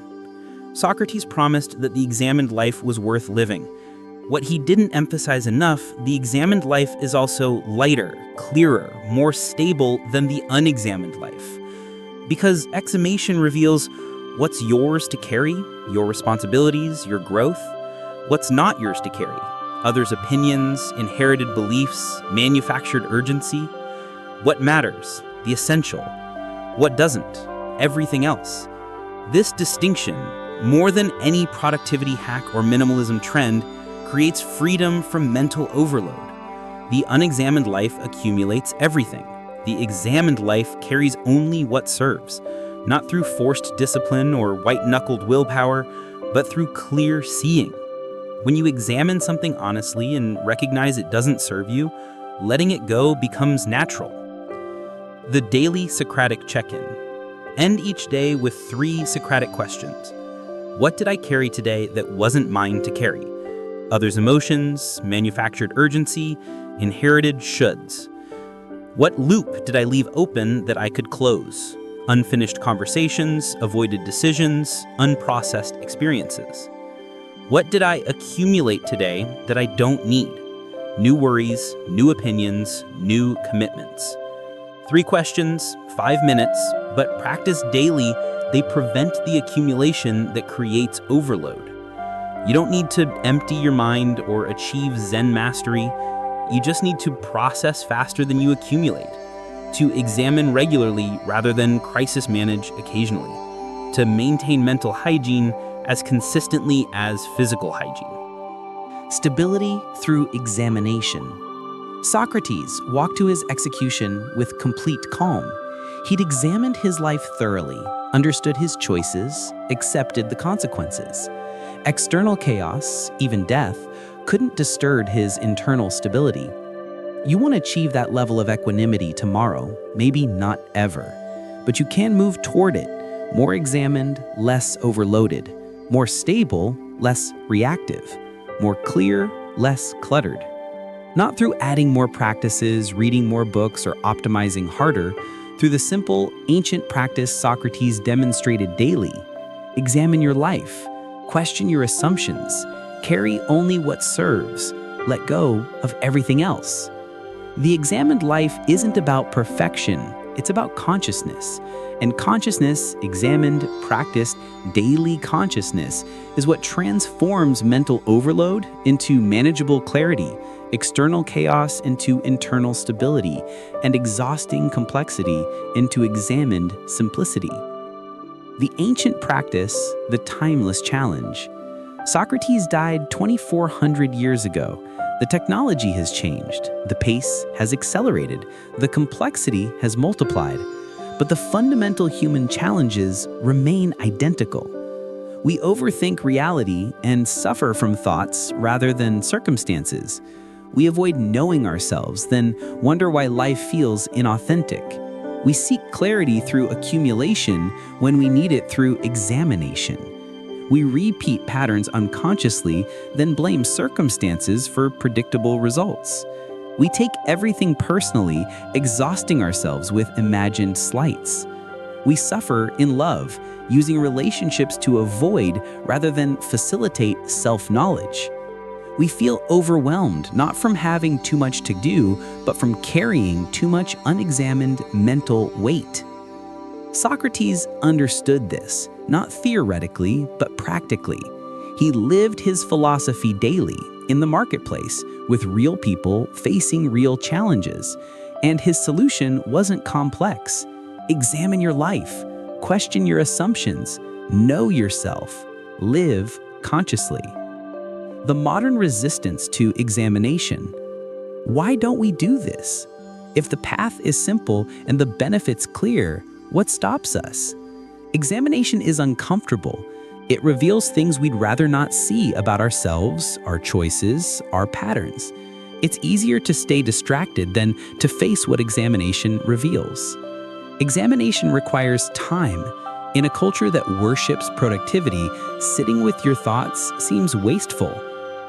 Socrates promised that the examined life was worth living. What he didn't emphasize enough, the examined life is also lighter, clearer, more stable than the unexamined life. Because exhumation reveals what's yours to carry, your responsibilities, your growth, what's not yours to carry, others' opinions, inherited beliefs, manufactured urgency, what matters, the essential, what doesn't, everything else. This distinction, more than any productivity hack or minimalism trend, creates freedom from mental overload. The unexamined life accumulates everything. The examined life carries only what serves, not through forced discipline or white-knuckled willpower, but through clear seeing. When you examine something honestly and recognize it doesn't serve you, letting it go becomes natural. The daily Socratic check-in. End each day with 3 Socratic questions. What did I carry today that wasn't mine to carry? Others' emotions, manufactured urgency, inherited shoulds. What loop did I leave open that I could close? Unfinished conversations, avoided decisions, unprocessed experiences. What did I accumulate today that I don't need? New worries, new opinions, new commitments. 3 questions, 5 minutes, but practiced daily, they prevent the accumulation that creates overload. You don't need to empty your mind or achieve Zen mastery. You just need to process faster than you accumulate, to examine regularly rather than crisis manage occasionally, to maintain mental hygiene as consistently as physical hygiene. Stability through examination. Socrates walked to his execution with complete calm. He'd examined his life thoroughly, understood his choices, accepted the consequences. External chaos, even death, couldn't disturb his internal stability. You won't achieve that level of equanimity tomorrow, maybe not ever, but you can move toward it, more examined, less overloaded, more stable, less reactive, more clear, less cluttered. Not through adding more practices, reading more books, or optimizing harder, through the simple, ancient practice Socrates demonstrated daily. Examine your life, question your assumptions, carry only what serves, let go of everything else. The examined life isn't about perfection, it's about consciousness. And consciousness, examined, practiced, daily consciousness, is what transforms mental overload into manageable clarity, external chaos into internal stability, and exhausting complexity into examined simplicity. The ancient practice, the timeless challenge. Socrates died 2,400 years ago. The technology has changed, the pace has accelerated, the complexity has multiplied, but the fundamental human challenges remain identical. We overthink reality and suffer from thoughts rather than circumstances. We avoid knowing ourselves, then wonder why life feels inauthentic. We seek clarity through accumulation when we need it through examination. We repeat patterns unconsciously, then blame circumstances for predictable results. We take everything personally, exhausting ourselves with imagined slights. We suffer in love, using relationships to avoid rather than facilitate self-knowledge. We feel overwhelmed, not from having too much to do, but from carrying too much unexamined mental weight. Socrates understood this, not theoretically, but practically. He lived his philosophy daily, in the marketplace, with real people facing real challenges. And his solution wasn't complex. Examine your life, question your assumptions, know yourself, live consciously. The modern resistance to examination. Why don't we do this? If the path is simple and the benefits clear, what stops us? Examination is uncomfortable. It reveals things we'd rather not see about ourselves, our choices, our patterns. It's easier to stay distracted than to face what examination reveals. Examination requires time. In a culture that worships productivity, sitting with your thoughts seems wasteful.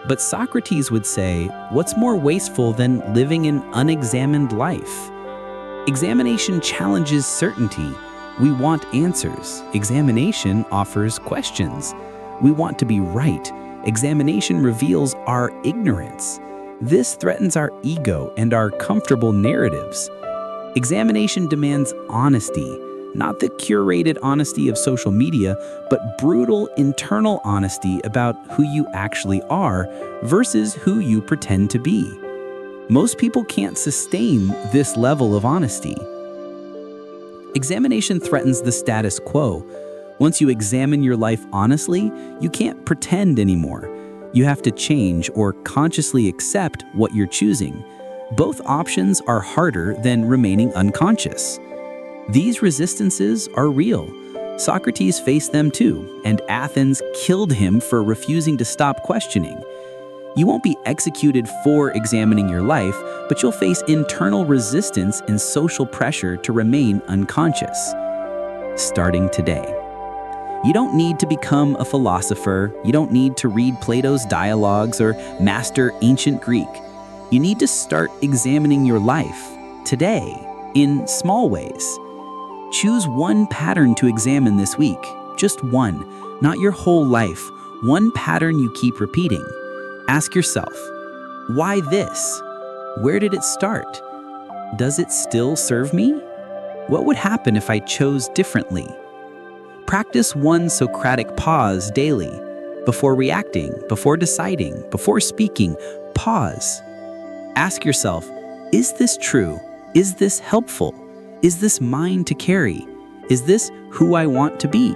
But Socrates would say, what's more wasteful than living an unexamined life? Examination challenges certainty. We want answers. Examination offers questions. We want to be right. Examination reveals our ignorance. This threatens our ego and our comfortable narratives. Examination demands honesty, not the curated honesty of social media, but brutal internal honesty about who you actually are versus who you pretend to be. Most people can't sustain this level of honesty. Examination threatens the status quo. Once you examine your life honestly, you can't pretend anymore. You have to change or consciously accept what you're choosing. Both options are harder than remaining unconscious. These resistances are real. Socrates faced them too, and Athens killed him for refusing to stop questioning. You won't be executed for examining your life, but you'll face internal resistance and social pressure to remain unconscious. Starting today. You don't need to become a philosopher. You don't need to read Plato's dialogues or master ancient Greek. You need to start examining your life today in small ways. Choose one pattern to examine this week. Just one, not your whole life. One pattern you keep repeating. Ask yourself, why this? Where did it start? Does it still serve me? What would happen if I chose differently? Practice one Socratic pause daily. Before reacting, before deciding, before speaking, pause. Ask yourself, is this true? Is this helpful? Is this mine to carry? Is this who I want to be?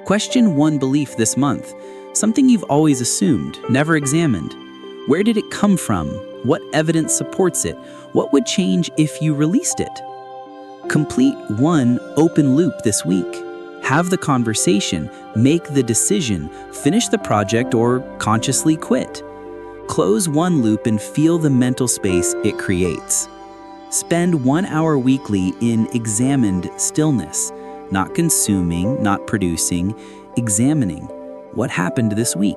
Question one belief this month, something you've always assumed, never examined. Where did it come from? What evidence supports it? What would change if you released it? Complete one open loop this week. Have the conversation, make the decision, finish the project, or consciously quit. Close one loop and feel the mental space it creates. Spend 1 hour weekly in examined stillness, not consuming, not producing, examining. What happened this week?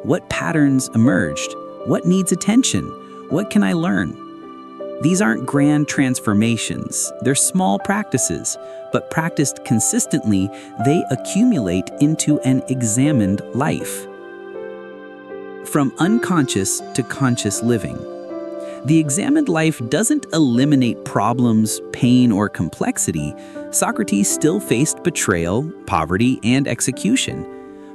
What patterns emerged? What needs attention? What can I learn? These aren't grand transformations. They're small practices, but practiced consistently, they accumulate into an examined life. From unconscious to conscious living. The examined life doesn't eliminate problems, pain, or complexity. Socrates still faced betrayal, poverty, and execution.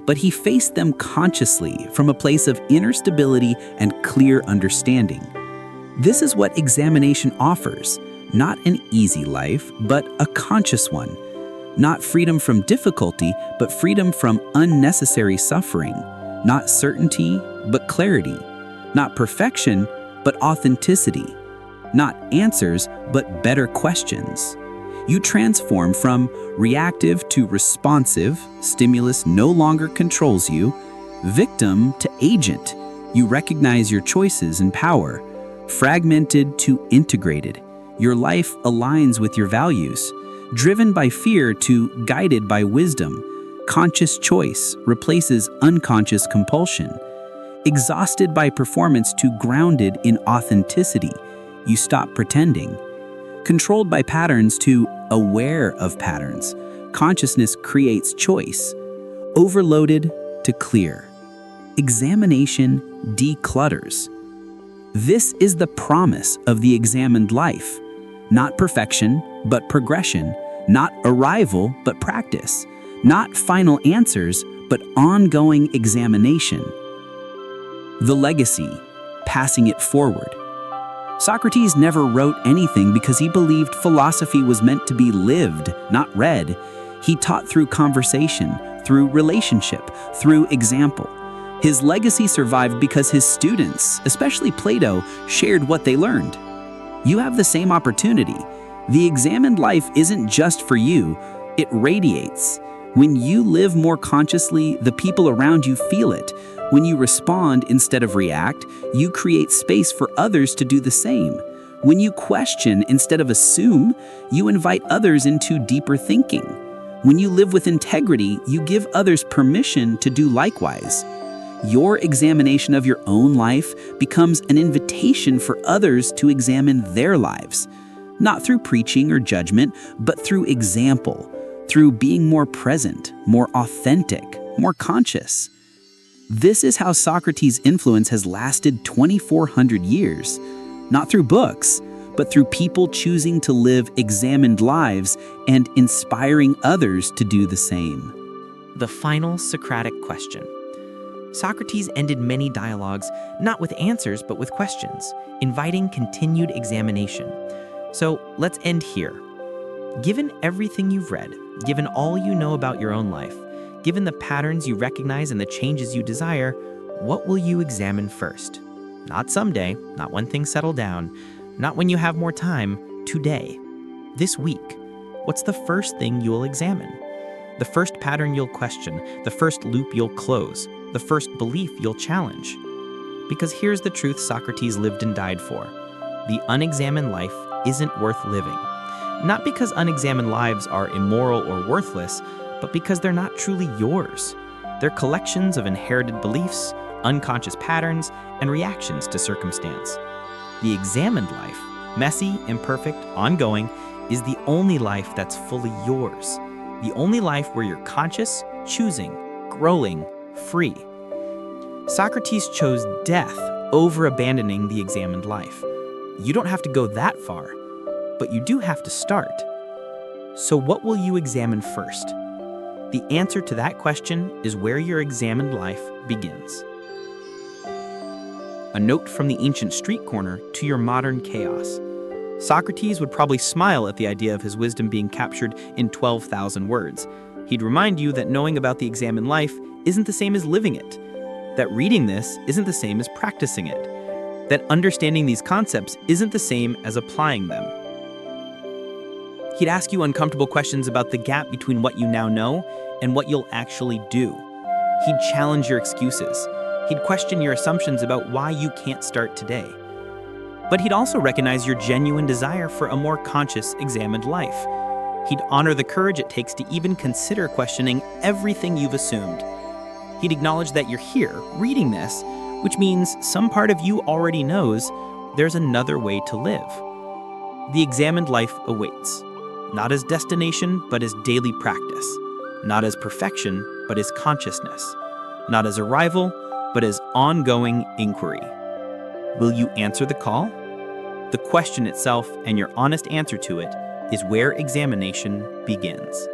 But he faced them consciously from a place of inner stability and clear understanding. This is what examination offers, not an easy life, but a conscious one. Not freedom from difficulty, but freedom from unnecessary suffering. Not certainty, but clarity. Not perfection, but authenticity. Not answers, but better questions. You transform from reactive to responsive, stimulus no longer controls you, victim to agent. You recognize your choices and power, fragmented to integrated. Your life aligns with your values, driven by fear to guided by wisdom. Conscious choice replaces unconscious compulsion. Exhausted by performance to grounded in authenticity. You stop pretending. Controlled by patterns to aware of patterns. Consciousness creates choice. Overloaded to clear. Examination declutters. This is the promise of the examined life. Not perfection, but progression. Not arrival, but practice. Not final answers, but ongoing examination. The legacy, passing it forward. Socrates never wrote anything because he believed philosophy was meant to be lived, not read. He taught through conversation, through relationship, through example. His legacy survived because his students, especially Plato, shared what they learned. You have the same opportunity. The examined life isn't just for you, it radiates. When you live more consciously, the people around you feel it. When you respond instead of react, you create space for others to do the same. When you question instead of assume, you invite others into deeper thinking. When you live with integrity, you give others permission to do likewise. Your examination of your own life becomes an invitation for others to examine their lives, not through preaching or judgment, but through example, through being more present, more authentic, more conscious. This is how Socrates' influence has lasted 2,400 years, not through books, but through people choosing to live examined lives and inspiring others to do the same. The final Socratic question. Socrates ended many dialogues not with answers but with questions, inviting continued examination. So let's end here. Given everything you've read, given all you know about your own life, given the patterns you recognize and the changes you desire, what will you examine first? Not someday, not when things settle down, not when you have more time, today, this week. What's the first thing you'll examine? The first pattern you'll question, the first loop you'll close, the first belief you'll challenge. Because here's the truth Socrates lived and died for. The unexamined life isn't worth living. Not because unexamined lives are immoral or worthless, but because they're not truly yours. They're collections of inherited beliefs, unconscious patterns, and reactions to circumstance. The examined life, messy, imperfect, ongoing, is the only life that's fully yours. The only life where you're conscious, choosing, growing, free. Socrates chose death over abandoning the examined life. You don't have to go that far, but you do have to start. So what will you examine first? The answer to that question is where your examined life begins. A note from the ancient street corner to your modern chaos. Socrates would probably smile at the idea of his wisdom being captured in 12,000 words. He'd remind you that knowing about the examined life isn't the same as living it, that reading this isn't the same as practicing it, that understanding these concepts isn't the same as applying them. He'd ask you uncomfortable questions about the gap between what you now know and what you'll actually do. He'd challenge your excuses. He'd question your assumptions about why you can't start today. But he'd also recognize your genuine desire for a more conscious, examined life. He'd honor the courage it takes to even consider questioning everything you've assumed. He'd acknowledge that you're here, reading this, which means some part of you already knows there's another way to live. The examined life awaits, not as destination, but as daily practice, not as perfection, but as consciousness, not as arrival, but as ongoing inquiry. Will you answer the call? The question itself and your honest answer to it is where examination begins.